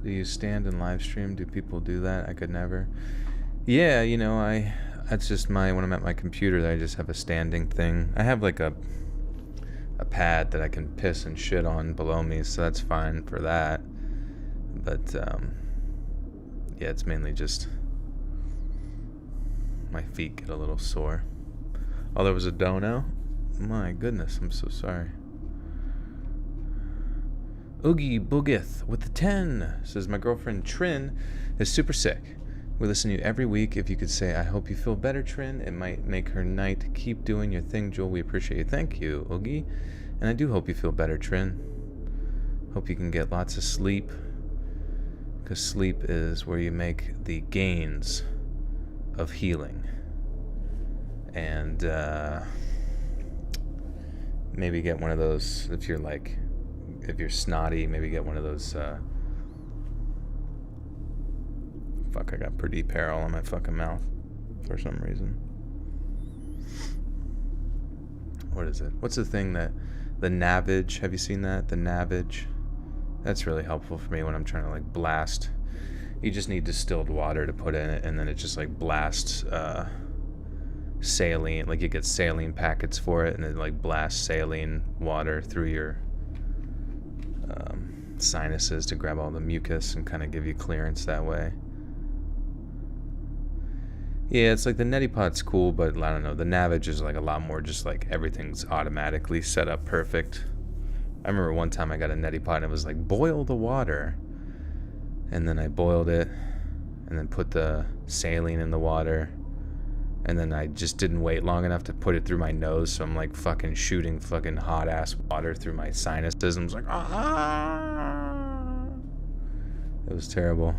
Do you stand and live stream? Do people do that? I could never. Yeah, that's just when I'm at my computer, I just have a standing thing. I have like a pad that I can piss and shit on below me, so that's fine for that. But yeah, it's mainly just my feet get a little sore. Oh, there was a dono? My goodness, I'm so sorry. Oogie Boogith with the 10 says, my girlfriend Trin is super sick. We listen to you every week. If you could say, I hope you feel better, Trin, it might make her night. Keep doing your thing, Joel. We appreciate you. Thank you, Oogie. And I do hope you feel better, Trin. Hope you can get lots of sleep, because sleep is where you make the gains of healing. And maybe get one of those, if you're snotty, maybe get one of those, fuck, I got pretty hair all on my fucking mouth for some reason. What is it? What's the thing the Navage, have you seen that? The Navage? That's really helpful for me when I'm trying to like blast. You just need distilled water to put in it, and then it just like blasts saline, like you get saline packets for it, and it like blasts saline water through your sinuses to grab all the mucus and kind of give you clearance that way. Yeah, it's like the neti pot's cool, but I don't know, the Navage is like a lot more just like everything's automatically set up perfect. I remember one time I got a neti pot and it was like, boil the water. And then I boiled it and then put the saline in the water. And then I just didn't wait long enough to put it through my nose, so I'm like fucking shooting fucking hot ass water through my sinuses. I was like, ah! It was terrible.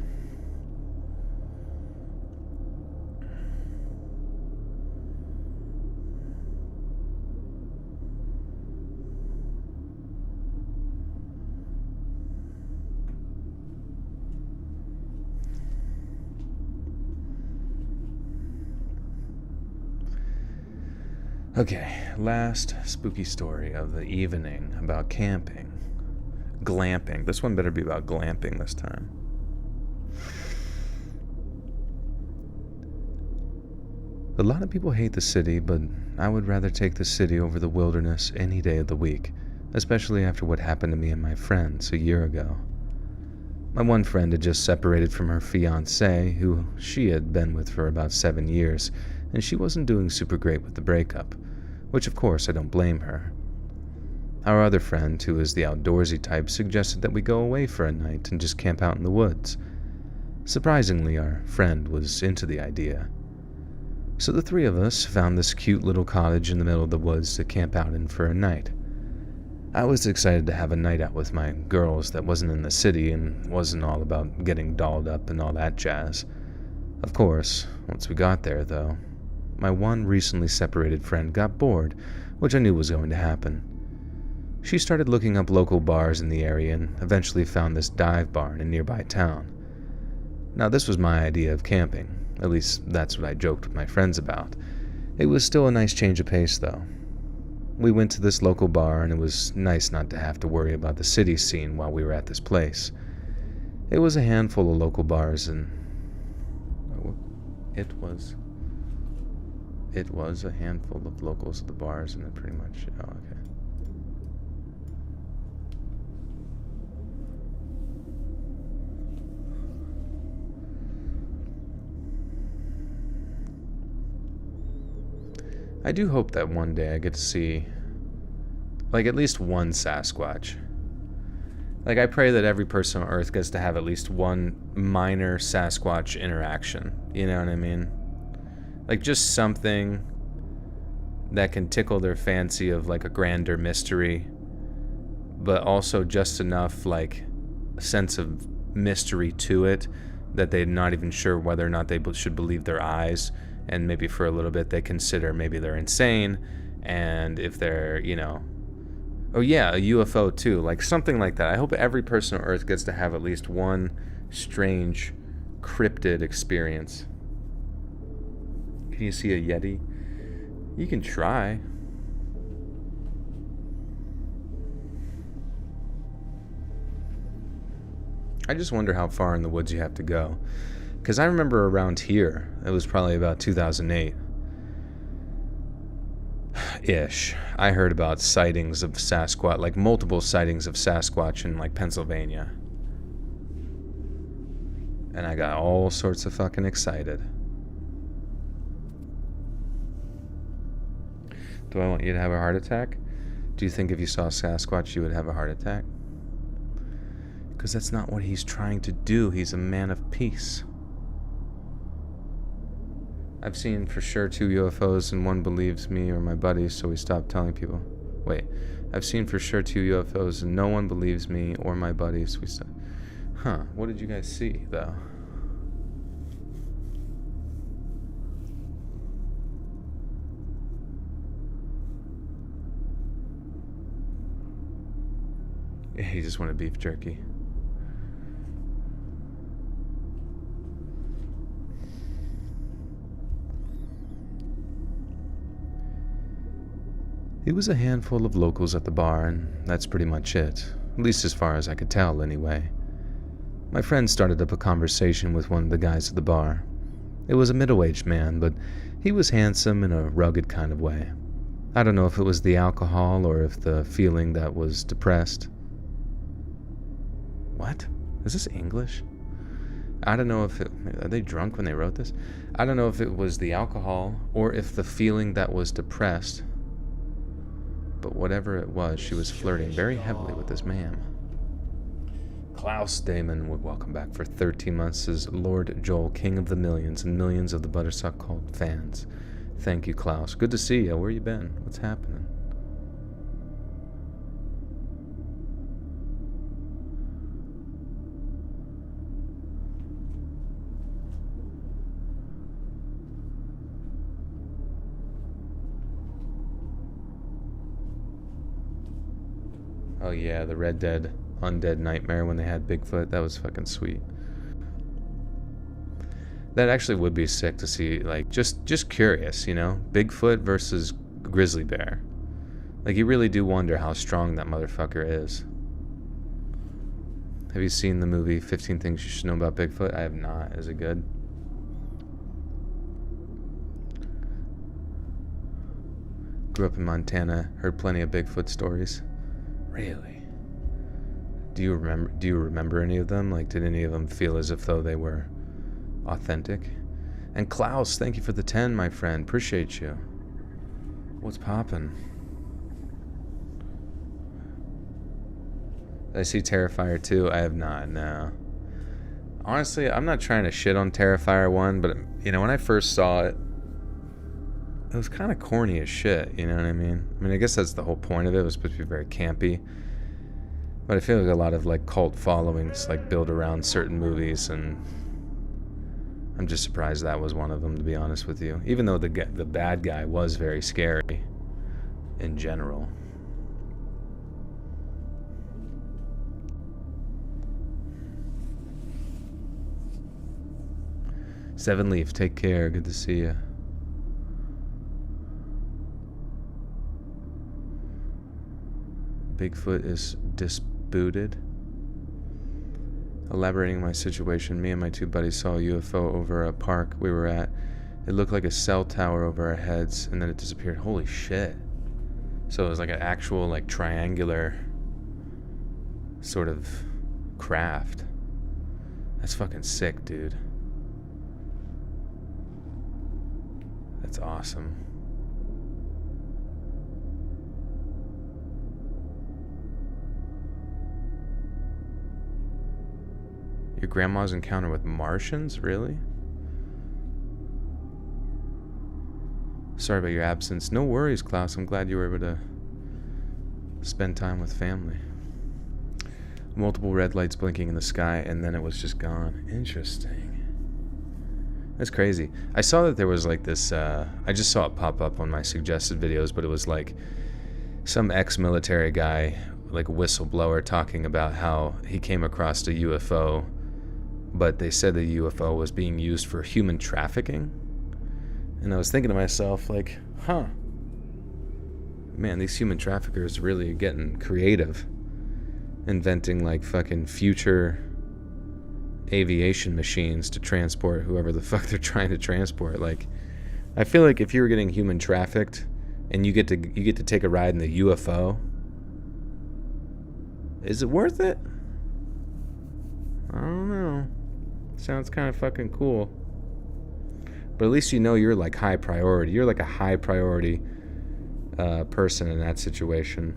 Okay, last spooky story of the evening about camping. Glamping. This one better be about glamping this time. A lot of people hate the city, but I would rather take the city over the wilderness any day of the week, especially after what happened to me and my friends a year ago. My one friend had just separated from her fiancé, who she had been with for about 7 years, and she wasn't doing super great with the breakup, which of course I don't blame her. Our other friend, who is the outdoorsy type, suggested that we go away for a night and just camp out in the woods. Surprisingly, our friend was into the idea. So the three of us found this cute little cottage in the middle of the woods to camp out in for a night. I was excited to have a night out with my girls that wasn't in the city and wasn't all about getting dolled up and all that jazz. Of course, once we got there, though, my one recently separated friend got bored, which I knew was going to happen. She started looking up local bars in the area and eventually found this dive bar in a nearby town. Now, this was my idea of camping. At least that's what I joked with my friends about. It was still a nice change of pace, though. We went to this local bar, and it was nice not to have to worry about the city scene while we were at this place. It was a handful of local bars, and it was a handful of locals at the bars, and it pretty much, oh, okay. I do hope that one day I get to see, like, at least one Sasquatch. Like, I pray that every person on Earth gets to have at least one minor Sasquatch interaction. You know what I mean? Like, just something that can tickle their fancy of, like, a grander mystery, but also just enough, like, sense of mystery to it that they're not even sure whether or not they should believe their eyes. And maybe for a little bit they consider maybe they're insane, and if they're, oh yeah, a UFO too, like something like that. I hope every person on Earth gets to have at least one strange cryptid experience. Can you see a Yeti? You can try. I just wonder how far in the woods you have to go. Because I remember around here, it was probably about 2008 ish. I heard about sightings of Sasquatch, like multiple sightings of Sasquatch in like Pennsylvania. And I got all sorts of fucking excited. Do I want you to have a heart attack? Do you think if you saw Sasquatch you would have a heart attack? Because that's not what he's trying to do. He's a man of peace. I've seen for sure 2 UFOs and one believes me or my buddies, so we stopped telling people. Wait, I've seen for sure 2 UFOs and no one believes me or my buddies. We stopped. Huh, what did you guys see, though? Yeah, he just wanted beef jerky. It was a handful of locals at the bar, and that's pretty much it. At least as far as I could tell, anyway. My friend started up a conversation with one of the guys at the bar. It was a middle-aged man, but he was handsome in a rugged kind of way. I don't know if it was the alcohol or if the feeling that was depressed. What? Is this English? I don't know if it... Are they drunk when they wrote this? I don't know if it was the alcohol or if the feeling that was depressed. But whatever it was, she was flirting very heavily with this man. Klaus Damon would welcome back for 13 months as Lord Joel, king of the millions and millions of the Buttersuck cult fans. Thank you, Klaus. Good to see you. Where you been? What's happening? Oh yeah, the Red Dead Undead Nightmare when they had Bigfoot. That was fucking sweet. That actually would be sick to see, like, just curious, you know? Bigfoot versus grizzly bear. Like, you really do wonder how strong that motherfucker is. Have you seen the movie 15 Things You Should Know About Bigfoot? I have not. Is it good? Grew up in Montana, heard plenty of Bigfoot stories. Really? Do you remember any of them? Like, did any of them feel as if though they were authentic? And Klaus, thank you for the 10, my friend. Appreciate you. What's poppin'? Did I see Terrifier 2? I have not, no. Honestly, I'm not trying to shit on Terrifier 1, but, you know, when I first saw it, it was kind of corny as shit, you know what I mean? I mean, I guess that's the whole point of it. It was supposed to be very campy. But I feel like a lot of, like, cult followings, like, build around certain movies, and I'm just surprised that was one of them, to be honest with you. Even though the bad guy was very scary in general. Seven Leaf, take care. Good to see you. Bigfoot is disputed. Elaborating my situation, me and my 2 buddies saw a UFO over a park we were at. It looked like a cell tower over our heads, and then it disappeared. Holy shit. So it was like an actual, like, triangular sort of craft. That's fucking sick, dude. That's awesome. Your grandma's encounter with Martians? Really? Sorry about your absence. No worries, Klaus. I'm glad you were able to spend time with family. Multiple red lights blinking in the sky, and then it was just gone. Interesting. That's crazy. I saw that there was like this, I just saw it pop up on my suggested videos, but it was like some ex-military guy, like a whistleblower, talking about how he came across a UFO, but they said the UFO was being used for human trafficking. And I was thinking to myself, like, huh, man, these human traffickers really getting creative, inventing like fucking future aviation machines to transport whoever the fuck they're trying to transport. Like, I feel like if you were getting human trafficked and you get to take a ride in the UFO, is it worth it? I don't know. Sounds kind of fucking cool. But at least you know you're like high priority. You're like a high priority person in that situation.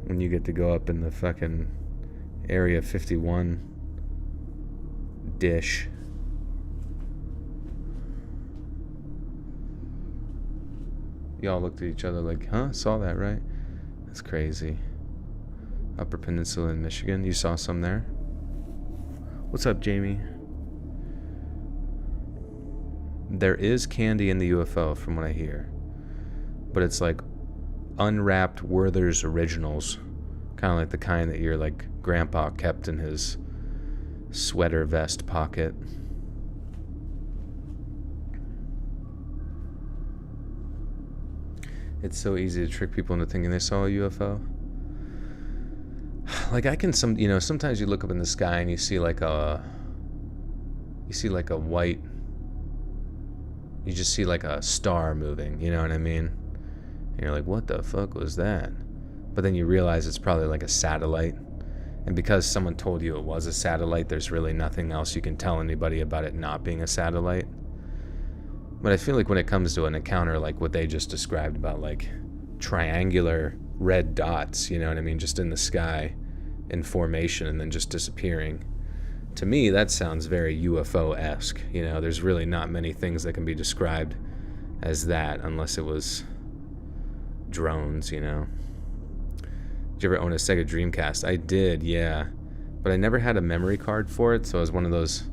When you get to go up in the fucking Area 51 dish. Y'all looked at each other like, huh? Saw that, right? That's crazy. Upper Peninsula in Michigan. You saw some there? What's up, Jamie? There is candy in the UFO from what I hear. But it's like unwrapped Werther's Originals. Kind of like the kind that your like grandpa kept in his sweater vest pocket. It's so easy to trick people into thinking they saw a UFO. Like I can sometimes you look up in the sky and you see like a white, you just see like a star moving, you know what I mean? And you're like, what the fuck was that? But then you realize it's probably like a satellite. And because someone told you it was a satellite, there's really nothing else you can tell anybody about it not being a satellite. But I feel like when it comes to an encounter like what they just described about like triangular red dots, you know what I mean, just in the sky in formation and then just disappearing, to me that sounds very UFO-esque. You know, there's really not many things that can be described as that unless it was drones, you know. Did you ever own a Sega Dreamcast? I did, yeah. But I never had a memory card for it, so I was one of those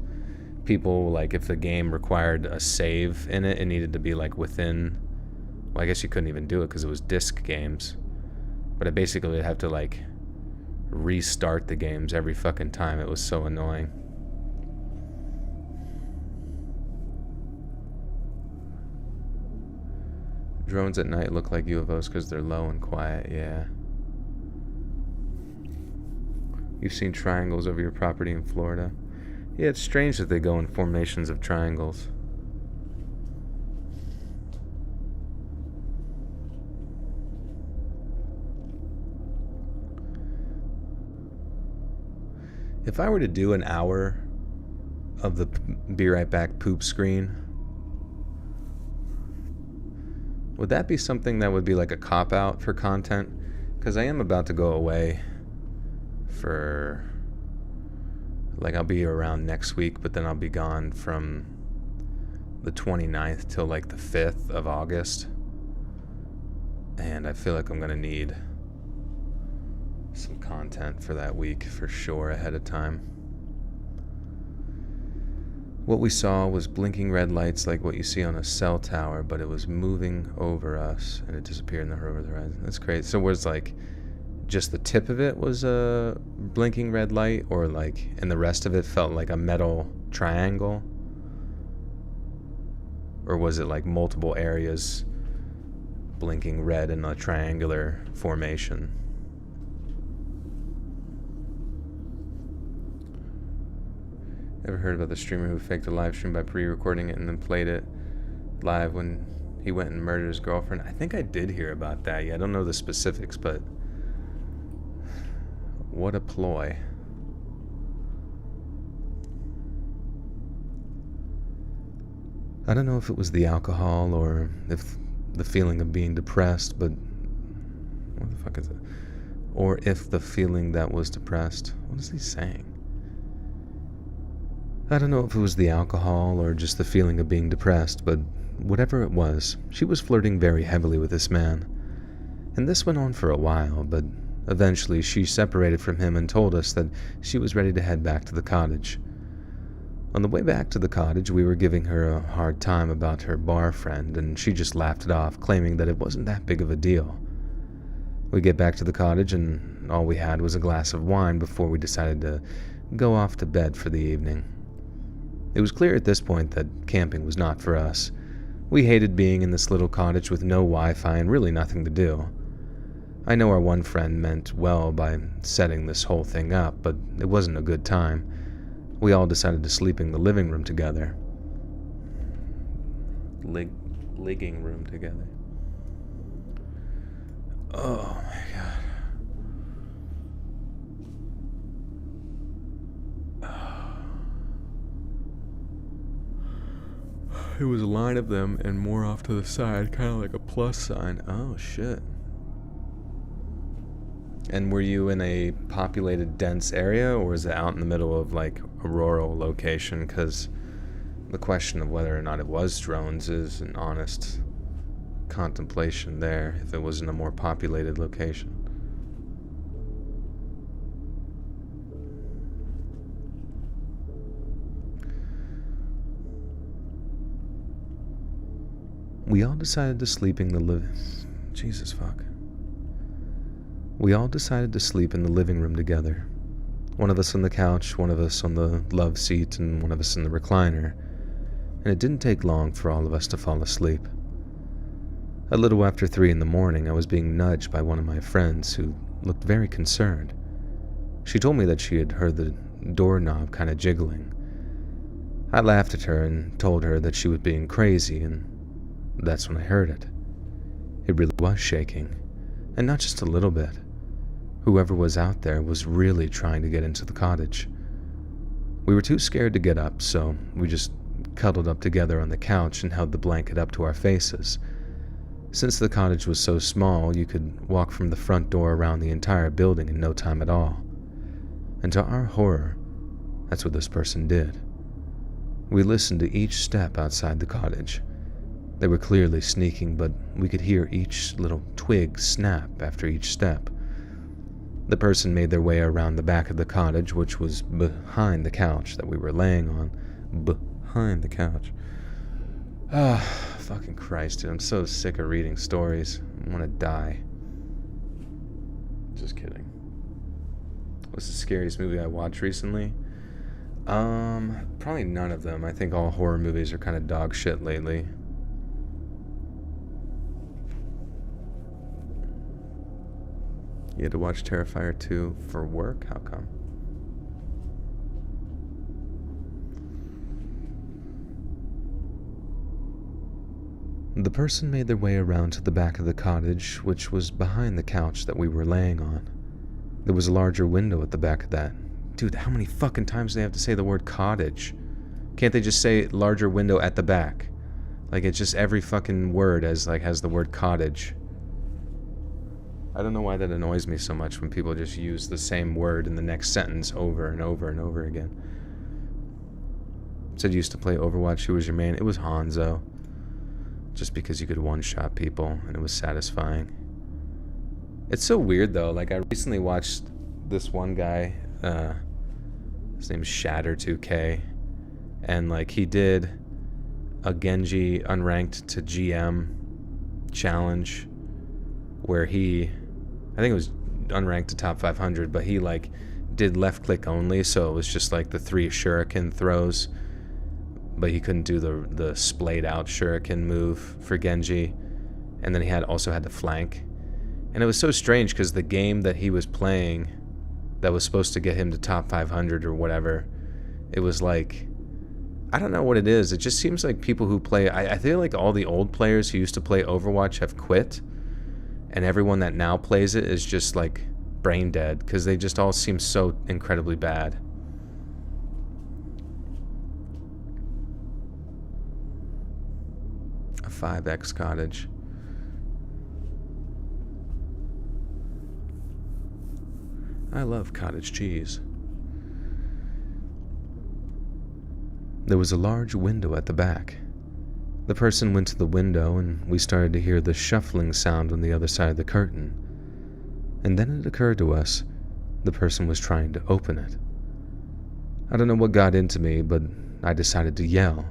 people, like, if the game required a save in it, it needed to be, like, within... Well, I guess you couldn't even do it because it was disc games. But I basically would have to, like, restart the games every fucking time. It was so annoying. Drones at night look like UFOs because they're low and quiet, yeah. You've seen triangles over your property in Florida. Yeah, it's strange that they go in formations of triangles. If I were to do an hour of the Be Right Back poop screen, would that be something that would be like a cop-out for content? Because I am about to go away for... Like, I'll be around next week, but then I'll be gone from the 29th till, like, the 5th of August. And I feel like I'm going to need some content for that week for sure ahead of time. What we saw was blinking red lights like what you see on a cell tower, but it was moving over us, and it disappeared in the horizon. That's crazy. So was like... just the tip of it was a blinking red light, or like, and the rest of it felt like a metal triangle? Or was it like multiple areas blinking red in a triangular formation? Ever heard about the streamer who faked a live stream by pre-recording it and then played it live when he went and murdered his girlfriend? I think I did hear about that. Yeah, I don't know the specifics, but what a ploy. I don't know if it was the alcohol or if the feeling of being depressed, but what the fuck is it? Or if the feeling that was depressed. What is he saying? I don't know if it was the alcohol or just the feeling of being depressed, but whatever it was, she was flirting very heavily with this man. And this went on for a while, but eventually she separated from him and told us that she was ready to head back to the cottage. On the way back to the cottage, we were giving her a hard time about her bar friend, and she just laughed it off, claiming that it wasn't that big of a deal. We get back to the cottage, and all we had was a glass of wine before we decided to go off to bed for the evening. It was clear at this point that camping was not for us. We hated being in this little cottage with no Wi-Fi and really nothing to do. I know our one friend meant well by setting this whole thing up, but it wasn't a good time. We all decided to sleep in the living room together. Ligging room together. Oh my god. It was a line of them and more off to the side, kind of like a plus sign. Oh shit. And were you in a populated, dense area, or was it out in the middle of like a rural location? Because the question of whether or not it was drones is an honest contemplation there, if it was in a more populated location. We all decided to sleep in the Jesus fuck. We all decided to sleep in the living room together. One of us on the couch, one of us on the love seat, and one of us in the recliner. And it didn't take long for all of us to fall asleep. A little after 3 in the morning, I was being nudged by one of my friends who looked very concerned. She told me that she had heard the doorknob kind of jiggling. I laughed at her and told her that she was being crazy, and that's when I heard it. It really was shaking, and not just a little bit. Whoever was out there was really trying to get into the cottage. We were too scared to get up, so we just cuddled up together on the couch and held the blanket up to our faces. Since the cottage was so small, you could walk from the front door around the entire building in no time at all. And to our horror, that's what this person did. We listened to each step outside the cottage. They were clearly sneaking, but we could hear each little twig snap after each step. The person made their way around the back of the cottage, which was behind the couch that we were laying on. Behind the couch. Ah, fucking Christ, dude. I'm so sick of reading stories. I want to die. Just kidding. What's the scariest movie I watched recently? Probably none of them. I think all horror movies are kind of dog shit lately. You had to watch Terrifier 2 for work? How come? The person made their way around to the back of the cottage, which was behind the couch that we were laying on. There was a larger window at the back of that. Dude, how many fucking times do they have to say the word cottage? Can't they just say larger window at the back? Like, it's just every fucking word has the word cottage. I don't know why that annoys me so much when people just use the same word in the next sentence over and over and over again. Said you used to play Overwatch. Who was your main? It was Hanzo. Just because you could one-shot people and it was satisfying. It's so weird though. Like, I recently watched this one guy, his name's Shatter2K, and like he did a Genji unranked to GM challenge where he, I think it was unranked to top 500, but he like did left click only, so it was just like the 3 shuriken throws, but he couldn't do the splayed out shuriken move for Genji, and then he also had to flank. And it was so strange because the game that he was playing that was supposed to get him to top 500 or whatever, it was like, I don't know what it is. It just seems like people who play, I feel like all the old players who used to play Overwatch have quit, and everyone that now plays it is just like brain dead because they just all seem so incredibly bad. A 5X cottage. I love cottage cheese. There was a large window at the back. The person went to the window and we started to hear the shuffling sound on the other side of the curtain. And then it occurred to us the person was trying to open it. I don't know what got into me, but I decided to yell,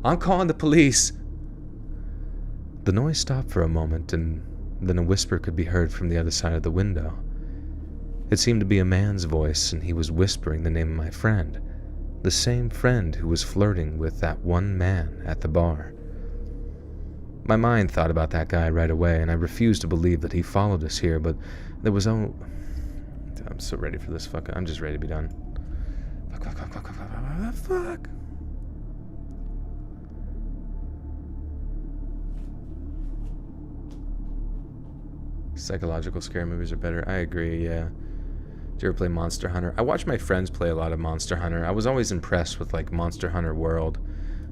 "I'm calling the police!" The noise stopped for a moment, and then a whisper could be heard from the other side of the window. It seemed to be a man's voice, and he was whispering the name of my friend, the same friend who was flirting with that one man at the bar. My mind thought about that guy right away, and I refused to believe that he followed us here, but there was no... I'm so ready for this fucking... I'm just ready to be done. Fuck. Psychological scary movies are better. I agree, yeah. Did you ever play Monster Hunter? I watched my friends play a lot of Monster Hunter. I was always impressed with, like, Monster Hunter World.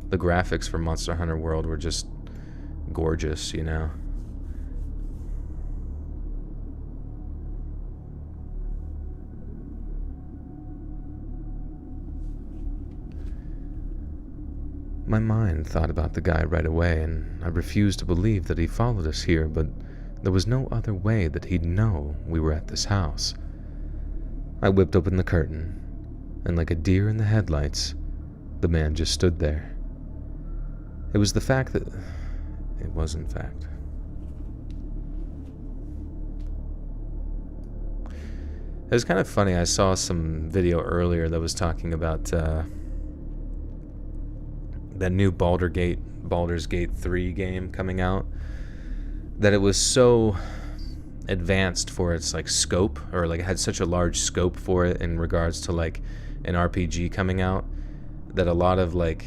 The graphics for Monster Hunter World were just gorgeous, you know? My mind thought about the guy right away, and I refused to believe that he followed us here, but there was no other way that he'd know we were at this house. I whipped open the curtain, and like a deer in the headlights, the man just stood there. It was the fact that... It was, in fact. It was kind of funny. I saw some video earlier that was talking about that new Baldur's Gate 3 game coming out. That it was so advanced for its like scope, or like it had such a large scope for it in regards to like an RPG coming out, that a lot of like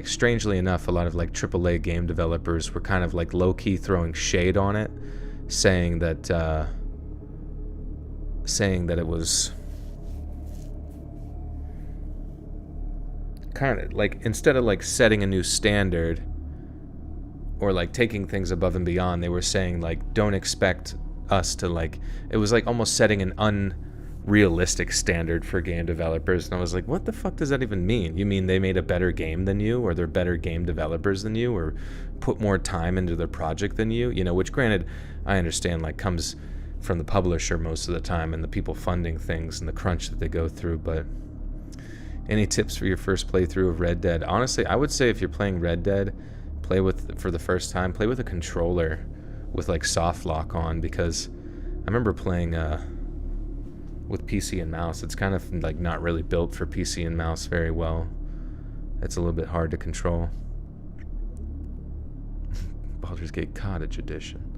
strangely enough, a lot of like AAA game developers were kind of like low-key throwing shade on it, saying that it was kind of like, instead of like setting a new standard or like taking things above and beyond, they were saying like, don't expect us to like, it was like almost setting an unrealistic standard for game developers. And I was like, what the fuck does that even mean? You mean they made a better game than you, or they're better game developers than you, or put more time into their project than you? You know, which granted, I understand like comes from the publisher most of the time and the people funding things and the crunch that they go through. But any tips for your first playthrough of Red Dead? Honestly, I would say if you're playing Red Dead, for the first time, play with a controller with like soft lock on, because I remember playing with PC and mouse. It's kind of like not really built for PC and mouse very well. It's a little bit hard to control. Baldur's Gate Cottage Edition.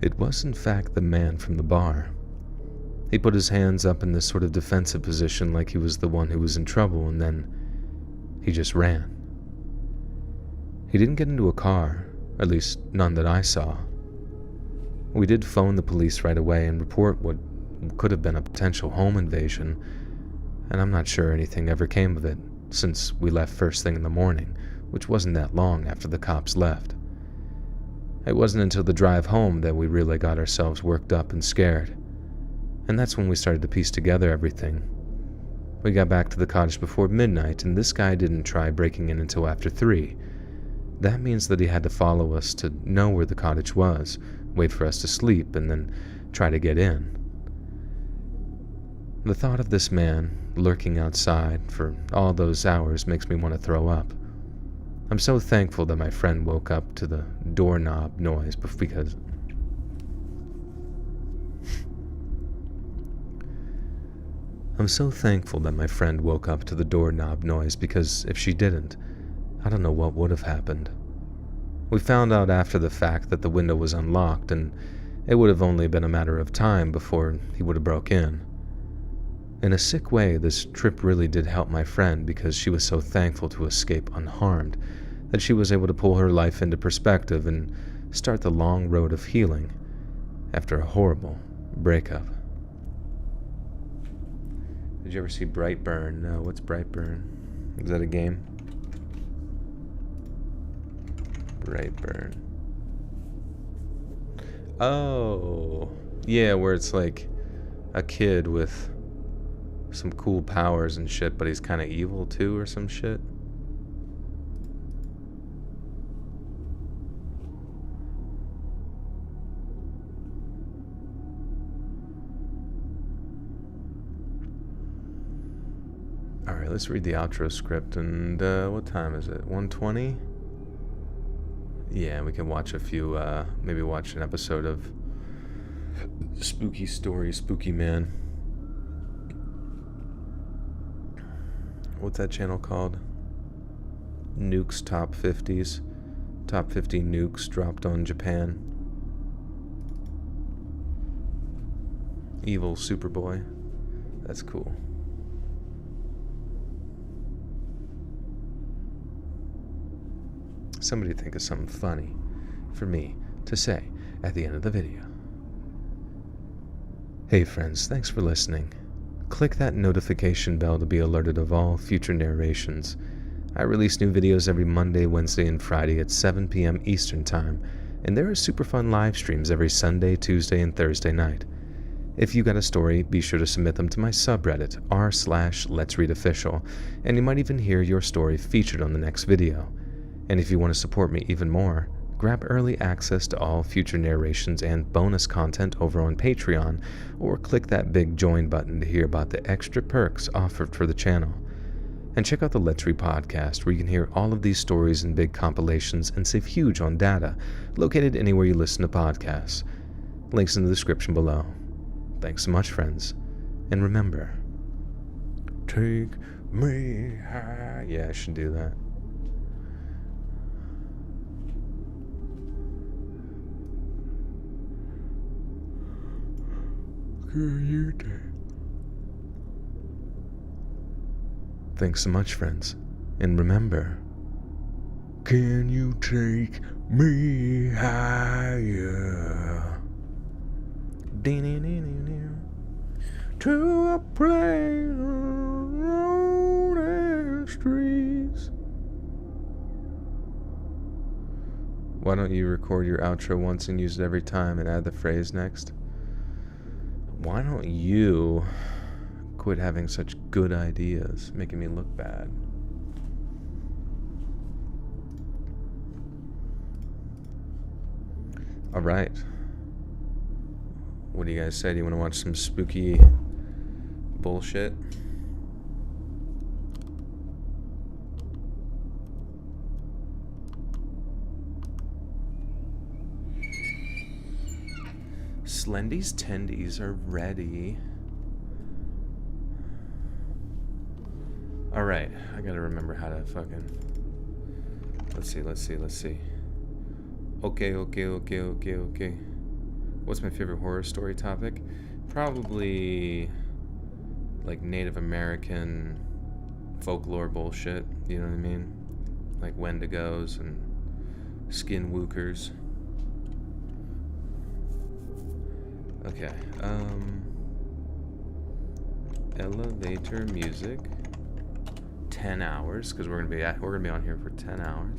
It was in fact the man from the bar. He put his hands up in this sort of defensive position like he was the one who was in trouble, and then he just ran. He didn't get into a car, at least none that I saw. We did phone the police right away and report what could have been a potential home invasion, and I'm not sure anything ever came of it, since we left first thing in the morning, which wasn't that long after the cops left. It wasn't until the drive home that we really got ourselves worked up and scared, and that's when we started to piece together everything. We got back to the cottage before midnight, and this guy didn't try breaking in until after 3. That means that he had to follow us to know where the cottage was, wait for us to sleep, and then try to get in. The thought of this man lurking outside for all those hours makes me want to throw up. I'm so thankful that my friend woke up to the doorknob noise because... I'm so thankful that my friend woke up to the doorknob noise, because if she didn't, I don't know what would have happened. We found out after the fact that the window was unlocked, and it would have only been a matter of time before he would have broke in. In a sick way, this trip really did help my friend, because she was so thankful to escape unharmed that she was able to pull her life into perspective and start the long road of healing after a horrible breakup. Did you ever see Brightburn? No, what's Brightburn? Is that a game? Brightburn. Oh, yeah, where it's like a kid with some cool powers and shit, but he's kind of evil too or some shit. Alright, let's read the outro script. And what time is it? 1:20? Yeah, we can watch a few, maybe watch an episode of Spooky Story, Spooky Man. What's that channel called? Nukes Top 50s. Top 50 nukes dropped on Japan. Evil Superboy. That's cool. Somebody think of something funny for me to say at the end of the video. Hey friends, thanks for listening. Click that notification bell to be alerted of all future narrations. I release new videos every Monday, Wednesday, and Friday at 7 p.m. Eastern Time, and there are super fun live streams every Sunday, Tuesday, and Thursday night. If you got a story, be sure to submit them to my subreddit, r/Let'sReadOfficial, and you might even hear your story featured on the next video. And if you want to support me even more, grab early access to all future narrations and bonus content over on Patreon, or click that big join button to hear about the extra perks offered for the channel. And check out the Let's Read podcast, where you can hear all of these stories in big compilations and save huge on data, located anywhere you listen to podcasts. Links in the description below. Thanks so much, friends. And remember, take me high. Yeah, I should do that. Thanks so much, friends. And remember, can you take me higher? To a place road and streets. Why don't you record your outro once and use it every time and add the phrase next? Why don't you quit having such good ideas, making me look bad? Alright. What do you guys say? Do you want to watch some spooky bullshit? Slendy's tendies are ready. Alright, I gotta remember how to fucking... Let's see. Okay. What's my favorite horror story topic? Probably like Native American folklore bullshit, you know what I mean? Like Wendigos and skinwalkers. Okay, elevator music. 10 hours, because we're gonna be on here for 10 hours.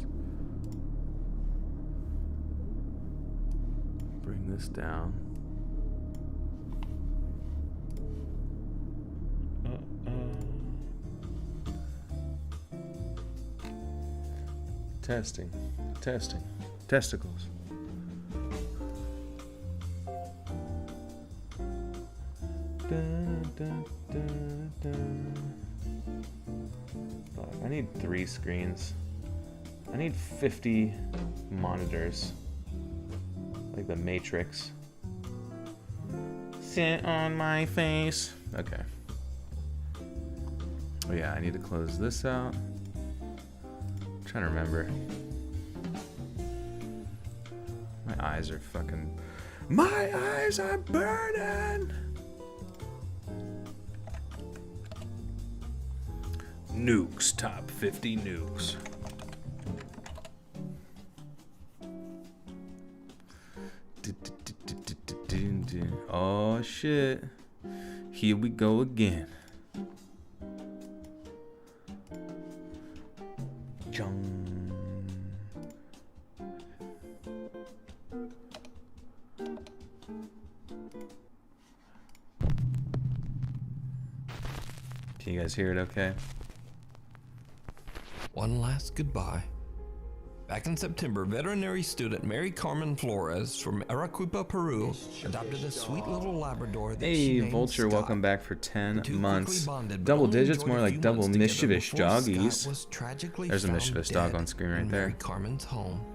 Bring this down. Testing. Testicles. I need 3 screens. I need 50 monitors. Like the Matrix. Sit on my face. Okay. Oh yeah, I need to close this out. I'm trying to remember. My eyes are burning! Nukes, top 50 nukes. Oh shit. Here we go again. Can you guys hear it okay? One last goodbye. Back in September, veterinary student Mary Carmen Flores from Arequipa, Peru, adopted a sweet little Labrador that she Hey, named Vulture, Scott. welcome back for 10 The two months. quickly bonded, but Double only digits, enjoyed more a like few double months together mischievous before doggies. Scott was tragically There's a found mischievous dog dead on screen right in there. Mary Carmen's home.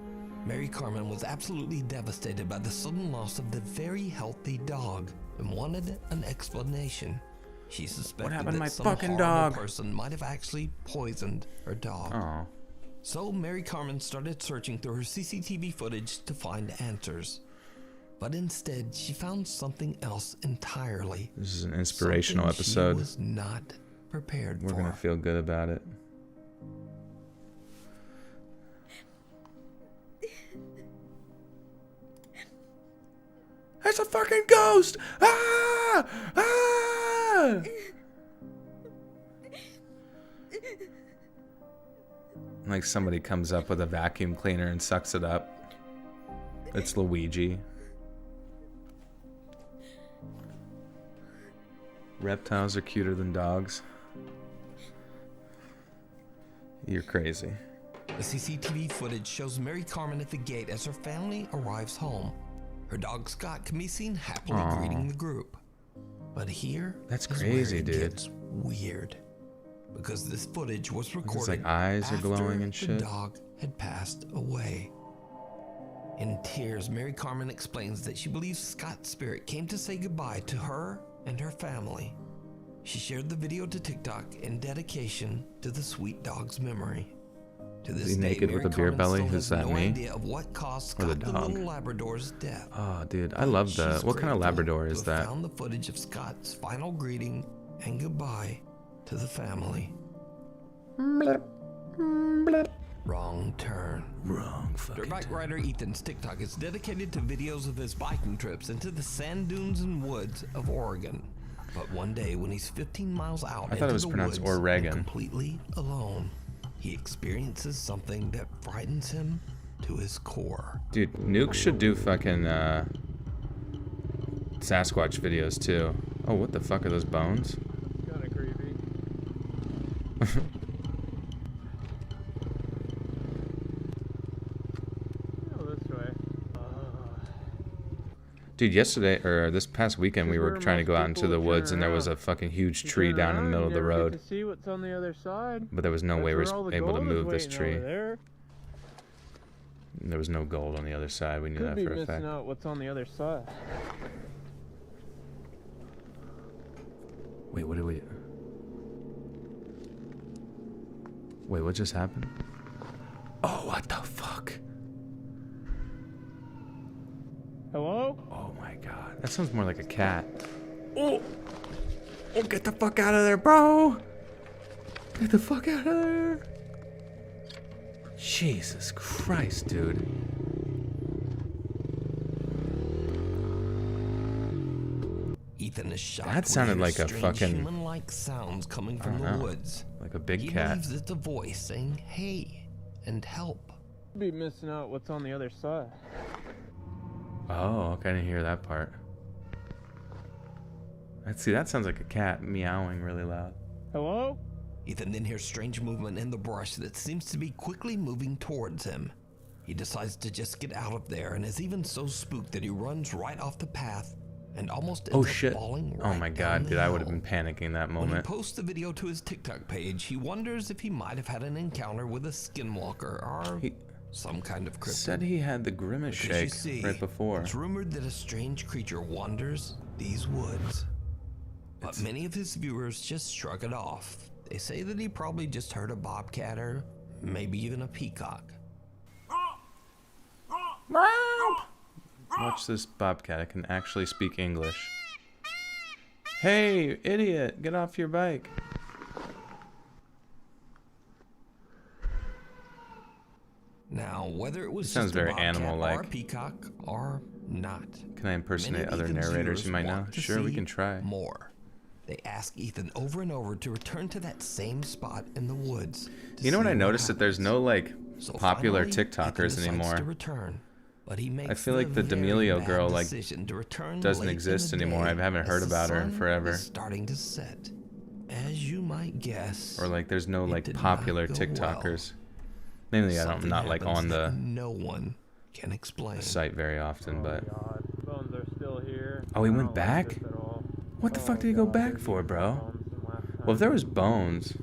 Mary Carmen was absolutely devastated by the sudden loss of the very healthy dog and wanted an explanation. She suspected happened to that my some fucking horrible dog? person might have actually poisoned her dog. Oh, So Mary Carmen started searching through her CCTV footage to find answers. But instead, she found something else entirely. this is an inspirational Something episode. She was not prepared We're for. gonna feel good about it. It's a fucking ghost! Ah! Ah! Like somebody comes up with a vacuum cleaner and sucks it up. It's Luigi. Reptiles are cuter than dogs. You're crazy. The CCTV footage shows Mary Carmen at the gate as her family arrives home. Her dog Scott can be seen happily Aw. greeting the group. But here That's is crazy, where it dude. gets weird. Because this footage was recorded like eyes are after glowing and the shit. dog had passed away. In tears, Mary Carmen explains that she believes Scott's spirit came to say goodbye to her and her family. She shared the video to TikTok in dedication to the sweet dog's memory. To this he day, naked Mary with a beer Carmen belly? still Who's has that, no me? idea of what caused Or the Scott the dog? little Labrador's death. Oh, dude, I love the. She's What kind of grateful Labrador to is have that? Found the footage of Scott's final greeting and goodbye to the family. Wrong turn. Wrong fucking. Dirt bike rider Ethan's TikTok is dedicated to videos of his biking trips into the sand dunes and woods of Oregon. But one day, when he's 15 miles out I into thought it was the pronounced woods and Oregon. completely alone, he experiences something that frightens him to his core. Dude, Nuke should do fucking Sasquatch videos too. Oh, what the fuck are those bones? Kind of creepy. Go this way. Dude, yesterday or this past weekend we were Where trying to most go out into people the would woods turn and there was around. a fucking huge You tree turn down in the around, middle of you the never road. get to see what's on the other side. But there was no That's way we where all were the able to gold is move this waiting tree. over there. There was no gold on the other side. We knew Could that be for a missing fact. out what's on the other side. Wait, what did we... Wait, what just happened? Oh, what the fuck? Hello? Oh my god. That sounds more like a cat. Oh! Oh, get the fuck out of there, bro! Get the fuck out of there! Jesus Christ, dude. Ethan is shocked. That sounded when he like hears a strange fucking- human-like sounds coming from I the don't know. woods. Like a big He cat. believes it's a voice saying, "Hey," and "Help." Could be missing out what's on the other side. Oh, okay, I didn't hear that part. Let's see, that sounds like a cat meowing really loud. Hello? Ethan then hears strange movement in the brush that seems to be quickly moving towards him. He decides to just get out of there and is even so spooked that he runs right off the path and almost ends Oh up shit. falling Oh right my down god, the dude, I would have hill. been panicking that When he moment. posts the video to his TikTok page, he wonders if he might have had an encounter with a skinwalker or He some kind of cryptid. said he had the grimace Because you shake see, right before. It's rumored that a strange creature wanders these woods. But many of his viewers just shrug it off. They say that he probably just heard a bobcat or maybe even a peacock. Watch this bobcat, I can actually speak English. Hey, idiot, get off your bike. Now, whether it was Sounds just very a bobcat animal-like. or a peacock or not, Can I impersonate many of other Ethan's narrators viewers you might know? want to Sure, we see can try. more. They ask Ethan over and over to return to that same spot in the woods. to You know what see I noticed? That there's happens. no like So popular finally, Ethan TikTokers decides anymore. to return, but he makes feel like the very D'Amelio bad girl, like, decision to return doesn't late in exist the anymore. day I haven't heard as the about her in sun forever. is starting to set. As you might guess, Or like there's no it like did not popular go TikTokers. Mainly, Something not like happens on that the no one can explain. site very often, but. God, bones are still here. Oh, he I went don't like back? this at all. What the fuck Oh, did he go God, back there's for, even bro? more bones than last time. Well, if there was bones,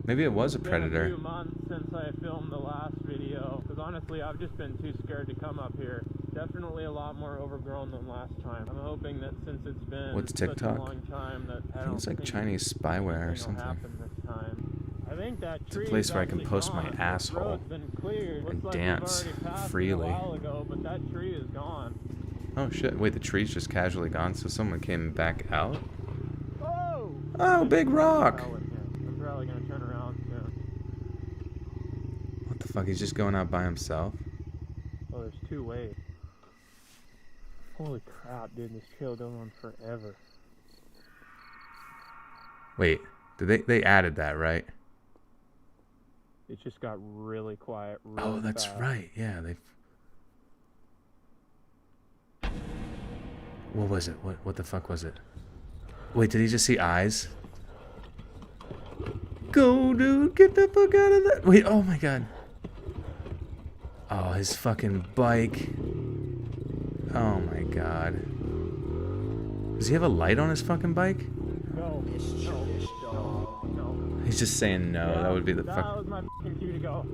maybe it was a It's been predator. a few months since I filmed the last video, because honestly, I've just been too scared to come up here. Definitely a lot more overgrown than last time. I'm hoping that since it's been What's such TikTok? a long time that I think it's like Chinese spyware or will something. happen this time. I think that It's a tree place is where I can actually post my gone. This asshole road's been cleared. and Looks like dance we've already passed freely. it a while ago, but that tree is gone. Oh shit! Wait, the tree's just casually gone, so someone came back out. Oh! Oh, big rock! I'm probably gonna turn around soon. What the fuck? He's just going out by himself. Oh, there's two ways. Holy crap, dude! This trail goes on forever. Wait, did they added that, right? It just got really quiet. Really Oh, that's fast. right. Yeah, they. What was it? What the fuck was it? Wait, did he just see eyes? Go, dude! Get the fuck out of that! Wait, oh my god. Oh, his fucking bike. Oh my god. Does he have a light on his fucking bike? No, no. He's just saying no. That would be the That fuck. was my fucking cue to go.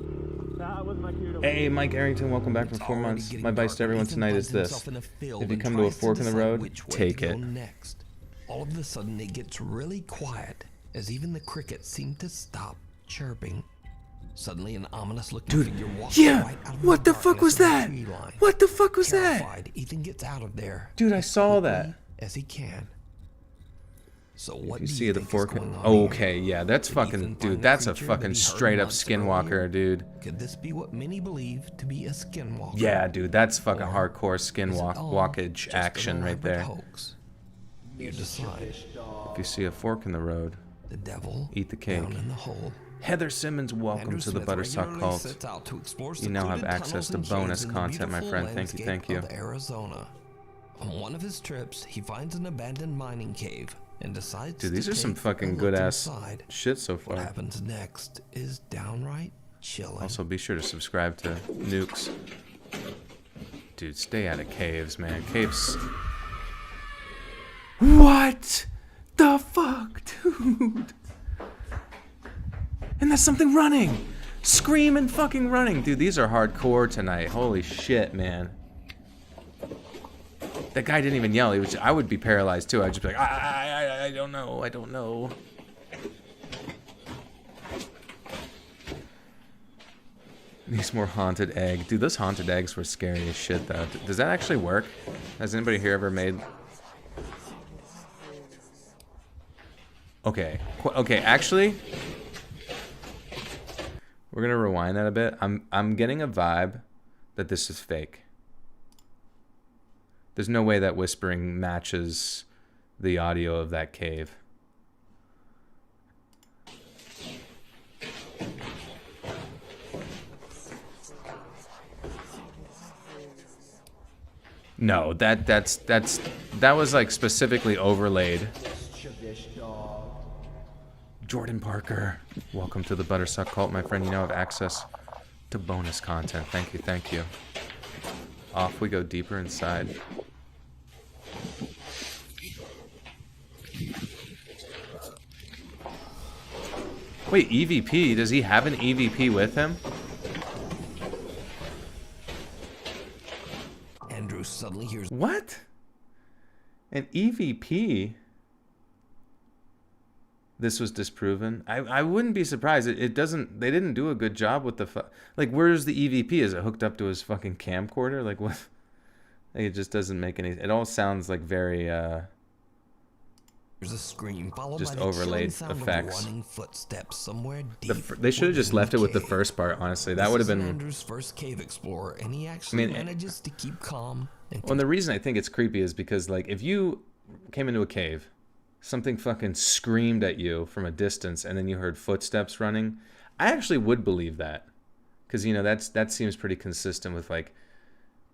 That was my cue to Hey, Mike Arrington, welcome back for 4 months. My advice to everyone tonight is this. If you come to a fork in the road, take it. Next. All of a sudden, it gets really quiet as even the crickets seem to stop chirping. Suddenly, an ominous-looking figure walks right out of what the fuck was darkness that? of the tree line. What the fuck was that? Terrified, Ethan gets out of there. Dude, I saw that. As he can. So what You do see you the think fork. is going on Oh, here? okay, yeah, that's Did fucking. Ethan find Dude, the that's a creature that fucking he heard straight up months skinwalker, earlier? dude. Could this be what many believe to be a skinwalker? Yeah, dude, that's fucking Or hardcore is it skinwalkage all just an action right elaborate there. Hoax? You decide. If you see a fork in the road, The devil eat the cake. down in the hole. Heather Simmons, welcome Andrew to the Smith Buttersock regularly Cult. sets out to explore You now have secluded access tunnels to and bonus caves in the content, my beautiful friend. Thank you, thank landscape you. of Arizona. On one of his trips, he finds an abandoned mining cave and decides Dude, these to are some take fucking a look good ass inside. shit so What far. happens next is downright chilling. Also, be sure to subscribe to Nukes. Dude, stay out of caves, man. Caves. What the fuck, dude? And that's something running! Screaming fucking running! Dude, these are hardcore tonight. Holy shit, man. That guy didn't even yell. He was. I would be paralyzed too. I'd just be like, I don't know. I don't know. Needs more haunted egg. Dude, those haunted eggs were scary as shit, though. Does that actually work? Has anybody here ever made... Okay. Okay, actually... We're gonna rewind that a bit. I'm getting a vibe that this is fake. There's no way that whispering matches the audio of that cave. No, that was like specifically overlaid. Jordan Parker, welcome to the Buttersuck Cult, my friend. You now have access to bonus content. Thank you, thank you. Off we go deeper inside. Wait, EVP? Does he have an EVP with him? Andrew suddenly hears What? An EVP? This was disproven. I wouldn't be surprised. It doesn't. They didn't do a good job with the like. Where's the EVP? Is it hooked up to his fucking camcorder? Like what? Like, it just doesn't make any. It all sounds like very. There's a scream followed Just by the overlaid chilling sound effects. of running footsteps somewhere deep. They should have just within left it with the cave. first part. Honestly, that This would have isn't been. Andrew's first cave explorer, and he actually mean, manages to keep calm and Well, and the reason I think it's creepy is because like if you came into a cave, something fucking screamed at you from a distance, and then you heard footsteps running, I actually would believe that, because you know that seems pretty consistent with like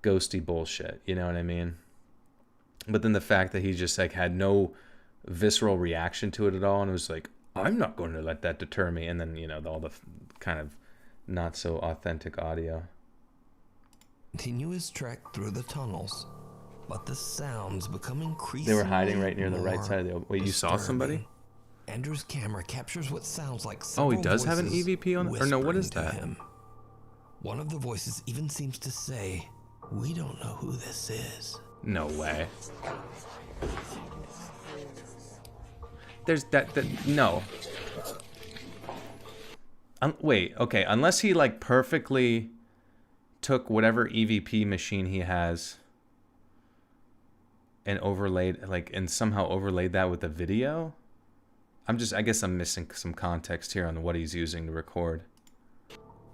ghosty bullshit. You know what I mean? But then the fact that he just like had no visceral reaction to it at all, and was like, I'm not going to let that deter me, and then you know all the kind of not so authentic audio. Continue his trek through the tunnels, but the sounds become increasingly They were hiding right near the right side of the... Wait, you saw somebody? Andrew's camera captures what sounds like Oh, he several does have an voices EVP on... Or no, what is whispering to that? him. One of the voices even seems to say, "We don't know who this is." No way. There's that no. Wait, okay, unless he like perfectly took whatever EVP machine he has and overlaid and somehow overlaid that with the video. I guess I'm missing some context here on what he's using to record.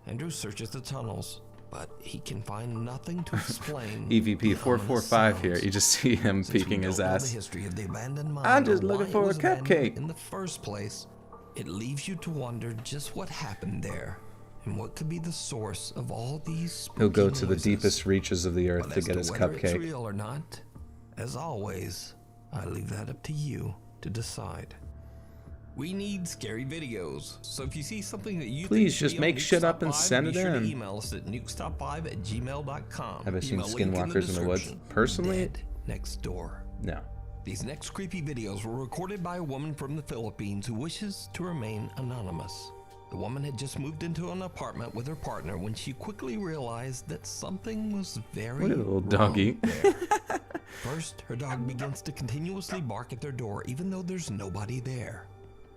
Andrew searches the tunnels, but he can find nothing to explain. EVP 445 here. You just see him peeking his ass. The history of the abandoned mine, I'm just or looking why for it a was abandoned cupcake. in the first place. It leaves you to wonder just what happened there and what could be the source of all these spooky He'll go to the noises. deepest reaches of the earth But to as get his whether it's cupcake. real or not, as always, I leave that up to you to decide. We need scary videos, so if you see something that you Please think just should be make on shit up and Nukestop 5, send it be sure to in. email us at nukestop5@gmail.com. Have I seen Email link in skinwalkers in the woods? description. Personally? Dead next door. No. These next creepy videos were recorded by a woman from the Philippines who wishes to remain anonymous. The woman had just moved into an apartment with her partner when she quickly realized that something was very Look at the little wrong doggy. there. First, her dog begins to continuously bark at their door even though there's nobody there.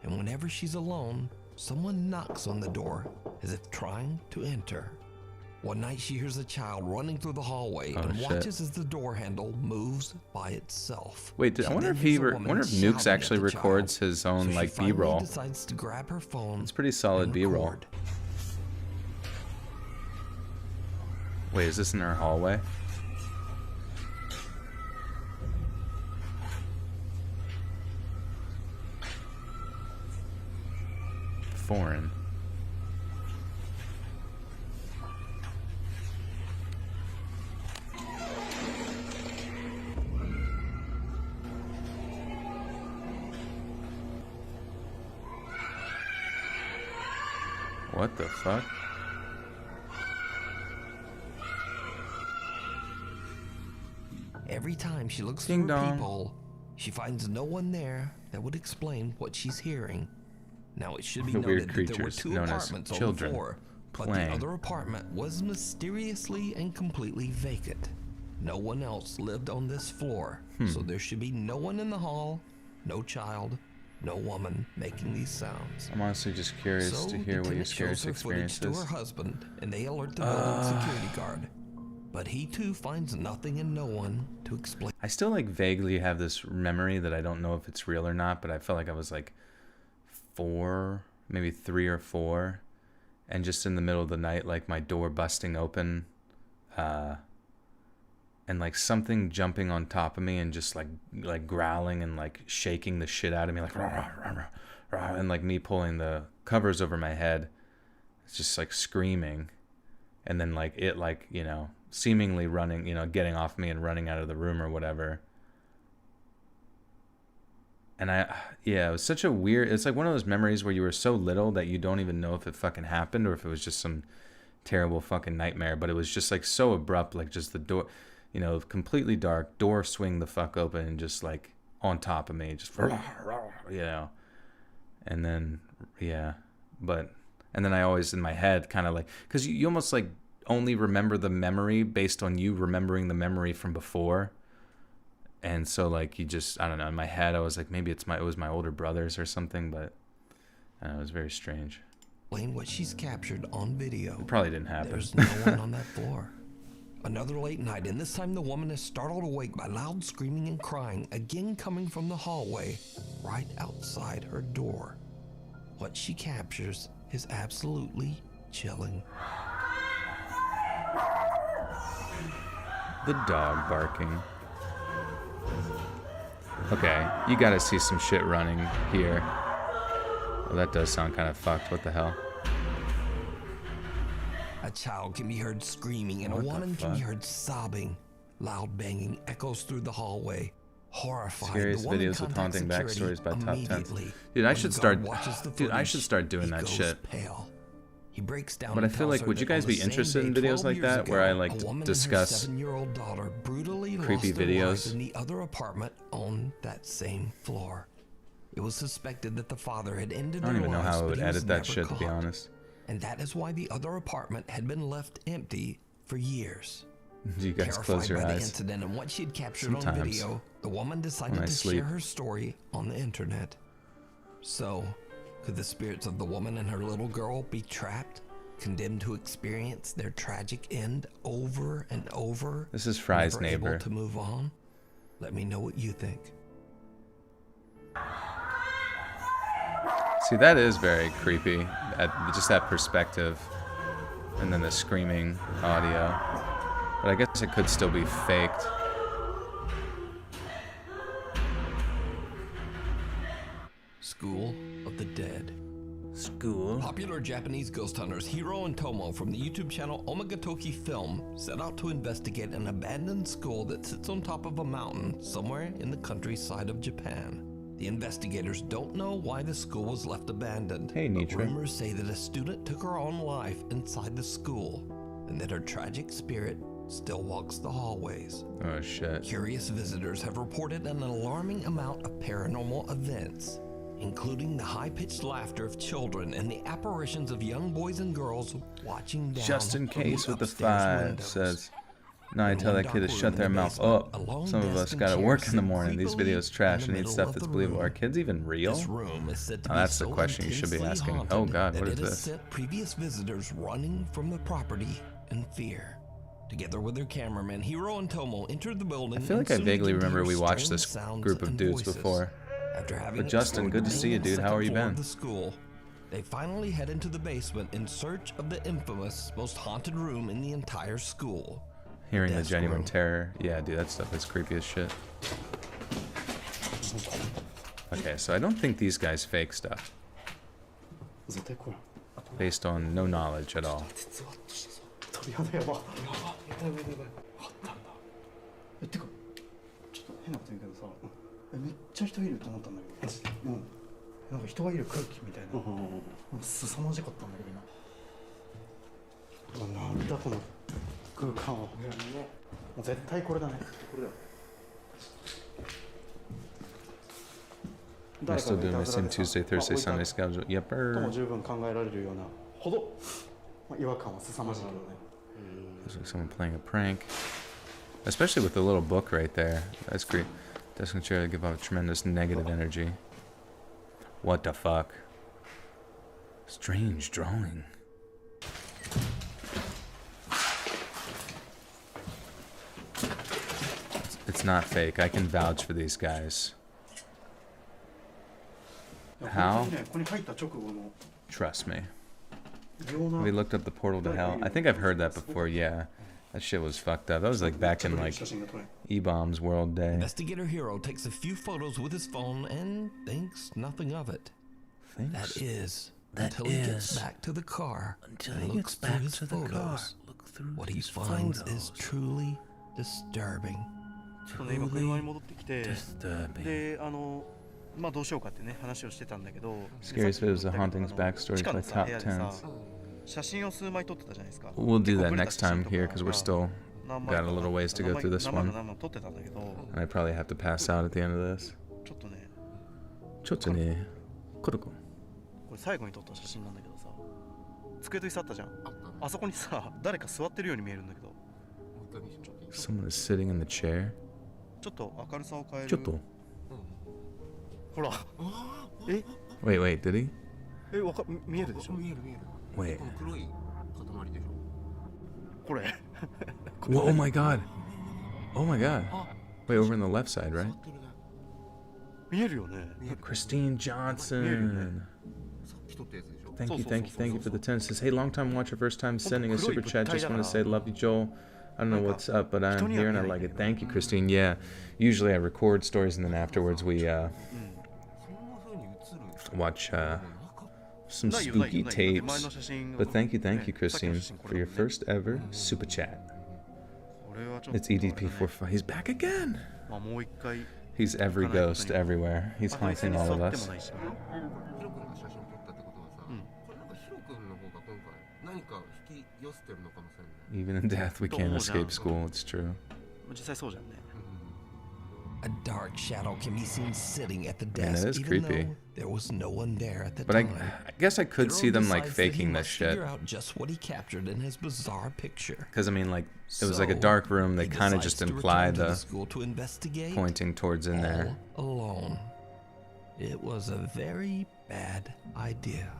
And whenever she's alone, someone knocks on the door as if trying to enter. One night she hears a child running through the hallway and shit. watches as the door handle moves by itself. Wait, She I wonder then if hears he a woman wonder if shouting Nukes at actually the records child. his own So she like finally B-roll. decides to grab her phone. It's pretty solid and B-roll. record. Wait, is this in our hallway? Foreign. What the fuck? Every time she looks Ding through her dong. peephole, she finds no one there that would explain what she's hearing. Now it should be The weird noted that there were creatures two known as apartments on children the floor, but playing. the other apartment was mysteriously and completely vacant. No one else lived on this floor, so there should be no one in the hall, no child, no woman making these sounds. I'm honestly just curious So to hear what your Lieutenant shows scariest her experience footage to is. her husband, and they alert the building security guard. But he too finds nothing and no one to explain. I still like vaguely have this memory that I don't know if it's real or not, but I felt like I was like 4, maybe 3 or 4, and just in the middle of the night, like my door busting open, and like something jumping on top of me and just like growling and like shaking the shit out of me, like rah, rah, rah, rah, rah, and like me pulling the covers over my head. It's just like screaming, and then like it like, you know, seemingly running, you know, getting off me and running out of the room or whatever. And it was such a weird, it's like one of those memories where you were so little that you don't even know if it fucking happened or if it was just some terrible fucking nightmare. But it was just like so abrupt, like just the door, you know, completely dark, door swing the fuck open and just like on top of me, just, you know. And then, yeah, and then I always in my head kind of like, because you almost like only remember the memory based on you remembering the memory from before. And so like you just, I don't know, in my head I was like, maybe it was my older brothers or something, but I don't know, it was very strange. Explain what she's captured on video. It probably didn't happen. There's no one on that floor. Another late night, and this time the woman is startled awake by loud screaming and crying, again coming from the hallway right outside her door. What she captures is absolutely chilling. The dog barking. Okay, you gotta see some shit running here. Well, that does sound kind of fucked. What the hell? A child can be heard screaming, and What a the woman can be fuck? heard sobbing. Loud banging echoes through the hallway. Horrified, Scariest the woman videos with contacts haunting security backstories by Top 10. immediately. Dude, I When should the start. guard watches the Dude, I footage, should start doing he that goes shit. Pale. He breaks down. But I and feel tells like, her would you that guys on the be same interested in day, videos 12 like years that, where ago, I like a woman discuss and her 7-year-old daughter brutally creepy lost their lives videos? in the other apartment on that same floor. It was suspected that the father had ended I don't their even know lives, how I but would he was edit that never shit, to be caught. honest. And that is why the other apartment had been left empty for years. Do you guys close your Terrified by the eyes? incident and what she had captured on Sometimes. video, the woman decided When I to sleep. share her story on the internet. So, could the spirits of the woman and her little girl be trapped, condemned to experience their tragic end over and over? This is Fry's never neighbor. able to move on? Let me know what you think. See, that is very creepy. Just that perspective. And then the screaming audio. But I guess it could still be faked. School of the Dead. School? Popular Japanese ghost hunters Hiro and Tomo from the YouTube channel Omagatoki Film set out to investigate an abandoned school that sits on top of a mountain somewhere in the countryside of Japan. The investigators don't know why the school was left abandoned. Hey, but Nitra. rumors say that a student took her own life inside the school, and that her tragic spirit still walks the hallways. Oh, shit. Curious visitors have reported an alarming amount of paranormal events, including the high-pitched laughter of children and the apparitions of young boys and girls watching down Just in from case with the upstairs 5 windows. says, no, I In tell one that kid to dark shut room in their the mouth basement, up. a lone Some of desk us and gotta chair work in the sit morning. These creepily videos trash in and the need middle stuff of that's the believable. room. Are kids even real? This room is said to Oh, be that's the so question you should be intensely asking. haunted Oh, God, that what it is has this? sent previous visitors running from the property in fear. Together with their cameraman, Hiro and Tomo entered the building. I feel like I and soon vaguely began to remember hear we watched strange this sounds group of and dudes voices. before. After having But Justin, explored good to the see you, main dude. and How are second you floor been? of the school, they finally head into the basement in search of the infamous, most haunted room in the entire school. Hearing the Desk genuine room. terror. Yeah, dude, that stuff is creepy as shit. Okay, so I don't think these guys fake stuff. 絶対これ Based on no knowledge at all. 実はとしたぞ鳥肌やばやばやばいやばいやばいあったんだてかちょっと変なこと言うけどさ、めっちゃ人いると思ったんだけどなんか人がいる空気みたいな、もう凄まじかったんだけど今なんだこの空間は、もう絶対これだねこれだよ We're still doing this in Tuesday, Thursday, Sunday schedule. とも Yepper. 十分考えられるようなほど、違和感は凄まじいけどね Looks like someone playing a prank. Especially with the little book right there. That's great. Desk and chair give off tremendous negative energy. What the fuck? Strange drawing. It's not fake. I can vouch for these guys. いや How? 本当にね、ここに入った直後の Trust me. 異様な We looked up the portal to hell. I think I've heard that before, yeah. That shit was fucked up. That was like back in like 写真が撮れ E-Bomb's World Day. Investigator Hiro takes a few photos with his phone and thinks nothing of it. Thanks. That is, That until he gets is. back to the car Until and he looks gets through back his to the car. photos. Look through What he his finds photos. is truly disturbing. ちょっとね、今車に戻ってきて、 Disturbing. で、まあどうしようかってね、話をしてたんだけど、 Scariest videos of hauntings backstories 地下 by のさ top 部屋でさ 10s. 写真を数枚撮ってたじゃないですか。 We'll do that 結構ブレた next 写真 time とか here because we're still 何枚 got a か little ways to go through this 何枚 one. も何枚も撮ってたんだけど、 And I probably have to pass out at the end of this. ちょっとね、 Chotone. Kuroko. これ最後に撮った写真なんだけどさ、机と椅子あったじゃん。あそこにさ、誰か座ってるように見えるんだけど、 Someone is sitting in the chair. ちょっと明るさを変える。 Choto. ほら、え、 Wait, did he? 見えるでしょ。 Wait. これ。 Whoa, oh my god. Oh my god. Wait, over on the left side, right? 見えるよね。 Christine Johnson. Thank you for the 10. Says, hey, long time watcher, first time sending a super chat. Just want to say, love you, Joel. I don't know what's up, but I'm here and I like it. Thank you, Christine. Yeah, usually I record stories and then afterwards we watch some spooky tapes. But thank you, Christine, for your first ever super chat. It's EDP45. He's back again. まあもう一回 He's every ghost everywhere. He's まあ椅子 haunting に all 座 of って us. もないし。Even in death, we can't escape school. It's true. 実際そうじゃんね。 A dark shadow can be seen sitting at the Man, desk, that is even creepy. though there was no one there at the But I time. guess I could see Hiro them like decides that he faking this must shit. figure out just what he captured in his bizarre picture. Because I mean, like, it was like a So, dark room. They he kind of decides just to imply return to the school to investigate pointing towards in there. all alone. It was a very bad idea.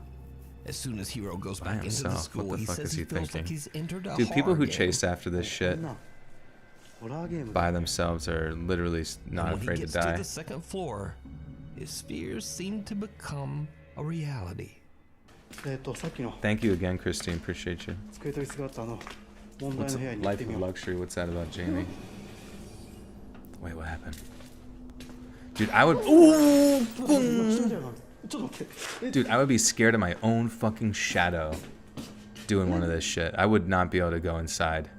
As soon as Hiro goes By back into the himself. school, What the he fuck says is he he feels like thinking? he's entered a Dude, people horror who game. chase after this shit ホラーゲーム by themselves are literally And not when afraid he to gets to die. the second floor, his fears seem to become a reality. さっきの Thank you again, Christine. Appreciate you. 机と椅子があった問題 What's の部屋に行っ Life てみ of よう。 Luxury? What's that about, Jamie? Wait, what happened? Dude, I would. Ooh! ちょっと待って。 Dude, I would be scared of my own fucking shadow doing one of this shit. I would not be able to go inside.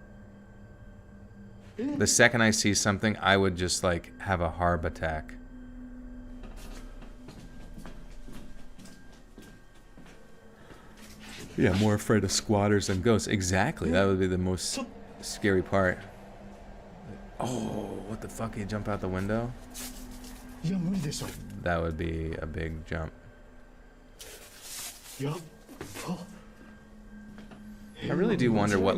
The second I see something, I would just like have a heart attack. Yeah, more afraid of squatters than ghosts. Exactly. That would be the most scary part. Oh, what the fuck? He jump out the window? いや無理でしょ。 That would be a big jump. やっば。 I really do wonder what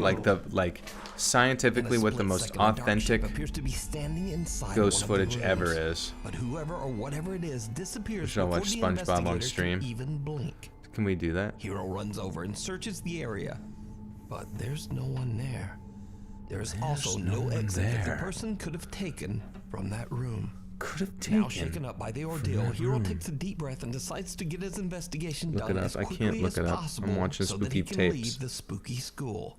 scientifically what the most authentic appears to be standing inside ghost one of the footage ever rooms. is. But whoever or whatever it is disappears Should I before watch the SpongeBob on investigator stream? can even blink. Can we do that? Hiro runs over and searches the area, but there's no one there. There's also no no one exit that there. the person could have taken from that room. Could have Now taken. shaken up by the ordeal, that Hiro room. takes a deep breath and decides to get his investigation Look done it up. as I quickly can't look as it up. I'm possible watching so that he spooky can tapes. leave the spooky school.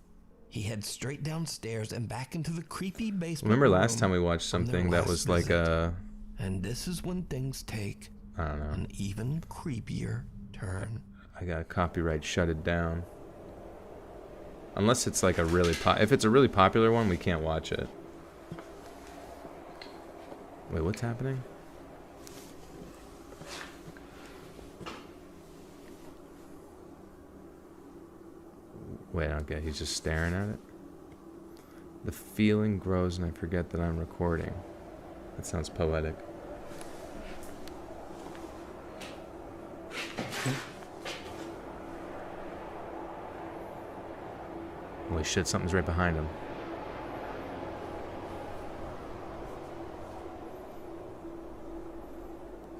He heads straight downstairs and back into the creepy basement. Remember last room time we watched from their something that last was like visit. a, And this is when things take I don't know. an even creepier turn. I got copyright shut it down. Unless it's like a really if it's a really popular one, we can't watch it. Wait, what's happening? Wait, I don't get it. He's just staring at it. The feeling grows and I forget that I'm recording. That sounds poetic. Holy shit, something's right behind him.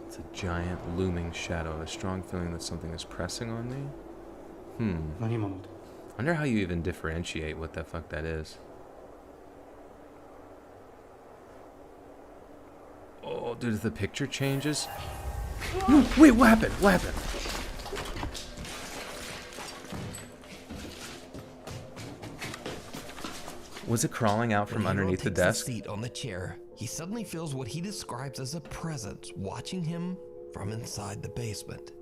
It's a giant looming shadow, a strong feeling that something is pressing on me. 何今の音。 Wonder how you even differentiate what the fuck that is. Oh, dude, if the picture changes. No, wait, what happened? What happened? Was it crawling out from When Hiro underneath the takes desk? seat on the chair, he suddenly feels what he describes as a presence watching him from inside the basement.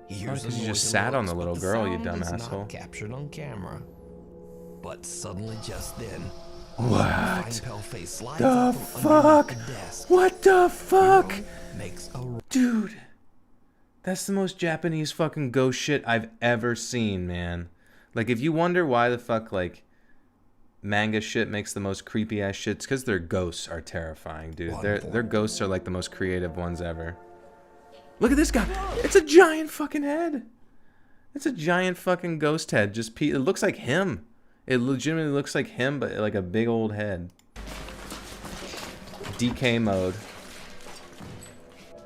He hears because a you just noise sat and on the looks, little but girl, you sound dumb is asshole. Not captured on camera. But suddenly, just then, What a fine pale face slides the out from fuck? underneath the desk. What the fuck? Hiro makes a Dude, that's the most Japanese fucking ghost shit I've ever seen, man. Like, if you wonder why the fuck, like, manga shit makes the most creepy ass shit, it's because their ghosts are terrifying, dude. Their ghosts are like the most creative ones ever. Look at this guy. It's a giant fucking head. It's a giant fucking ghost head. It looks like him. It legitimately looks like him, but like a big old head. DK mode.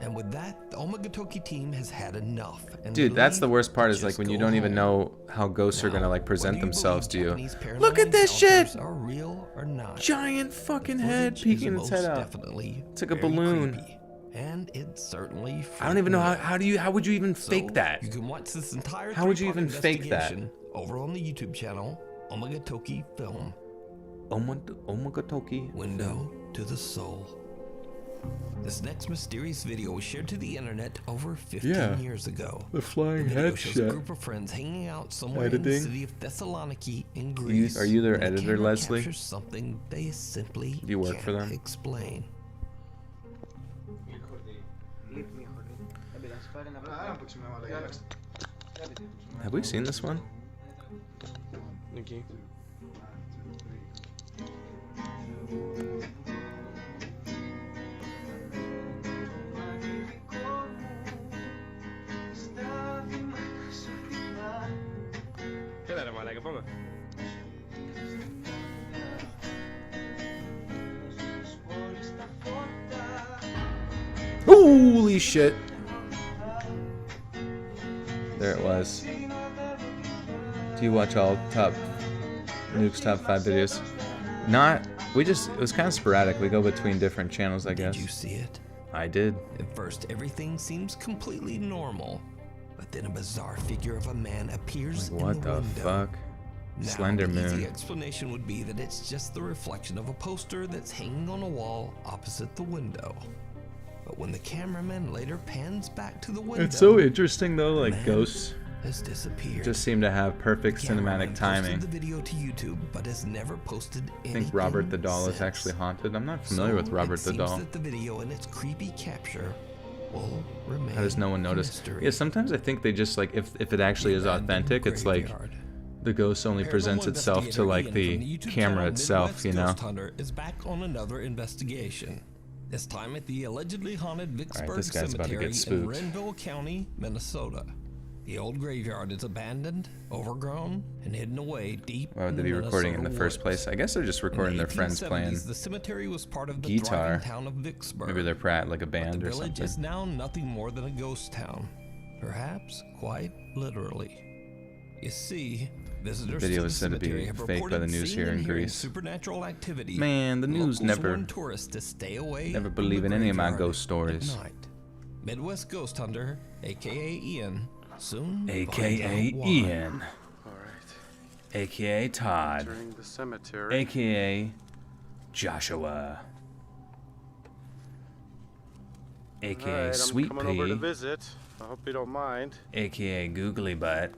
And with that, the Omagatoki team has had enough. And Dude, they that's the leave worst part to is like just when you go don't even home. know how ghosts are Now, gonna like present whether you themselves to believe you. Japanese Look at paranormal this shit! encounters Are real or not? Giant fucking The head footage is peeking its head most out. Definitely It's like a very balloon. creepy, and it's certainly. I don't even know freaking out. how would you even So, fake that? You can watch this entire. How would you three-part even fake that? investigation over on the YouTube channel Omagatoki Film. Omagatoki. Window to the Soul. This next mysterious video was shared to the internet over 15 years ago. The flying The video head shows a shit. group of friends hanging out somewhere in the Editing. city of Thessaloniki in Greece. Are you their when the editor, camera Leslie? captures something they simply Do you work can't for them? explain. Have we seen this one? Nikki. Quédale, mala, que ponga. Holy shit. There it was. Do you watch all Nuke's top 5 videos? Not, it was kind of sporadic. We go between different channels, I guess. Did you see it? I did. At first, everything seems completely normal, but then a bizarre figure of a man appears Like, in what the the window. fuck? Now, Slender the easy Moon. explanation would be that it's just the reflection of a poster that's hanging on a wall opposite the window. But when the cameraman later pans back to the window, It's so interesting though, like man ghosts has disappeared. just seem to have perfect The cameraman cinematic timing. posted the video to YouTube, but has never posted I think Robert the anything Doll is since. actually haunted. I'm not familiar So with Robert it the seems Doll. that the video and its creepy capture will remain How does no one a notice? mystery. Yeah, sometimes I think they just like if it actually The is abandoned authentic, it's like graveyard. the ghost only presents Paranormal itself to investigator like Ian the from YouTube camera channel itself, Midwest you know. Ghost Hunter is back on another investigation. This time at the allegedly haunted Vicksburg this guy's about to Cemetery get in spooked. Renville County, Minnesota. The old graveyard is abandoned, overgrown, and hidden away deep Why would in they the be recording in the Minnesota first woods. place? I guess they're just recording In the their friends 1870s, playing The cemetery was part of the guitar. thriving town of Vicksburg. Maybe they're like a But band the or village something. is now nothing more than a ghost town. Perhaps quite literally. You see, visitors video to the is said to be cemetery have faked by reported the news seeing here and in hearing Greece. supernatural activity. Man, the news Locals never warn tourists to stay away never from believe the in any of my graveyard ghost stories. at night. Midwest Ghost Hunter, aka Ian, soon AKA finds out why. Ian, Alright. AKA Todd, Entering the cemetery. AKA Joshua, AKA Alright, Sweet I'm coming over to Pea, visit. I hope you don't mind. AKA Googly Butt,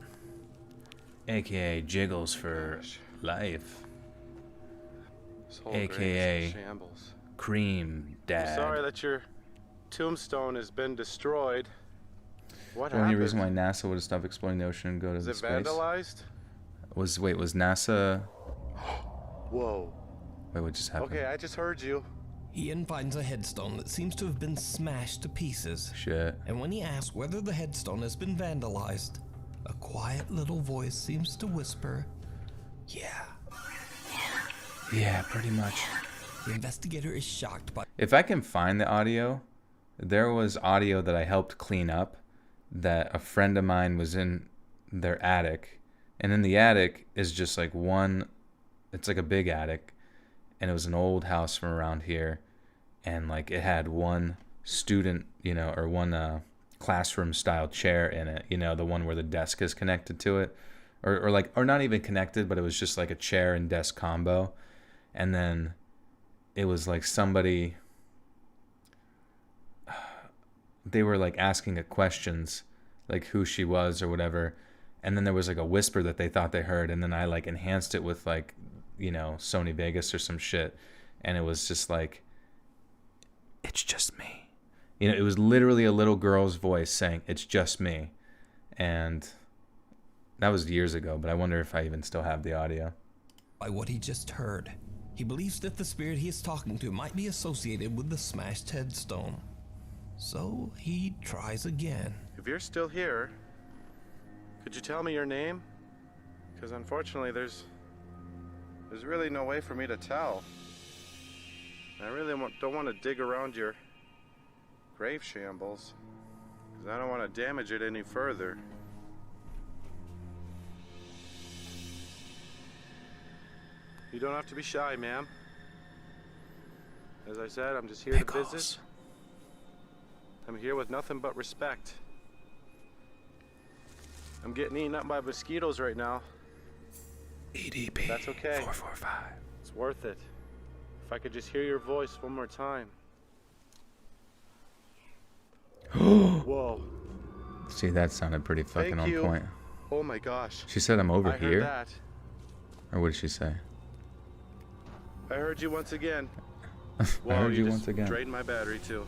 AKA Jiggles for life, This whole AKA grave is in shambles. Cream I'm sorry Dad. that your tombstone has been destroyed. What The only happened? reason why NASA would have stopped exploring the ocean and go to Is the it space vandalized? was NASA? Whoa. Wait, what just happened? Okay, I just heard you. Ian finds a headstone that seems to have been smashed to pieces. Shit. And when he asks whether the headstone has been vandalized, a quiet little voice seems to whisper, "Yeah." Yeah, pretty much. The investigator is shocked by If I can find the audio, there was audio that I helped clean up that a friend of mine was in their attic. And in the attic is just like it's like a big attic. And it was an old house from around here. And like it had one student, or one classroom style chair in it, the one where the desk is connected to it. Or not even connected, but it was just like a chair and desk combo. And then it was like somebody, they were like asking it questions, like who she was or whatever. And then there was like a whisper that they thought they heard. And then I like enhanced it with like, Sony Vegas or some shit. And it was just like, it's just me. It was literally a little girl's voice saying, it's just me. And that was years ago, but I wonder if I even still have the audio. what he just heard. He believes that the spirit he is talking to might be associated with the smashed headstone. So he tries again. If you're still here, could you tell me your name? Because unfortunately, there's really no way for me to tell. I really don't want to dig around your grave shambles, because I don't want to damage it any further. You don't have to be shy, ma'am. As I said, I'm just here to visit. I'm here with nothing but respect. I'm getting eaten up by mosquitoes right now. EDP. That's okay. 445. It's worth it. If I could just hear your voice one more time. Whoa. See, that sounded pretty fucking Thank you. on point. Oh my gosh. She said I'm over I here? heard that. Or what did she say? I heard you once again. I Whoa, heard you just once again. drained my battery too.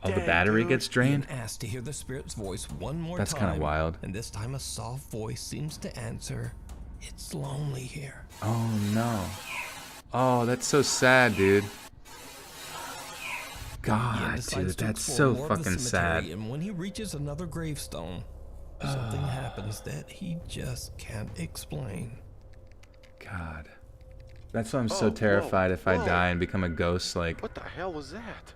Oh, the Dang, battery dude. gets drained? Ian asks to hear the spirit's voice one more That's time. kinda wild. And this time a soft voice seems to answer, "It's lonely here." Oh no. Oh, that's so sad, dude. Ian God, decides dude, to that's explore so more of the fucking cemetery, sad. And when he reaches another gravestone, something happens that he just can't explain. God. That's why I'm so Oh, terrified whoa, if I whoa. die and become a ghost, like, What the hell was that?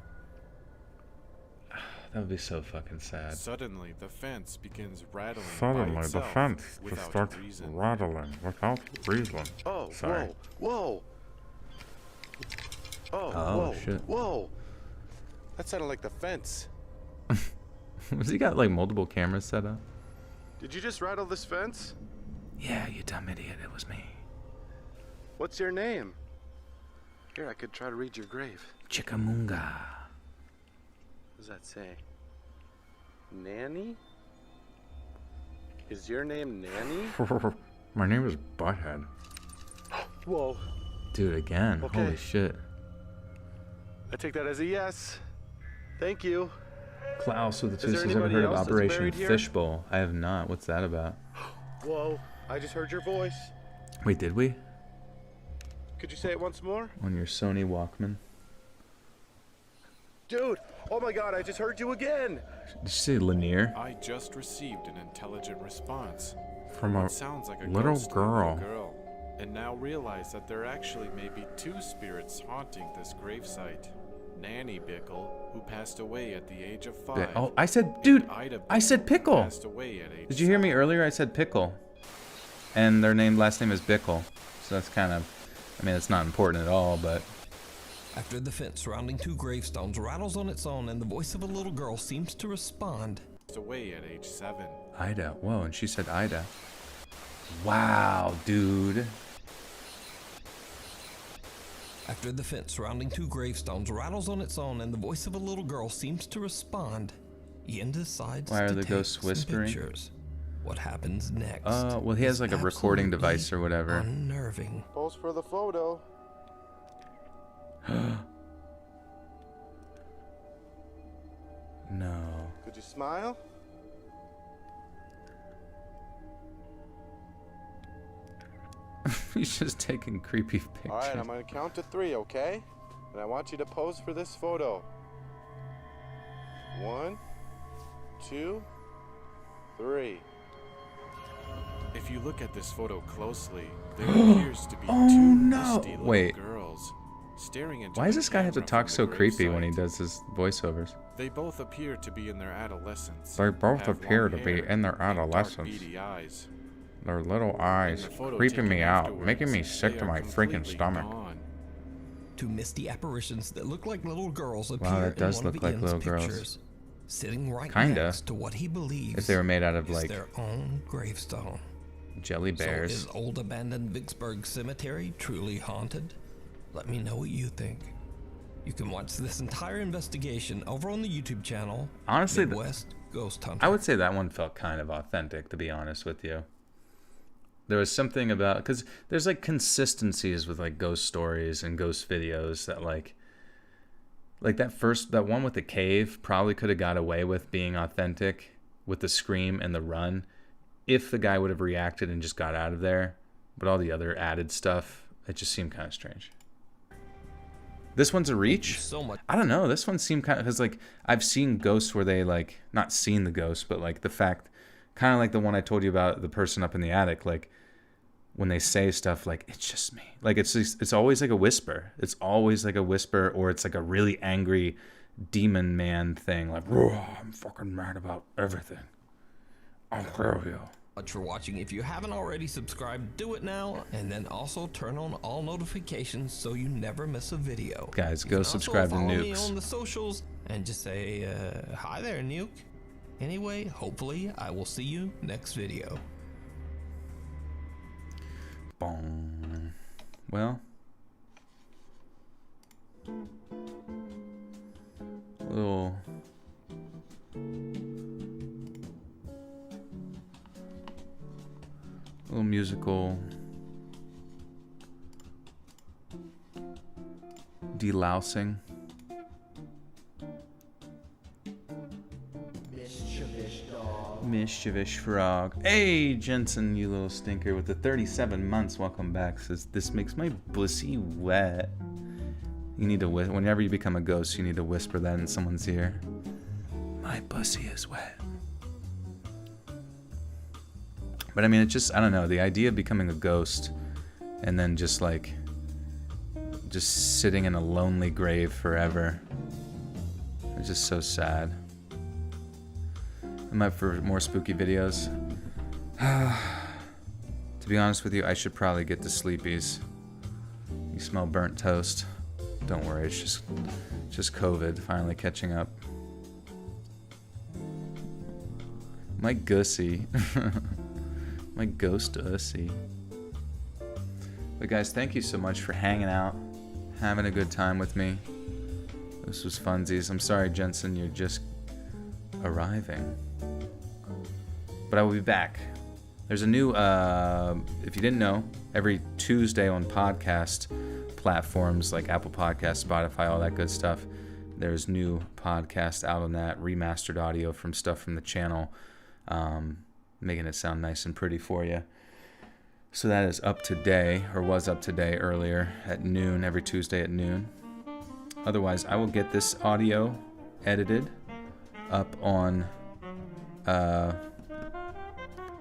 that would be so fucking sad. Suddenly, the fence begins rattling by Suddenly, the itself fence just without starts reason. rattling without reason. Oh, Sorry. whoa, whoa. Oh, Oh, whoa, shit. whoa. That sounded like the fence. Was he got like multiple cameras set up? Did you just rattle this fence? Yeah, you dumb idiot, it was me. What's your name? Here, I could try to read your grave. Chickamunga. What does that say? Nanny? Is your name Nanny? My name is Butthead. Whoa. Dude, again. Okay. Holy shit. I take that as a yes. Thank you. Klaus with the Is two there says, ever anybody heard of else that's Operation buried here? Fishbowl? I have not. What's that about? Whoa. I just heard your voice. Wait, did we? Could you say it once more? On your Sony Walkman? Dude, oh my god, I just heard you again. Did you say Lanier? I just received an intelligent response. From a What sounds like a little ghost girl. girl, and now realize that there actually may be two spirits haunting this gravesite. Nanny Bickle, who passed away at the age of 5. Oh, I said, dude, and Ida I said Bickle, who Pickle. Passed away at age Did you hear me 7. earlier? I said Pickle. And their last name is Bickle. So that's kind of, I mean, it's not important at all, but After the fence surrounding two gravestones rattles on its own and the voice of a little girl seems to respond, Passed away at age 7. Ida. Whoa, and she said Ida. Wow, dude. after the fence surrounding two gravestones rattles on its own and the voice of a little girl seems to respond, Ian decides Why are to the take ghosts some whispering? pictures. What happens next? Well, he has is like a recording absolutely device or whatever. Unnerving. Pose for the photo. No. Could you smile? He's just taking creepy pictures. Alright, I'm gonna count to 3, okay? And I want you to pose for this photo. 1, 2, 3. If you look at this photo closely, there appears to be Oh, two no. misty little Wait. girls staring into Why does the this guy have to camera talk from so the creepy when he gravesite. does his voiceovers? They both appear to be in their adolescence. They both have appear long to be hair in their and dark, adolescence. beady eyes. Their little eyes In the photo creeping me taken out, afterwards, making me sick they to are my freaking completely stomach. gone. Two misty apparitions that look like little girls appear Wow, that does in one look of like Ian's little girls. pictures, sitting right Kinda. next to what he believes If they were made out of is like their own gravestone. jelly So bears. is old abandoned Vicksburg Cemetery truly haunted? Let me know what you think. You can watch this entire investigation over on the YouTube channel, Honestly, Midwest Ghost Hunter. I would say that one felt kind of authentic, to be honest with you. There was something about, because there's like consistencies with like ghost stories and ghost videos that like that one with the cave probably could have got away with being authentic with the scream and the run if the guy would have reacted and just got out of there. But all the other added stuff, it just seemed kind of strange. This one's a reach? so much. I don't know. This one seemed kind of, because like I've seen ghosts where they like, not seen the ghost, but like the fact, kind of like the one I told you about, the person up in the attic, like when they say stuff like, it's just me. Like it's always like a whisper. It's always like a whisper, or it's like a really angry demon man thing. Like, I'm fucking mad about everything. I'll kill you. Much for watching. If you haven't already subscribed, do it now, and then also turn on all notifications so you never miss a video. Guys, You go can also subscribe to follow me Nukes. on the socials and just say hi there, Nuke. Anyway, hopefully I will see you next video. Bong. Well, a little musical delousing. Mischievous frog. Hey, Jensen, you little stinker with the 37 months. Welcome back. Says, this makes my pussy wet. You need to whenever you become a ghost, you need to whisper that in someone's ear. My pussy is wet. But I mean, it's just, I don't know, the idea of becoming a ghost and then just like, just sitting in a lonely grave forever. It's just so sad. I'm up for more spooky videos. To be honest with you, I should probably get to sleepies. You smell burnt toast. Don't worry, it's just COVID finally catching up. My gussy. My ghost ussy. But guys, thank you so much for hanging out, having a good time with me. This was funsies. I'm sorry, Jensen, you're just arriving. But I will be back. There's a new, if you didn't know, every Tuesday on podcast platforms like Apple Podcasts, Spotify, all that good stuff, there's new podcasts out on that, remastered audio from stuff from the channel, making it sound nice and pretty for you. So that is up today, or was up today earlier at noon, every Tuesday at noon. Otherwise, I will get this audio edited up on, I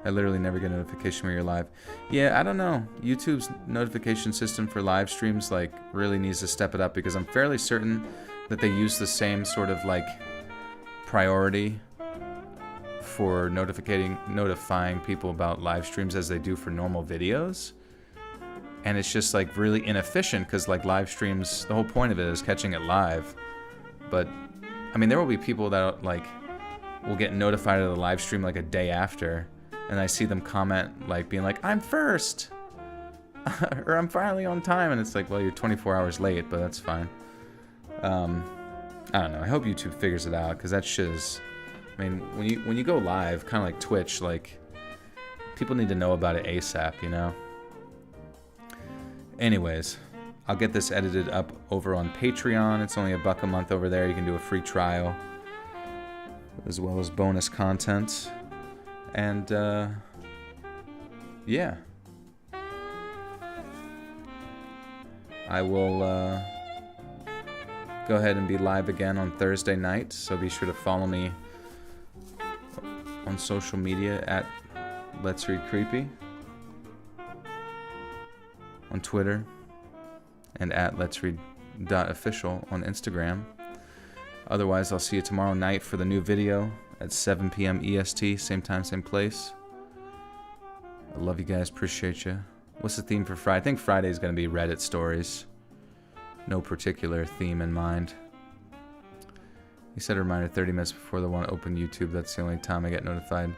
literally never get a notification when you're live. Yeah, I don't know. YouTube's notification system for live streams like really needs to step it up, because I'm fairly certain that they use the same sort of like priority for notifying people about live streams as they do for normal videos. And it's just like really inefficient, because like live streams, the whole point of it is catching it live. But I mean, there will be people that like will get notified of the live stream like a day after, and I see them comment like being like, I'm first or I'm finally on time, and it's like, well, you're 24 hours late, but that's fine. I don't know, I hope YouTube figures it out, because that shit is, I mean, when you go live, kind of like Twitch, like people need to know about it ASAP, you know. Anyways, I'll get this edited up over on Patreon. It's only $1 a month over there. You can do a free trial, as well as bonus content. And, yeah. I will, go ahead and be live again on Thursday night, so be sure to follow me on social media at Let's Read Creepy on Twitter, and at Let's Read.official on Instagram. Otherwise, I'll see you tomorrow night for the new video at 7 p.m. EST, same time, same place. I love you guys, appreciate you. What's the theme for Friday? I think Friday is going to be Reddit stories. No particular theme in mind. You set a reminder 30 minutes before the one open YouTube. That's the only time I get notified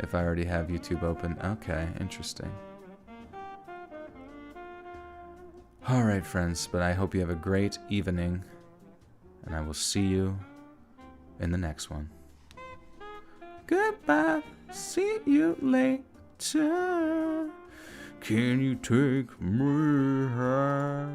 if I already have YouTube open. Okay, interesting. Alright, friends, but I hope you have a great evening, and I will see you in the next one. Goodbye, see you later. Can you take me high?